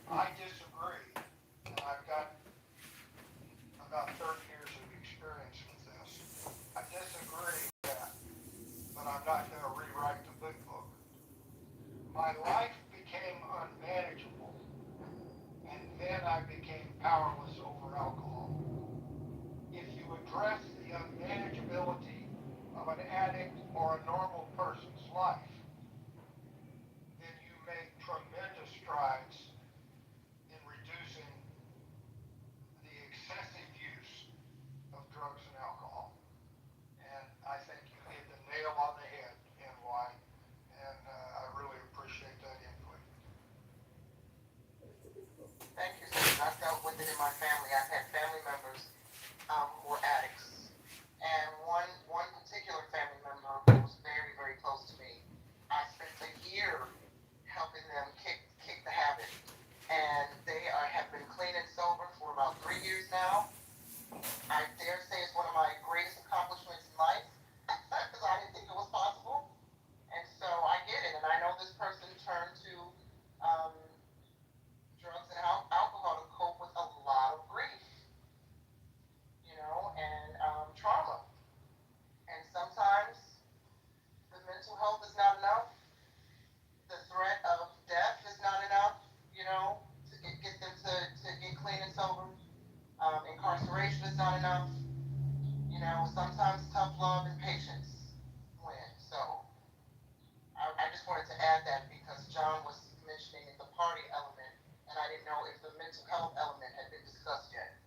I disagree, and I've got about 30 years of experience with this. I disagree with that, but I'm not going to rewrite the big book. My life became unmanageable, and then I became powerless over alcohol. If you address the unmanageability of an addict or a normal person's life, then you make tremendous strides in reducing the excessive use of drugs and alcohol. And I think you hit the nail on the head, NY, and I really appreciate that input. Thank you, sir. I've dealt with it in my family. I've had family members who were addicts. And one particular family member who was very, very close to me, I spent a year helping them kick the habit. And they have been clean and sober for about 3 years now. I dare say it's one of my greatest accomplishments in life, because I didn't think it was possible. And so I get it. And I know this person turned to drugs and alcohol to cope with a lot of grief, and trauma. And sometimes the mental health is not enough. The threat of death is not enough, to get them to get clean and sober. Incarceration is not enough. Sometimes tough love and patience win. So I just wanted to add that because John was mentioning the party element, and I didn't know if the mental health element had been discussed yet.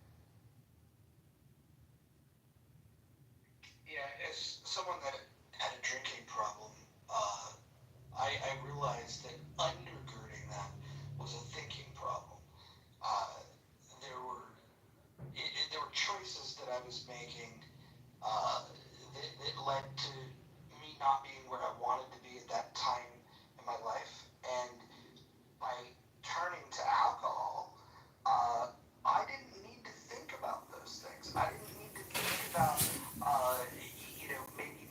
Yeah, as someone that had a drinking problem, I realized that undergirding that was a thinking problem. There were choices that I was making that led to me not being where I wanted to be at that time in my life. And by turning to alcohol, I didn't need to think about those things. I didn't need to think about, maybe,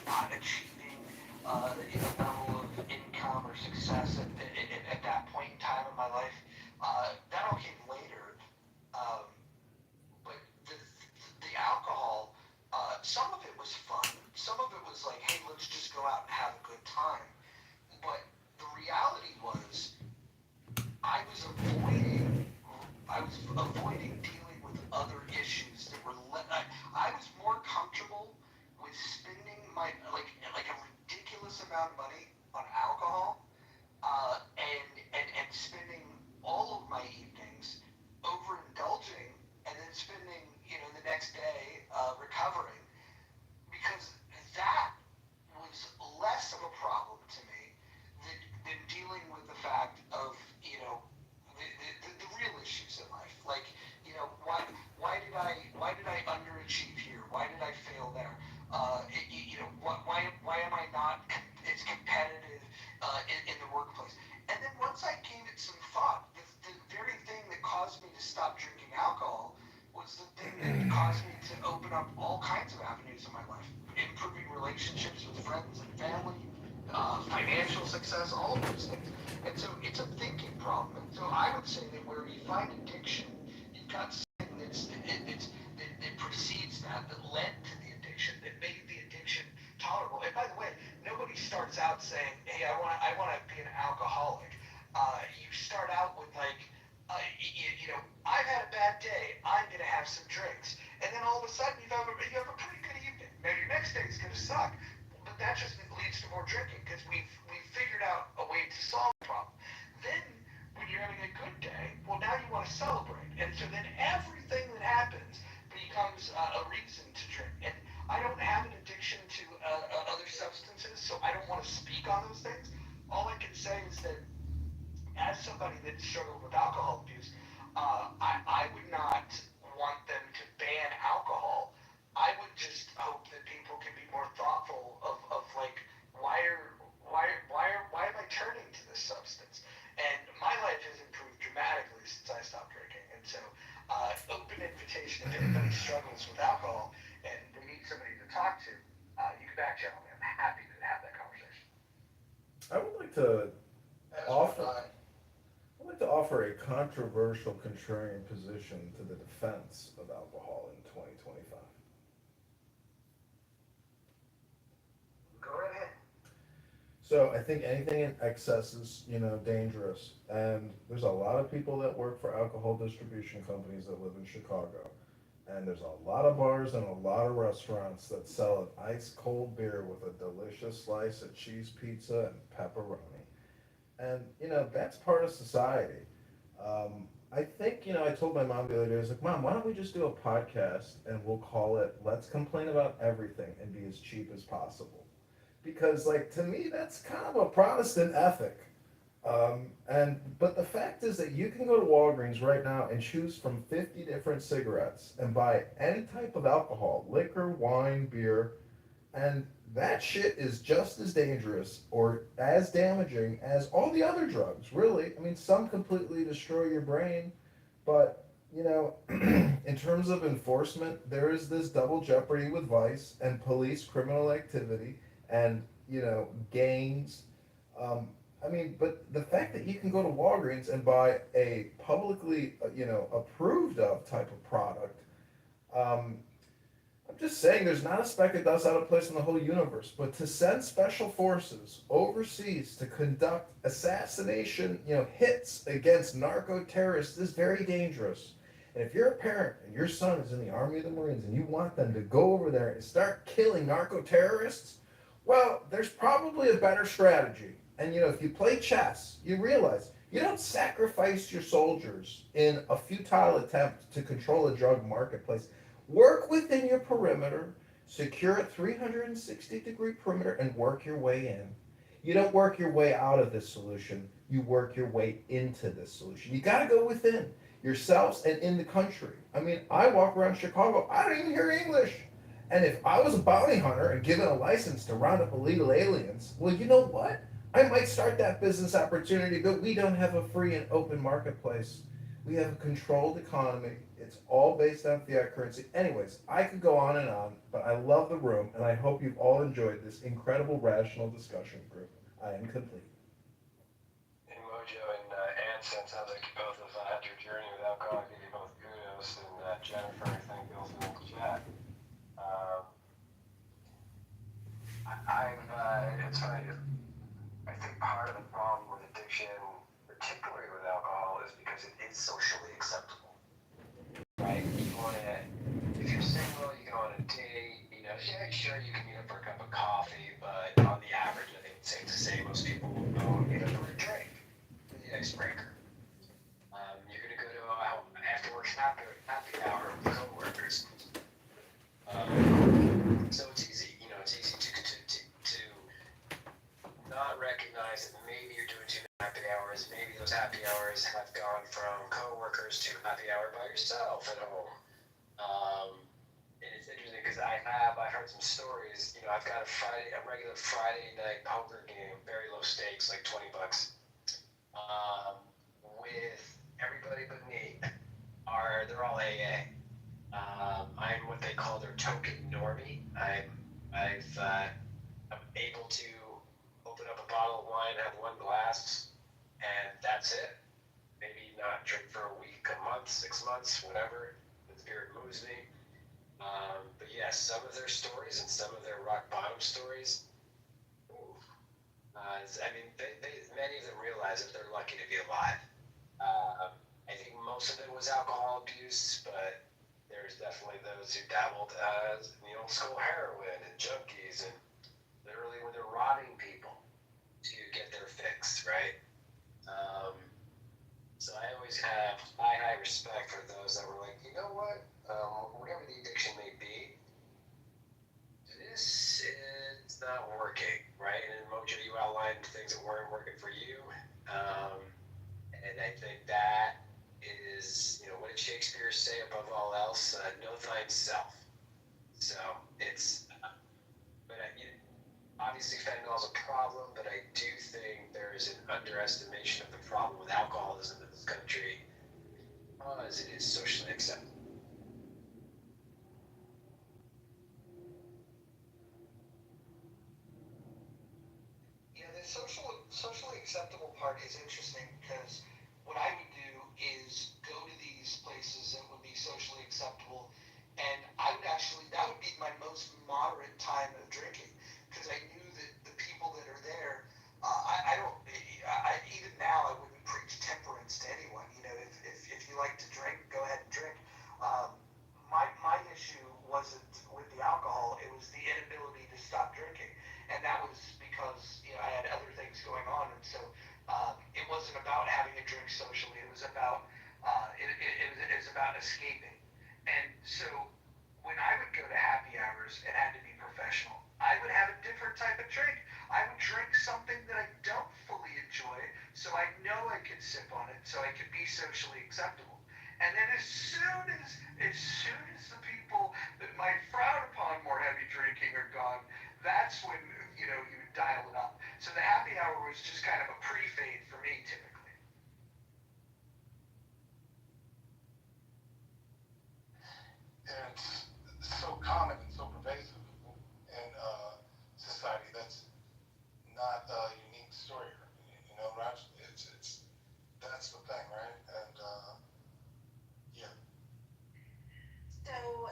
not achieving a level of income or success at that point in time in my life. That all came later. But the alcohol, some of it was fun. Some of it was like, hey, let's just go out and have a good time. But the reality was, I was avoiding dealing with other issues that were. I was more comfortable with spending my like a ridiculous amount of money on alcohol, and spending all of my evenings overindulging, and then spending the next day recovering, because that was less of a problem to me than dealing with the fact of the real issues in life. Like, why did I underachieve here? Why did I fail there? Why am I relationships with friends and family, financial success, all of those things. And so it's a thinking problem. And so I would say that where you find addiction, you've got something that precedes that led to the addiction, that made the addiction tolerable. And by the way, nobody starts out saying, hey, I want to be an alcoholic. You start out with like, I've had a bad day. I'm going to have some drinks. And then all of a sudden you have a pretty good evening. Now your next day is going to suck. But that just leads to more drinking because we've figured out a way to solve the problem. Then when you're having a good day, well, now you want to celebrate. And so then everything that happens becomes a reason to drink. And I don't have an addiction to other substances, so I don't want to speak on those things. All I can say is that as somebody that struggled with alcohol abuse, I would not want them to ban alcohol. I would just hope that people can be more thoughtful of like, why am I turning to this substance? And my life has improved dramatically since I stopped drinking. And so, open invitation if anybody struggles with alcohol and they need somebody to talk to, you can back channel me. I'm happy to have that conversation. I would like to offer a controversial contrarian position to the defense of alcohol in 2025. Go right ahead. So I think anything in excess is, dangerous. And there's a lot of people that work for alcohol distribution companies that live in Chicago. And there's a lot of bars and a lot of restaurants that sell an ice cold beer with a delicious slice of cheese pizza and pepperoni. And, that's part of society. I think, I told my mom the other day, I was like, Mom, why don't we just do a podcast and we'll call it Let's Complain About Everything and Be as Cheap as Possible. Because, like, to me, that's kind of a Protestant ethic. But the fact is that you can go to Walgreens right now and choose from 50 different cigarettes and buy any type of alcohol, liquor, wine, beer, and that shit is just as dangerous or as damaging as all the other drugs, really. I mean, some completely destroy your brain, but, in terms of enforcement, there is this double jeopardy with vice and police criminal activity and, gangs. But the fact that you can go to Walgreens and buy a publicly, approved of type of product, I'm just saying there's not a speck of dust out of place in the whole universe, but to send special forces overseas to conduct assassination, hits against narco terrorists is very dangerous. And if you're a parent and your son is in the Army or the Marines and you want them to go over there and start killing narco terrorists, well, there's probably a better strategy. And if you play chess, you realize you don't sacrifice your soldiers in a futile attempt to control a drug marketplace. Work within your perimeter, secure a 360-degree perimeter, and work your way in. You don't work your way out of this solution, you work your way into this solution. You gotta go within yourselves and in the country. I mean, I walk around Chicago, I don't even hear English. And if I was a bounty hunter and given a license to round up illegal aliens, well, you know what? I might start that business opportunity, but we don't have a free and open marketplace. We have a controlled economy. It's all based on fiat currency. Anyways, I could go on, but I love the room, and I hope you've all enjoyed this incredible rational discussion group. I am complete. Hey, Mojo and Anson, sounds like you both have had your journey with alcohol. I give you both kudos. And Jennifer, I think you also in the chat. It's funny. I think part of the problem with addiction, particularly with alcohol, is because it is socially acceptable. Right? If you're single, you go on a date, yeah, sure, you can meet up for a cup of coffee, but on the average, I think it's safe to say most people will go and meet up for a drink for the icebreaker. You're going to go to afterwards happy hour with coworkers. So it's easy, it's easy to not recognize that maybe you're doing too many happy hours. Maybe those happy hours have gone from coworkers to happy hour by yourself at home. And it's interesting because I've heard some stories. I've got a regular Friday night poker game, very low stakes, like $20, with everybody but me. They're all AA. I'm what they call their token normie. I've I'm able to open up a bottle of wine, have one glass, and that's it. Maybe not drink for a week, a month, 6 months, whatever. The spirit moves me. But yes, some of their stories and some of their rock bottom stories, ooh, I mean, many of them realize that they're lucky to be alive. I think most of it was alcohol abuse, but there's definitely those who dabbled in the old school heroin and junkies, and literally when they're robbing people to get their fix, right? So I always have high respect for those that were like, you know what, whatever the addiction may be, this is not working, right? And in Mojo, you outlined things that weren't working for you. And I think that is, what did Shakespeare say above all else? Know thyself. So it's, but obviously fentanyl is a problem, but I do think there is an underestimation of the problem with alcoholism in this country because it is socially acceptable. Yeah, the socially acceptable part is interesting because what I would do is go to these places that would be socially acceptable, and that would be my most moderate time of drinking because I knew that the people that are there, even now I wouldn't preach temperance to anyone. If you like to drink, go ahead and drink. My issue wasn't with the alcohol; it was the inability to stop drinking, and that was because I had other things going on, and so it wasn't about having a drink socially. It was about it was about escaping. And so when I would go to happy hours, it had to be professional. I would have a different type of drink. I would drink something that I don't fully enjoy, so I know I could sip on it, so I could be socially acceptable. And then as soon as the people that might frown upon more heavy drinking are gone, that's when you dial it up. So the happy hour was just kind of a pre-fade for me typically. And it's so common and so pervasive in society. That's not a unique story, Raj. It's that's the thing, right? And yeah. So,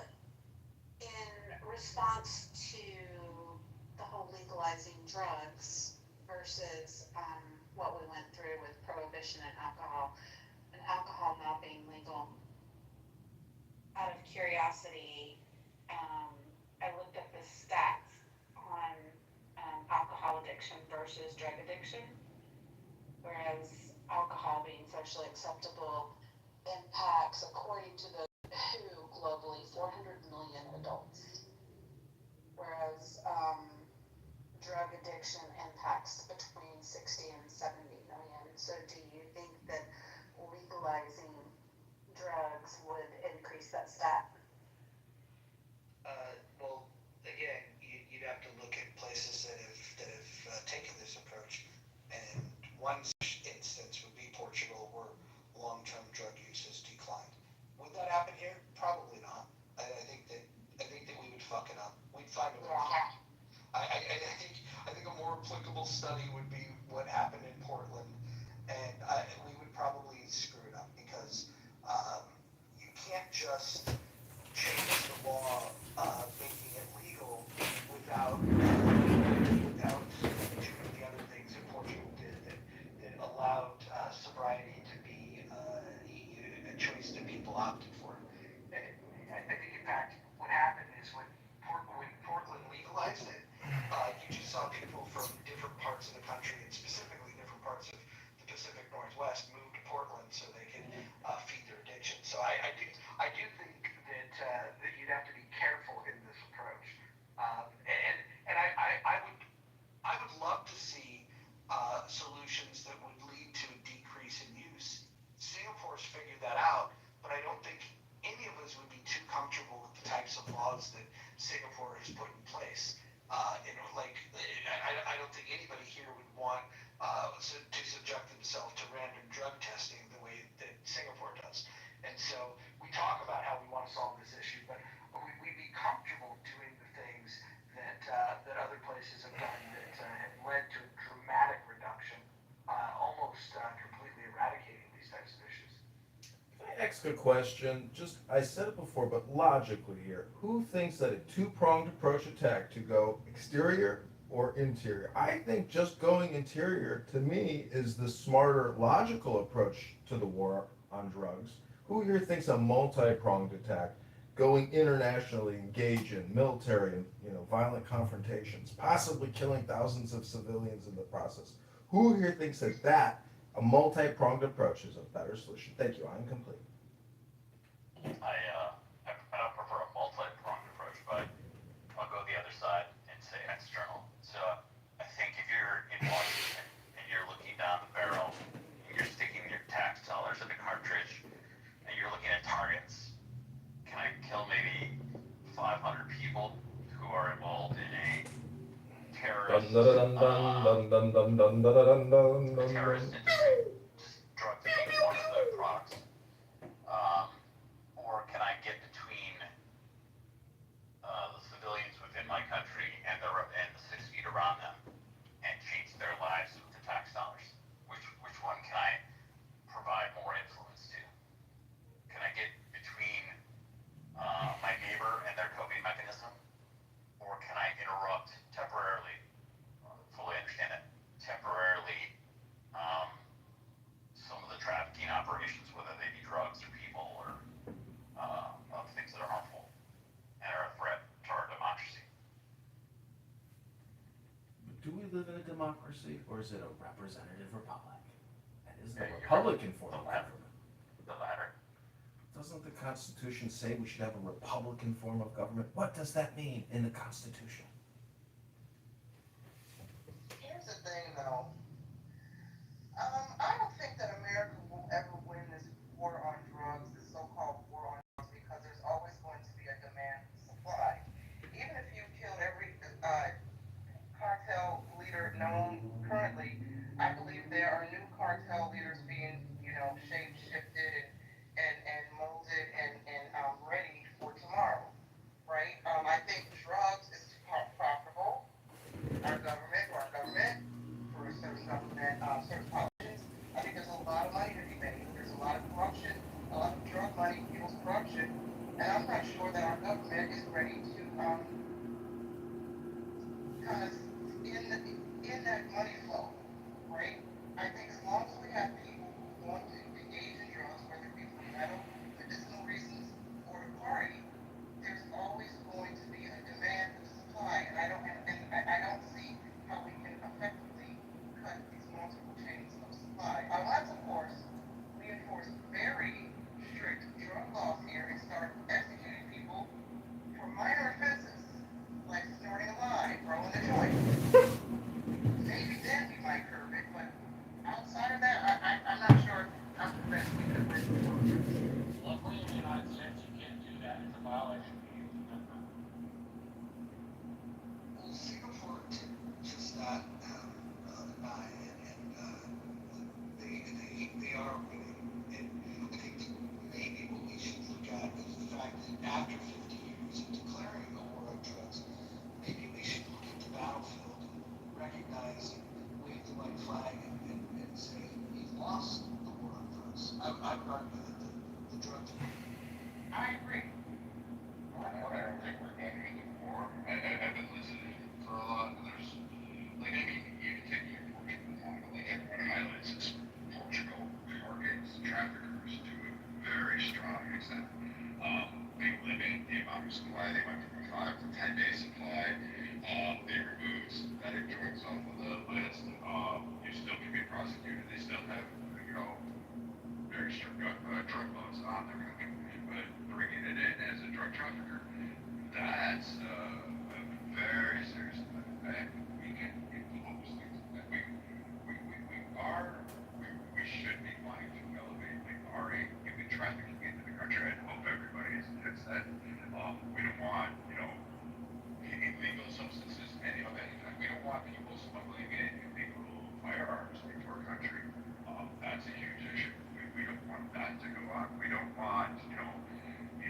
in response to the whole legalizing drugs versus what we went through with prohibition and alcohol now being legal, out of curiosity, I looked at the stats on alcohol addiction versus drug addiction, whereas alcohol being socially acceptable impacts, according to the WHO globally, 400 million adults, whereas drug addiction impacts between 60 and 70 million. So do you think that legalizing drugs would increase that stat? Well, again, you'd have to look at places that have taken this approach, and one such instance would be Portugal, where long-term drug use has declined. Would that happen here? Probably not. I think that we would fuck it up. We'd find a way. I think a more applicable study would be what happened places have done that led to a dramatic reduction, almost completely eradicating these types of issues. Extra question, just, I said it before, but logically here, who thinks that a two-pronged approach attack to go exterior or interior? I think just going interior, to me, is the smarter, logical approach to the war on drugs. Who here thinks a multi-pronged attack, going internationally, engage in military and, violent confrontations, possibly killing thousands of civilians in the process? Who here thinks that a multi-pronged approach is a better solution? Thank you, I'm complete. I don't prefer a multi-pronged approach, but I'll go the other side and say external. So I think if you're in Washington and you're looking down the barrel and you're sticking your tax dollars in the cartridge and you're looking at targets, can I kill maybe 500 people who are involved in a terrorist industry? Just drugs being one of the products. Or can I get between the civilians within my country and the 6 feet around them and change their lives with the tax dollars? Which one can I provide more influence to? Can I get between my neighbor and their coping mechanism? Or can I interrupt temporarily, fully understand that, temporarily some of the trafficking operations, whether they be drugs or people or things that are harmful and are a threat to our democracy? Do we live in a democracy, or is it a representative republic? And is the Republican form of government? The latter. Doesn't the Constitution say we should have a Republican form of government? What does that mean in the Constitution? Here's the thing, though. I don't think that America will ever win this war on drugs, this so-called war on drugs, because there's always going to be a demand supply. Even if you killed every cartel leader known currently, I believe there are new cartel leaders being, shape-shifted and molded and ready for tomorrow, right? I think drugs is profitable. Our government, for certain politicians, I think there's a lot of money to be made. There's a lot of corruption, a lot of drug money fuels corruption, and I'm not sure that our government is ready to kind of in that money flow, right? I think as long as we have people who want to engage in drugs, whether it be for medicinal reasons or to party, there's always going to be a demand for the supply, and I don't see how we can effectively cut these multiple chains of supply. Unless, of course, we enforce very strict drug laws here and start executing people for minor offenses, like snorting a line, rolling a joint. Maybe then we might curb it, but outside of that, I'm not sure how the best we could win the war. Luckily, in the United States, you can't do that. It's a violation of the Youth Amendment. Well, Singapore did just that, and they are winning. And I think maybe what we should look at is the fact that after 50 years of declaring a war on drugs, maybe we should look at the battlefield and recognize and wave the white flag and say we've lost the war on drugs. I would argue that the drug. I agree. I don't think we're entering the war. I've been listening for a lot, and there's, you can take your Portugal example, everyone highlights this. Portugal targets traffickers to a very strong extent. They limit the amount of supply. They went from a 5 to 10 day supply. They removed synthetic drugs off of the list. You still can be prosecuted. They still have, very strict drug laws on their country. But bringing it in as a drug trafficker, that's a very serious thing. And we can impose things. We should be wanting to elevate human trafficking into the country. I hope everybody hits that. We don't want, illegal substances, any of that. We don't want people smuggling in illegal firearms into our country. That's a huge issue. We don't want that to go on. We don't want,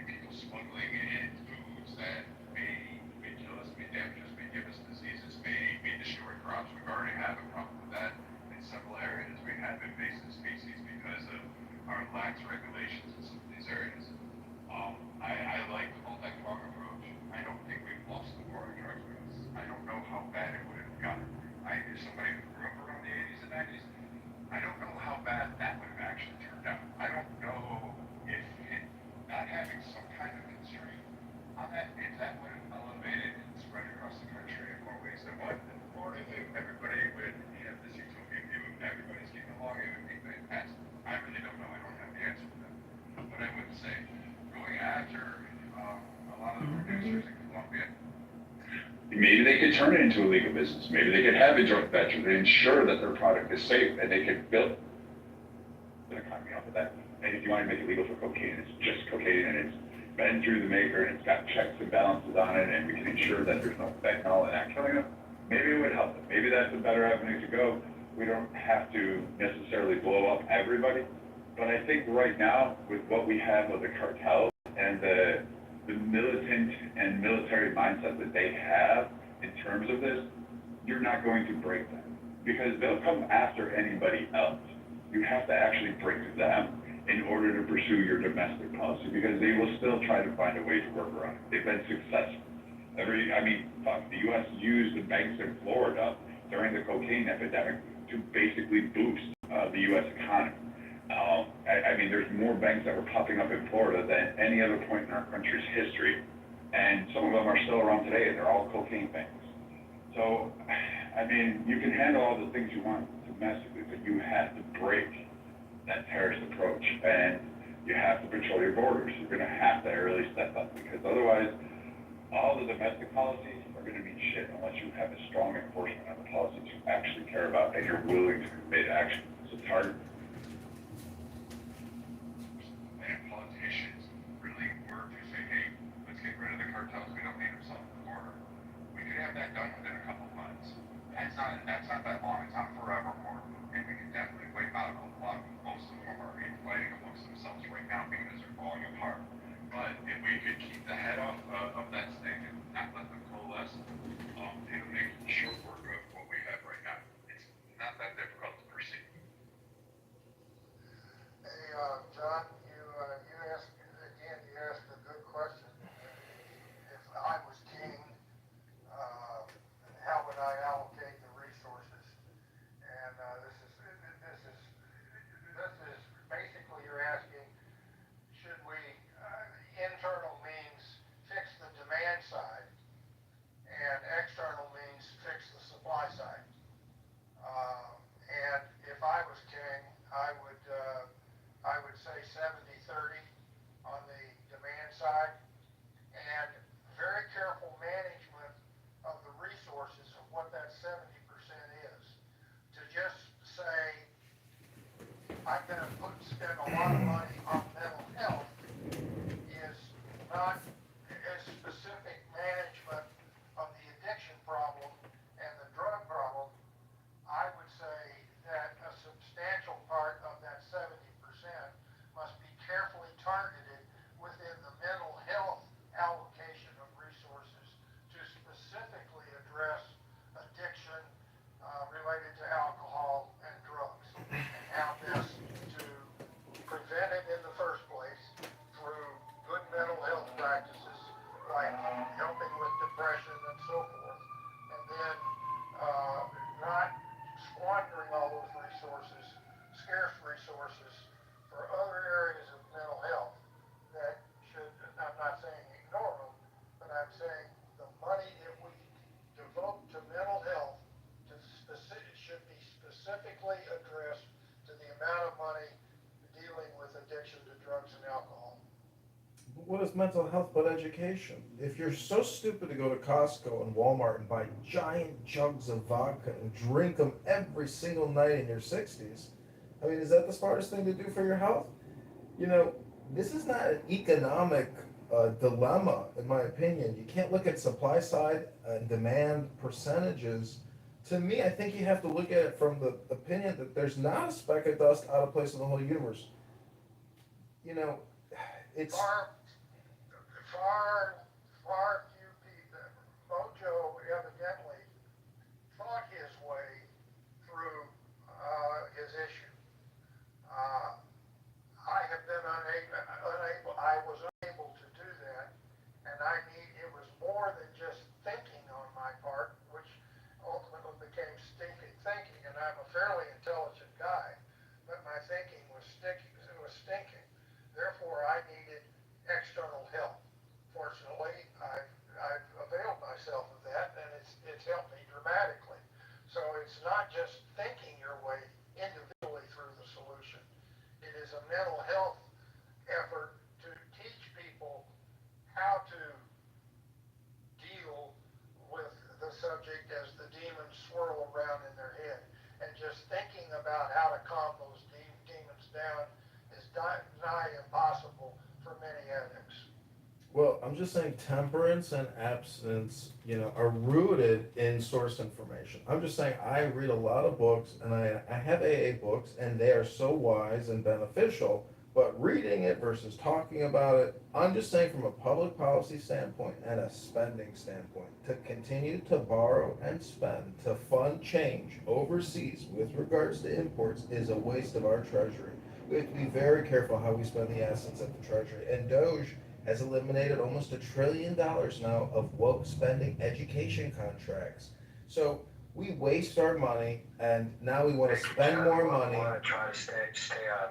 people smuggling in foods that may kill us, may damage us, may give us diseases, may it would have gone. As somebody who grew up around the 80s and 90s, I don't know how bad that would have actually turned out. I don't know if not having some kind of constraint on that, if that would have elevated and spread across the country in more ways than one. Or if everybody would have this utopian view of everybody's getting along, it would be fantastic. I really don't know. I don't have the answer to that. But I would say going after a lot of the producers in Colombia, maybe they could turn it into a legal business. Maybe they could have a joint venture to ensure that their product is safe and they could build an economy off of that. And if you want to make it legal for cocaine, it's just cocaine and it's been through the maker and it's got checks and balances on it and we can ensure that there's no fentanyl and that killing them. Maybe it would help them. Maybe that's a better avenue to go. We don't have to necessarily blow up everybody. But I think right now, with what we have of the cartels and the militant and military mindset that they have in terms of this, you're not going to break them because they'll come after anybody else. You have to actually break them in order to pursue your domestic policy because they will still try to find a way to work around it. They've been successful. The U.S. used the banks in Florida during the cocaine epidemic to basically boost the U.S. economy. There's more banks that were popping up in Florida than any other point in our country's history, and some of them are still around today, and they're all cocaine banks. So, you can handle all the things you want domestically, but you have to break that terrorist approach, and you have to patrol your borders. You're going to have to really step up, because otherwise, all the domestic policies are going to mean shit unless you have a strong enforcement on the policies you actually care about and you're willing to commit action. So it's hard. And politicians really work to say, hey, let's get rid of the cartels. We don't need them south of the border. We could have that done within a couple of months. That's not that long. It's not forevermore. And we can definitely wipe out a lot. Most of them are fighting amongst themselves right now because they're falling apart. But if we could keep the head off of that snake and not let them coalesce, it'll make short work of what we have right now. It's not that difficult to perceive. Hey, John, you asked a good question. If I was king, how would I allocate the resources? And this is basically you're asking, should we, internal means fix the demand side and external means fix the supply side. And if I was king, I would say 70-30 on the demand side and very careful management of the resources of what that 70% is. To just say, I'm going to spend a lot of money on mental health is not as specific management of the addiction problem and the drug problem. I would say that a substantial part of that 70% must be carefully targeted within the mental health allocation of resources to specifically address addiction related to alcohol and drugs and how best to prevent it in the first place through good mental health practices like helping with depression and so forth, and then not squandering all those resources, scarce resources, for other areas of mental health that should, I'm not saying ignore them, but I'm saying the money that we devote to mental health should be specifically addressed to the amount of money dealing with addiction to drugs and alcohol. What is mental health but education? If you're so stupid to go to Costco and Walmart and buy giant jugs of vodka and drink them every single night in your 60s, is that the smartest thing to do for your health? This is not an economic dilemma, in my opinion. You can't look at supply side and demand percentages. To me, I think you have to look at it from the opinion that there's not a speck of dust out of place in the whole universe. It's Far few people. Mojo evidently thought his way through his issue. I have been unable. I was unable to do that, and it was more than just thinking on my part, which thinking, and I'm a fairly intelligent guy, but my thinking was stinking. Therefore, I needed external help. Fortunately, I've availed myself of that, and it's helped me dramatically. So it's not just thinking your way individually through the solution. It is a mental health effort to teach people how to deal with the subject as the demons swirl around in their head. And just thinking about how to calm those demons down is nigh impossible for many addicts. Well, I'm just saying temperance and abstinence, are rooted in source information. I'm just saying I read a lot of books and I have AA books and they are so wise and beneficial, but reading it versus talking about it, I'm just saying from a public policy standpoint and a spending standpoint, to continue to borrow and spend to fund change overseas with regards to imports is a waste of our treasury. We have to be very careful how we spend the assets of the treasury. And Doge has eliminated almost $1 trillion now of woke spending education contracts. So we waste our money, and now we want to spend more money. I want to try to stay on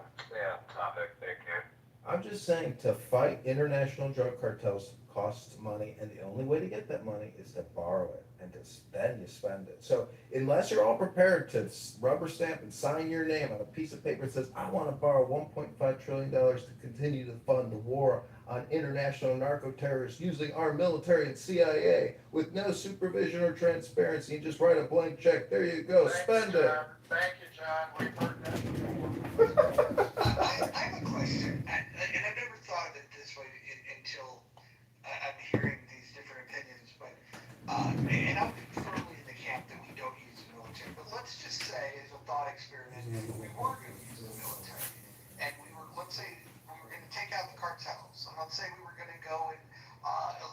topic. Thank you. I'm just saying to fight international drug cartels costs money, and the only way to get that money is to borrow it, and then you spend it. So unless you're all prepared to rubber stamp and sign your name on a piece of paper that says, I want to borrow $1.5 trillion to continue to fund the war on international narco-terrorists using our military and CIA with no supervision or transparency, and just write a blank check. There you go, spend it. Thank you, John. We've heard that before. I have a question, and I've never thought of it this way until I'm hearing these different opinions, but, and I'm firmly in the camp that we don't use the military, but let's just say, as a thought experiment, we were going to use the military, and let's say we were going to take out the cartels, and let's say we were going to go and,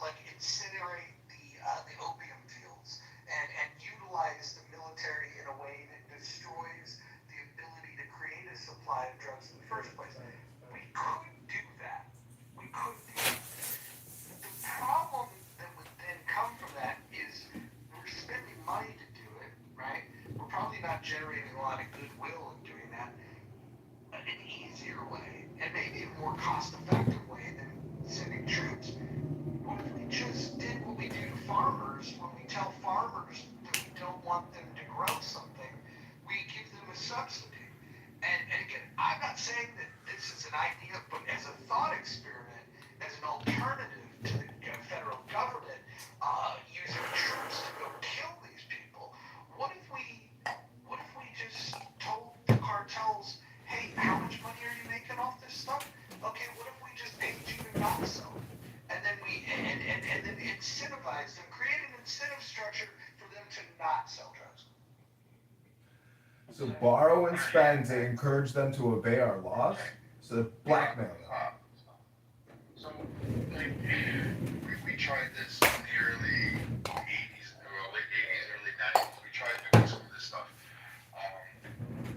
like, incinerate the opium fields, and utilize the military in a way that destroys the ability to create a supply of drugs in the first place. We could do that. We could do that. The problem that would then come from that is we're spending money to do it, right? We're probably not generating a lot of goodwill in doing that. An easier way, and maybe a more cost-effective way than sending troops. What if we just did what we do to farmers when we tell farmers that we don't want them to grow something? We give them a subsidy. And again, I'm not saying that this is an idea, but as a thought experiment, as an alternative to the federal government using troops to go kill these people, what if we just told the cartels, hey, how much money are you making off this stuff? Okay, what if we just paid you to not sell it? And then and then incentivize them, create an incentive structure for them to not sell drugs. So borrow and spend to encourage them to obey our laws? So blackmail them. So we tried this in the early 80s, or late 80s, early 90s. We tried doing some of this stuff.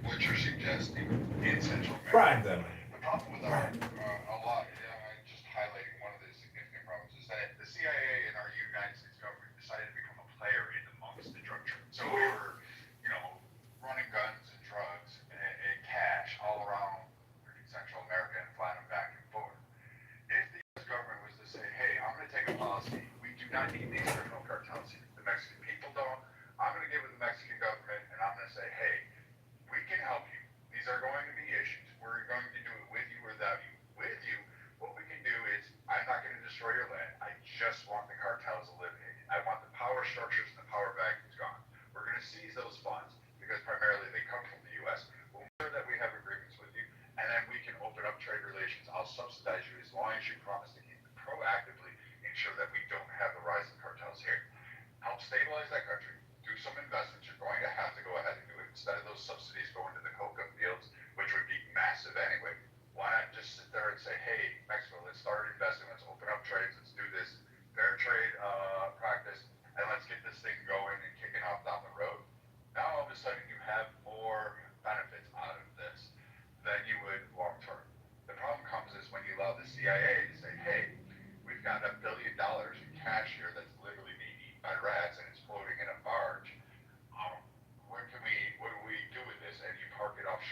What you're suggesting in Central America. Bribe them. The problem with just highlighting one of the significant problems is that the CIA and our United States government decided to become a player in amongst the drug trade. So we were, running guns and drugs and cash all around Central America and flying them back and forth. If the U.S. government was to say, hey, I'm going to take a policy, we do not need these criminal cartels here. The Mexican people don't. I'm going to give it to the Mexican government, and I'm going to say, hey, we can help you. These are going to be issues. We're going to do it with you or without you. With you, what we can do is, I'm not going to destroy your land. I just want the cartels eliminated. I want the power structures and the power vacuums gone. We're going to seize those funds because primarily they come from the U.S. We'll make sure that we have agreements with you, and then we can open up trade relations. I'll subsidize you as long as you promise to keep proactively ensure that we don't have the rise of cartels here. Help stabilize that country. Do some investments. You're going to have to go ahead and do it instead of those subsidies going to the coca fields, which would be massive anyway. Why not just sit there and say, hey, Mexico, let's start investing. Let's open up trades. Let's do this fair trade practice, and let's get this thing going and kicking off down the road. Now all of a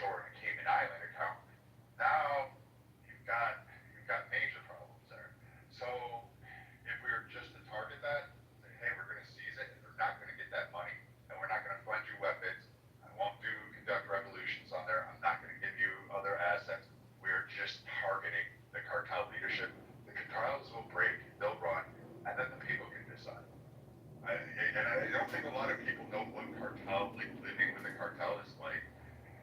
offshore in a Cayman Island account. Now you've got major problems there. So if we were just to target that, say, hey, we're going to seize it, and they're not going to get that money, and we're not going to fund you weapons. I won't conduct revolutions on there. I'm not going to give you other assets. We're just targeting the cartel leadership. The cartels will break, they'll run, and then the people can decide. I don't think a lot of people know what cartel, like living with a cartel is like.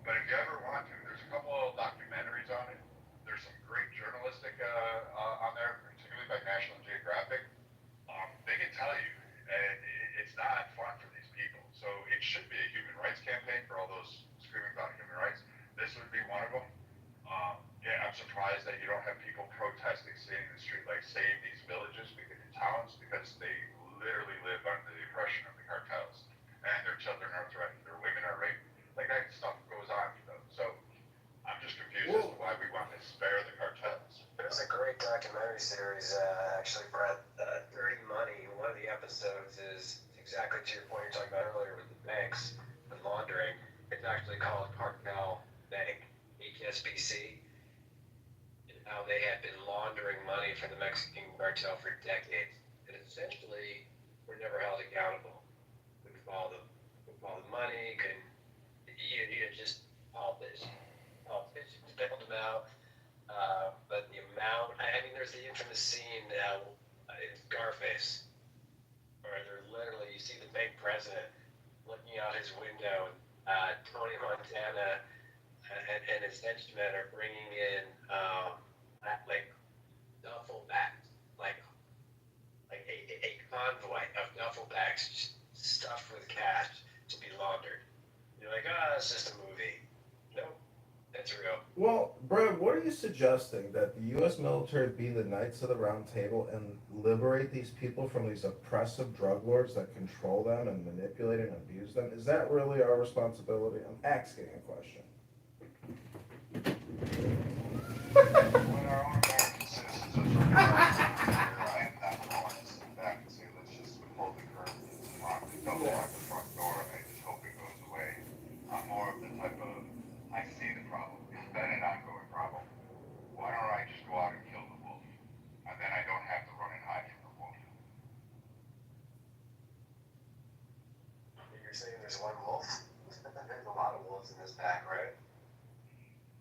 But if you ever want to, there's a couple of documentaries on it. There's some great journalistic on there, particularly by National Geographic. They can tell you, and it's not fun for these people. So it should be a human rights campaign for all those screaming about human rights. This would be one of them. Yeah, I'm surprised that you don't have people protesting, sitting in the street, like save these villages, because towns, because they literally live under the oppression of the cartels, and their children are threatened, their women are raped. Like that stuff goes on for them. So I'm just confused as to why we want to spare the cartels. There's a great documentary series, actually, Brett, Dirty Money. One of the episodes is exactly to your point you're talking about earlier with the banks and laundering. It's actually called Cartel Bank, HSBC. And how they had been laundering money for the Mexican cartel for decades. And essentially, were never held accountable. We follow the money, you just politicians bailed them out. But the amount, I mean, there's the infamous scene now in Scarface, where they're literally, you see the bank president looking out his window, and Tony Montana and his henchmen are bringing in like duffel bags, like a convoy of duffel bags stuffed with cash to be laundered. You're like, it's just a movie. Nope, that's real. Well, Brad, what are you suggesting? That the U.S. military be the Knights of the Round Table and liberate these people from these oppressive drug lords that control them and manipulate and abuse them? Is that really our responsibility? I'm asking a question. When our own American citizens are trying to I am not going to sit back and say, let's just withhold the currency and don't lock the front door. I just hope it goes away. I'm more of the type of, I see the problem. It's been an ongoing problem. Why don't I just go out and kill the wolf? And then I don't have to run and hide from the wolf. You're saying there's one wolf? There's a lot of wolves in this pack, right?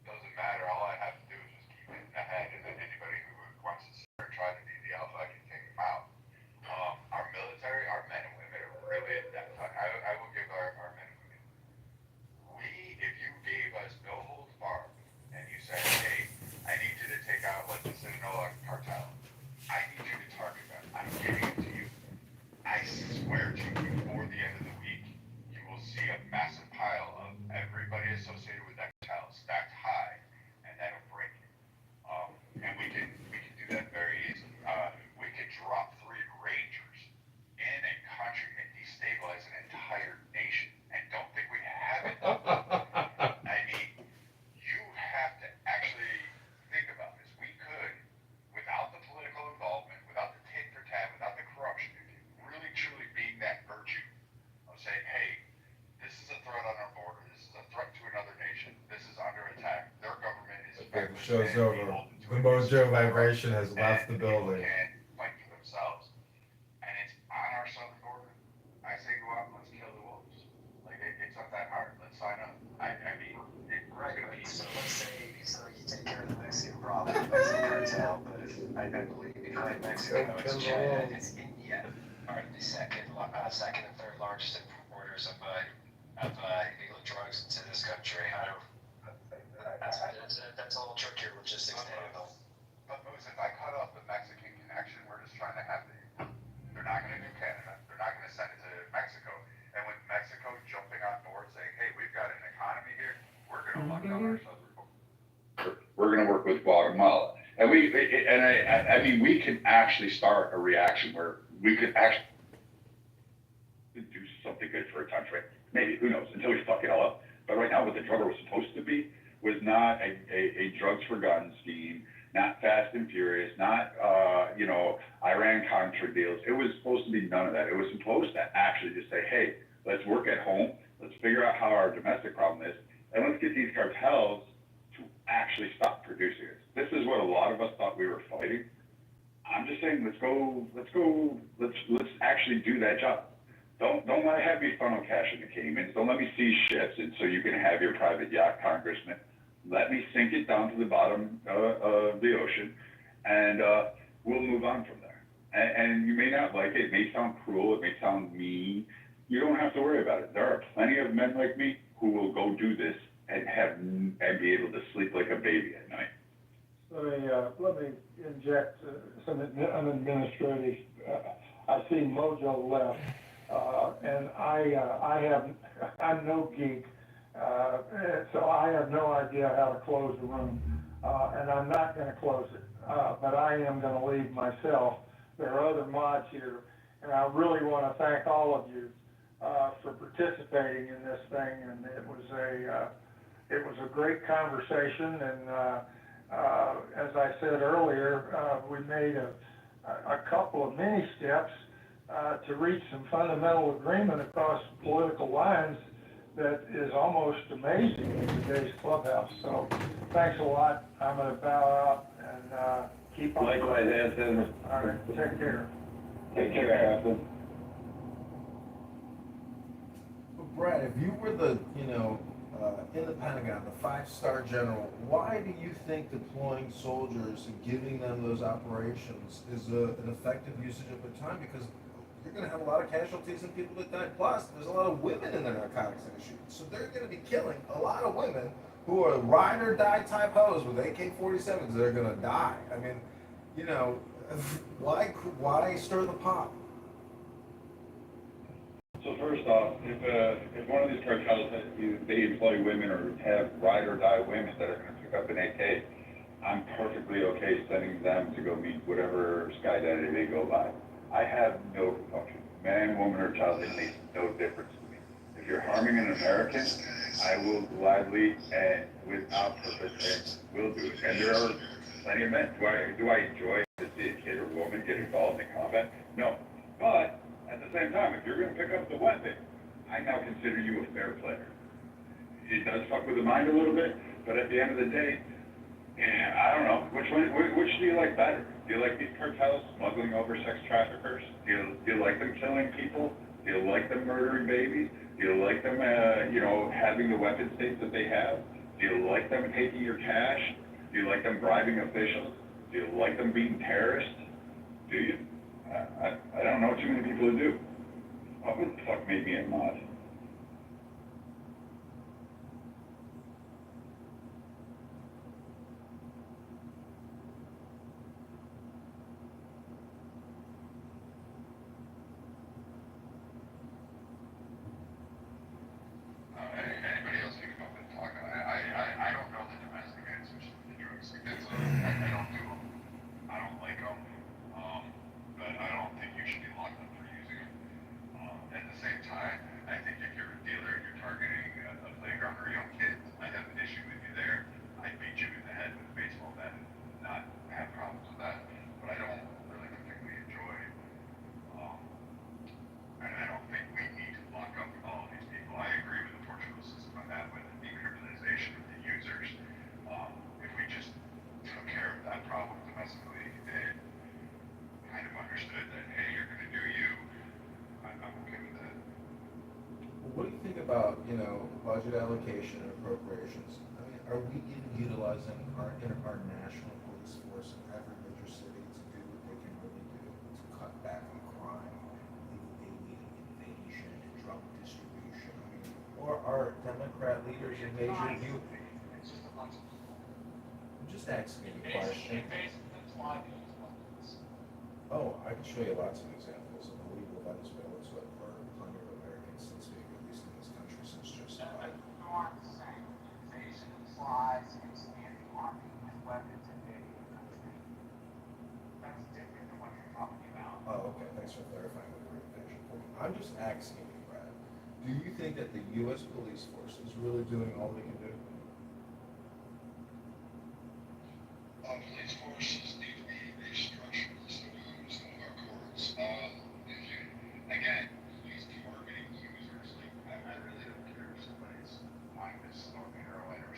Doesn't matter. All I have to do is just keep it ahead, and then anybody who wants to sit there and try to be the alpha, I can take them out. Our military, our men and women are really adept. I will give our men and women. If you gave us no holds barred, and you said, hey, I need you to take out like the Sinaloa cartel. I need you to target them. I'm giving it to you. I swear to you, before the end of the week, you will see a massive pile of everybody associated with that cartel stacked high, and that'll break it. And we can do that very easily. We could drop 3 Rangers in a country and destabilize an entire nation. And don't think we haven't done that. I mean, you have to actually think about this. We could, without the political involvement, without the tit for tat, without the corruption, really truly being that virtue of saying, hey, this is a threat on our border. This is a threat to another nation. This is under attack. Their government is The show's over. The mojo vibration has left the building. Can fight for themselves. And it's on our southern border. I say go out and let's kill the wolves. Like, it's not that hard. Let's sign up. I mean, it's Right, going to be. so let's say, you take care of the Mexican problem, the Mexican cartel, but if I believe behind Mexico, it's China, it's India, are the second and third largest importers of illegal drugs into this country. That's a little trickier logistics to handle. But if I cut off the Mexican connection, we're just trying to have they're not going to do Canada. They're not going to send it to Mexico. And with Mexico jumping on board saying, hey, we've got an economy here, we're going to lock down our southern border. We're going to work with Guatemala. And I mean, we can actually start a reaction where we could actually do something good for a country. Maybe, who knows, until we fuck it all up. But right now, what the drug war was supposed to be was not a drugs for guns scheme, not Fast and Furious, not, Iran-Contra deals. It was supposed to be none of that. It was supposed to actually just say, hey, let's work at home, let's figure out how our domestic problem is, and let's get get these cartels to actually stop producing it. This is what a lot of us thought we were fighting. I'm just saying, let's actually do that job. Don't let me have me funnel cash in the Caymans. Don't let me see ships and so you can have your private yacht, Congressman. Let me sink it down to the bottom of the ocean, and we'll move on from there. And you may not like it. It may sound cruel. It may sound mean. You don't have to worry about it. There are plenty of men like me who will go do this and be able to sleep like a baby at night. Let me inject an administrative, I see Mojo left, and I'm no geek, so I have no idea how to close the room, and I'm not gonna close it, but I am gonna leave myself. There are other mods here, and I really wanna thank all of you, for participating in this thing, and it was a great conversation, and, as I said earlier, we made a couple of mini steps to reach some fundamental agreement across political lines that is almost amazing in today's clubhouse. So thanks a lot. I'm going to bow out and keep on. Likewise, Anson. All right, take care. Take care, Anson. But Brad, if you were the, in the Pentagon, the 5-star general, why do you think deploying soldiers and giving them those operations is an effective usage of their time? Because you're going to have a lot of casualties and people that die. Plus, there's a lot of women in the narcotics industry. So they're going to be killing a lot of women who are ride or die type hoes with AK-47s that are going to die. I mean, why stir the pot? So first off, if one of these cartels they employ women or have ride or die women that are going to pick up an AK, I'm perfectly okay sending them to go meet whatever sky daddy they go by. I have no compunction. Man, woman, or child, it makes no difference to me. If you're harming an American, I will gladly and without purpose will do it. And there are plenty of men. Do I enjoy to see a kid or woman get involved in combat? No. But at the same time, if you're going to pick up the weapon, I now consider you a fair player. It does fuck with the mind a little bit, but at the end of the day, I don't know. Which do you like better? Do you like these cartels smuggling over sex traffickers? Do you like them killing people? Do you like them murdering babies? Do you like them, having the weapon states that they have? Do you like them taking your cash? Do you like them bribing officials? Do you like them being terrorists? Do you? I don't know too many people who do. What the fuck made me a mod? Anybody else can come up and talk? I don't know the domestic ends, which is the drugs. I don't do them. I don't like them. But I don't think you should be locked up for using them. At the same time, I think if you're a dealer and you're targeting a playground or young kids, I have an issue with you there. I'd beat you in the head with a baseball bat and not have problems with that. But I don't really particularly enjoy, and I don't think we need to lock up all of these people. I agree with the Portugal system on that, with the decriminalization of the users. If we just took care of that problem domestically and kind of understood that, hey, you're going to do you, I'm okay with that. Well, what do you think about, budget allocation and appropriations? I mean, are we even utilizing our national police force in every major city to do what they can really do to cut back on crime, illegal alien invasion, and drug distribution? I mean, or are Democrat leaders engaging you? I'm just asking a question. Oh, I can show you lots of examples of illegal Venezuelans who have murdered plenty of Americans since being released in this country since just now. Invasion implies expanding army with weapons invading the country. That's different than what you're talking about. Oh, okay, thanks for clarifying the word invasion for me. I'm just asking you, Brad, do you think that the U.S. police force is really doing all they can do? Police forces need to be restructured, some of our courts. Again, he's targeting users. Like, I really don't care if somebody's mind is smoking heroin or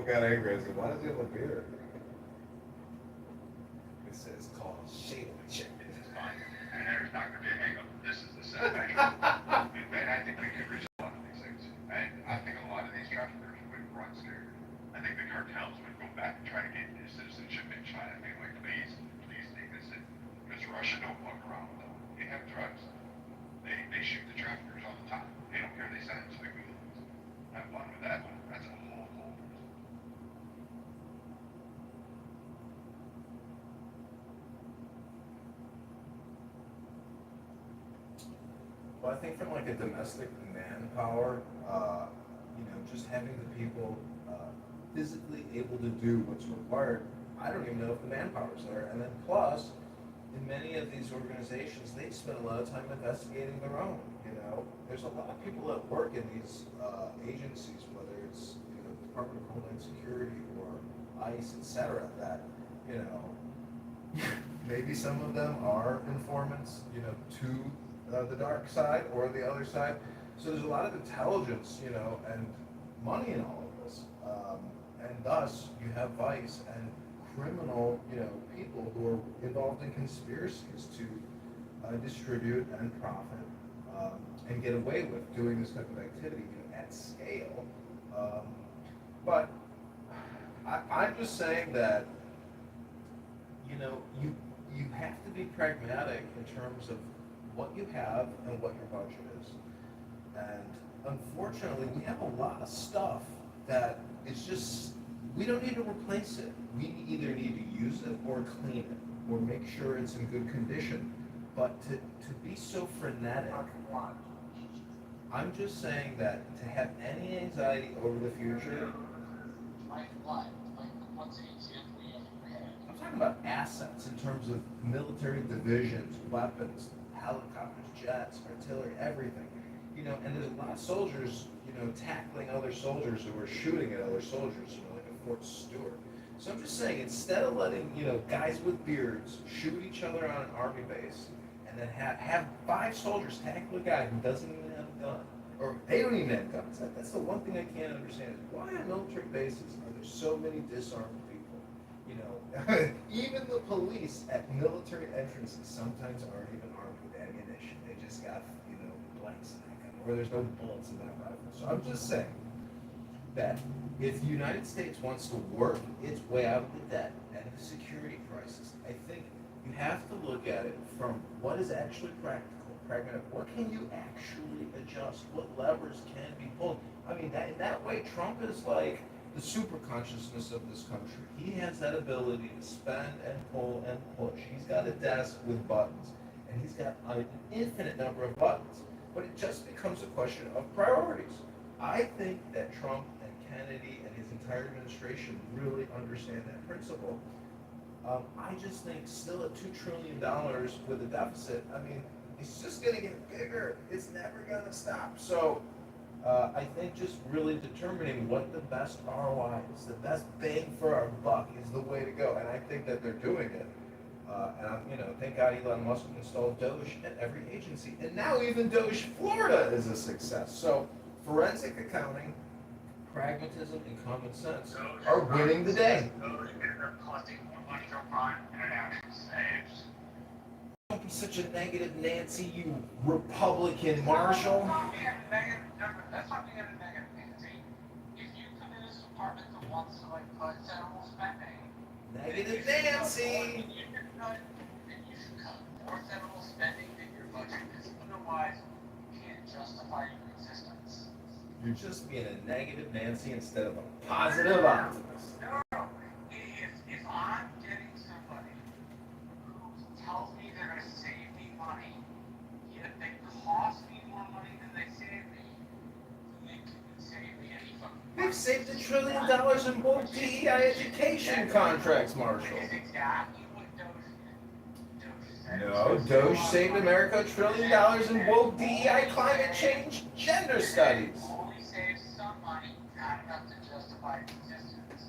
got angry. I said, why does he have a beard? It says called shade chick. It's fine. And there's not gonna be a hang-up. This is the setback. And I think we could resolve a lot of these things. And I think a lot of these traffickers would run scared. I think the cartels would go back and try to get citizenship in China and be like, please take this in. Because Russia don't fuck around with them. They have drugs. They shoot the traffickers all the time. They don't care. They send them to the gulag. Have fun with that one. That's a whole. Well, I think from like a domestic manpower, just having the people physically able to do what's required, I don't even know if the manpower's there. And then plus, in many of these organizations, they spend a lot of time investigating their own. There's a lot of people that work in these agencies, whether it's Department of Homeland Security or ICE, etc. That maybe some of them are informants, to the dark side or the other side. So there's a lot of intelligence, and money in all of this, and thus you have vice and criminal, people who are involved in conspiracies to distribute and profit and get away with doing this type of activity at scale. But I'm just saying that, you have to be pragmatic in terms of what you have and what your budget is. And unfortunately, we have a lot of stuff that it's just, we don't need to replace it. We either need to use it or clean it or make sure it's in good condition. But to be so frenetic, I'm just saying that to have any anxiety over the future. Like what? Like, what's an example you have in your head? I'm talking about assets in terms of military divisions, weapons, helicopters, jets, artillery, everything. And there's a lot of soldiers, tackling other soldiers who are shooting at other soldiers, like at Fort Stewart. So I'm just saying, instead of letting, guys with beards shoot each other on an army base, and then have 5 soldiers tackle a guy who doesn't even have a gun, or they don't even have guns. That's the one thing I can't understand is why on military bases are there so many disarmed people? Even the police at military entrances sometimes aren't even armed with ammunition. They just got, blanks in that gun, or there's no bullets in that rifle. So I'm just saying that if the United States wants to work its way out of the debt and the security crisis, I think you have to look at it from what is actually practical, pragmatic. What can you actually adjust? What levers can be pulled? I mean, in that way, Trump is like the super consciousness of this country. He has that ability to spend and pull and push. He's got a desk with buttons, and he's got an infinite number of buttons. But it just becomes a question of priorities. I think that Trump and Kennedy and his entire administration really understand that principle. I just think still at $2 trillion with a deficit, I mean, it's just going to get bigger. It's never going to stop. So I think just really determining what the best ROI is, the best bang for our buck is the way to go. And I think that they're doing it. Thank God Elon Musk installed Doge at every agency. And now even Doge Florida is a success. So forensic accounting, pragmatism, and common sense are winning the day. Those are costing more money to run than it actually saves. Don't be such a negative Nancy, you Republican Marshall. That's not being a negative Nancy. If you come in as a department that wants to cut federal spending, Negative Nancy. You should cut more federal spending than your budget, because otherwise you can't justify your existence. You're just being a negative Nancy instead of a positive optimist. No. If I'm getting somebody who tells me they're going to save me money, yet they cost me more money than they save me, they can save me any fucking money. They've saved $1 trillion in both DEI education contracts, Marshall. Which is exactly what Doge said. No, Doge saved America $1 trillion in woke DEI climate change gender studies. Only saves some money, not enough to justify its existence.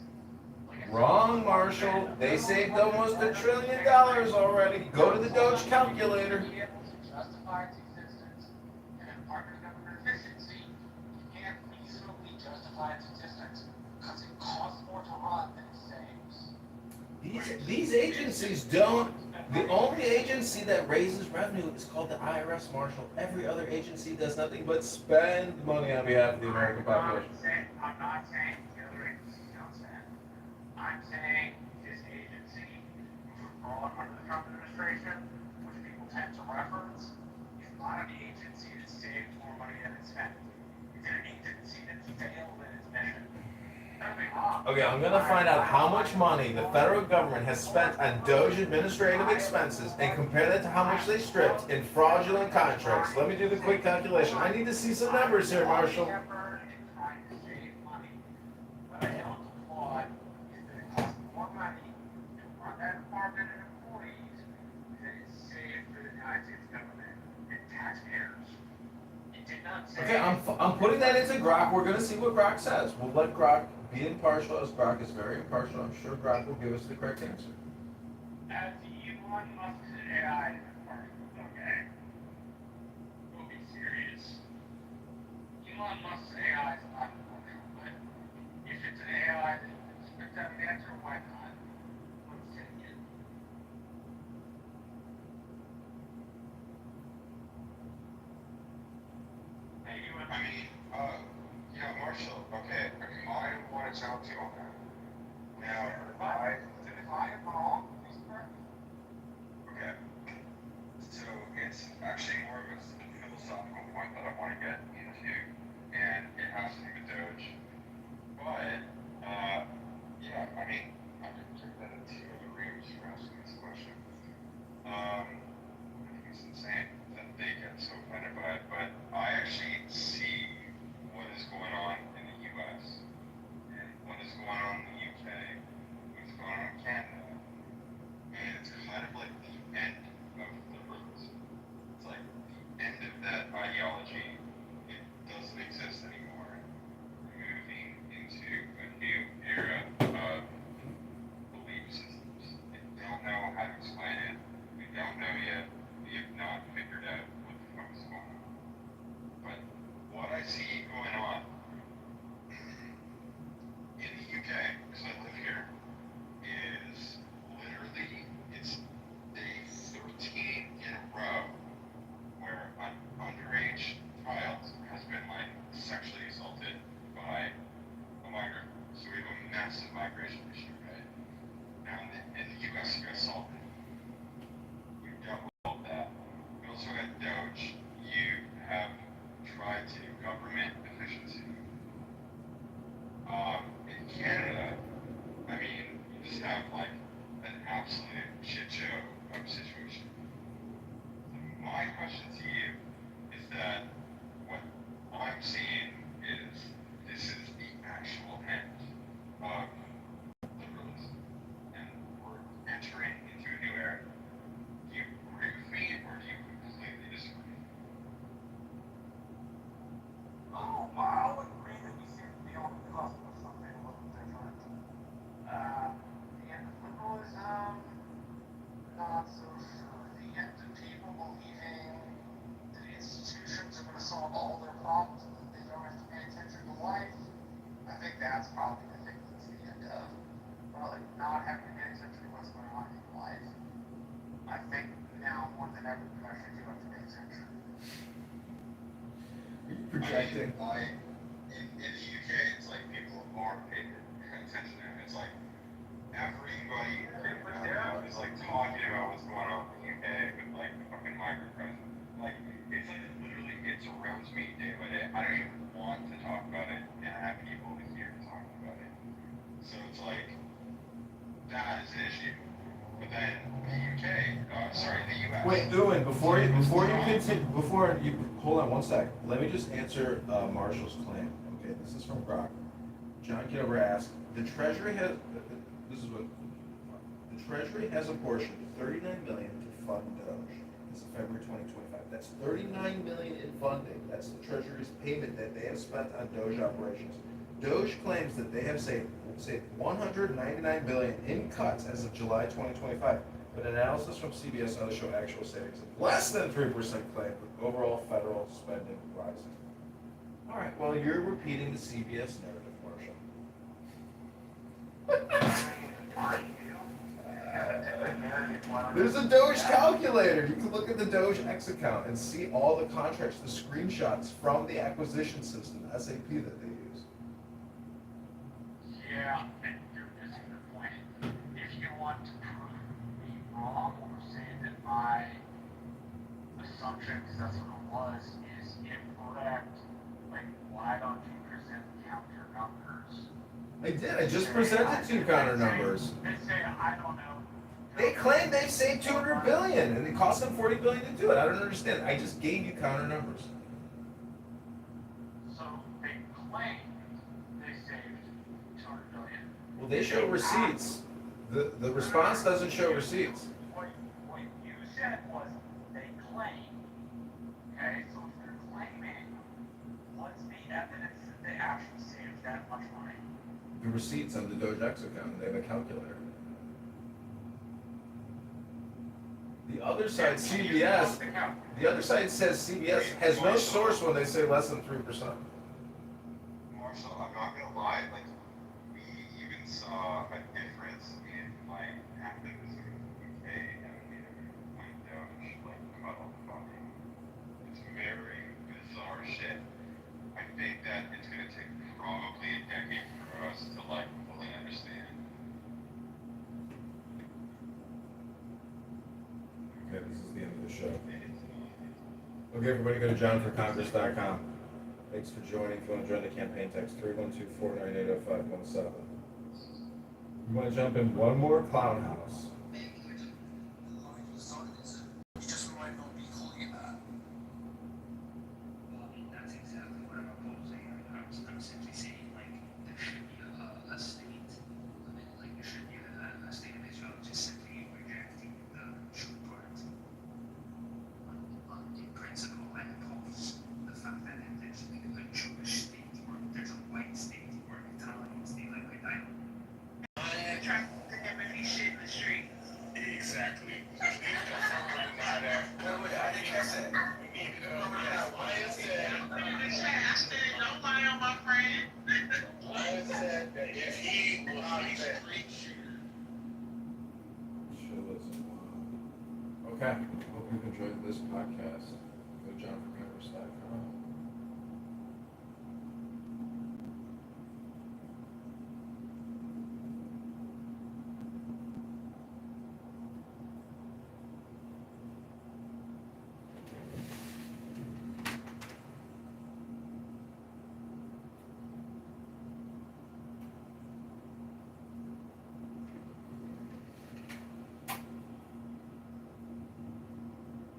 Wrong, Marshall. They saved almost $1 trillion already. Go to the Doge calculator. To be able to justify its existence in a Department of Government efficiency, you can't reasonably justify its existence because it costs more These agencies don't, the only agency that raises revenue is called the IRS, Marshall. Every other agency does nothing but spend money on behalf of the American population. I'm not saying the other agencies don't spend. I'm saying this agency, which was brought under the Trump administration, which people tend to reference, is not an agency that saved more money than it spent. It's an agency that failed in its mission. Don't be wrong. Okay, I'm gonna find out how much money the federal government has spent on Doge administrative expenses and compare that to how much they stripped in fraudulent contracts. Let me do the quick calculation. I need to see some numbers here, Marshall. Effort in trying to save money. What I don't applaud is that it costs more money to run that department and employees than it saved for the United States government and taxpayers. It did not save. Okay, I'm putting that into Grok. We're gonna see what Grok says. We'll let Grok be impartial, as Grok is very impartial. I'm sure Grok will give us the correct answer. As Elon Musk's AI department, okay? We'll be serious. Elon Musk's AI is a lot more, but if it's an AI that spits out an answer, why not? Let's take it. Hey, you and Yeah, Marshall, okay, I want to challenge you on that. Now, if I am wrong, please correct me. okay, so it's actually more of a philosophical point that I want to get into, and it has to do with Doge. But, yeah, I mean, I can take that into other rooms for asking this question. I think it's insane that they get so offended by it, but I actually see what is going on in the U.S. and what is going on in the U.K., what's going on in Canada, and it's kind of like the end of liberalism. It's like the end of that ideology. It doesn't exist anymore. We're moving into a new era of belief systems. I don't know how to explain it. We don't know yet. We have not figured out what the fuck is going on. But what I see going on in the UK, because I live here, is literally, it's day 13 in a row where an underage child has been like sexually assaulted by a migrant. So we have a massive migration issue, right? Now in the US, you got assaulted. We've dealt with all that. We also had Doge. You have tried to government efficiency. In Canada, I mean, you just have like an absolute shit show of situation. My question to you is that what I'm seeing is this is the actual end of liberalism, and we're entering into a new era. Do you agree with me, or do you completely disagree? Oh, well, I'll agree that we seem to be on the cusp of something a little different. The end of liberalism, not so sure. The end of people believing that institutions are going to solve all their problems and that they don't have to pay attention to life. I think that's probably the thing that's the end of. Well, like not having to pay attention to what's going on in life. I think now more than ever, we actually do have to pay attention. Projecting. In the UK, it's like people are paying attention to it. It's like everybody now is like talking about what's going on in the UK with like the fucking migrant crisis. Like, it's like literally, it surrounds me day by day. I don't even want to talk about it, and I have people here talking about it. So it's like, that is an issue. But then the UK, the US. Wait, Ewan, before you continue, hold on one sec. Let me just answer Marshall's claim. Okay, this is from Grok. John Kitover asked, the Treasury has apportioned $39 million to fund Doge. This is February 2025. That's $39 million in funding. That's the Treasury's payment that they have spent on Doge operations. Doge claims that they have saved $199 billion in cuts as of July 2025. But analysis from CBS and others show actual savings of less than 3% claim, with overall federal spending rising. All right, well, you're repeating the CBS narrative, Marshall. There's a Doge calculator. You can look at the Doge X account and see all the contracts, the screenshots from the acquisition system, SAP, that they use. Yeah, and you're missing the point. If you want to prove me wrong or say that my assumption, because that's what it was, is incorrect, like, why don't you present counter numbers? I did. I just presented 2 counter numbers. They say, I don't know. They claim they've saved $200 billion, and it cost them $40 billion to do it. I don't understand. I just gave you counter numbers. So they claim they saved $200 billion. Well, they show receipts. The response doesn't show receipts. What you said was they claim. Okay, so if they're claiming, what's the evidence that they actually saved that much money? The receipts on the Doge X account. They have a calculator. The other side, CBS, the other side says CBS has no source when they say less than 3%. Marshall, I'm not gonna lie, like, we even saw a difference in, like, activism in the UK and when Doge, like, cut off funding. It's very bizarre shit. I think that it's gonna take probably a decade for us to, like, fully understand. Okay, this is the end of the show. Okay, everybody go to johnforcongress.com. Thanks for joining. If you want to join the campaign, text 312-498-0517. You want to jump in one more clown house? That's exactly what I'm opposing. I'm simply saying, like, there should be a state limit, like, there should be a state of Israel just simply rejecting the Jew part. In principle, I oppose the fact that there's like a Jewish state or there's a white state or an Italian state, like I don't. Try to pick up any shit in the street. Exactly. I think I said. I said, don't lie on my friend. I said that if he will be a street shooter. Okay. Hope you've enjoyed this podcast. Go to johnforcongress.com.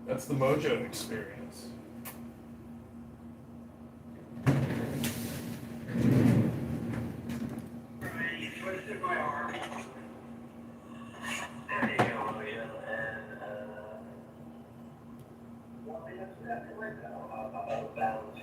That's the Mojo experience. He twisted my arm. There you go, and, well, that's about balance.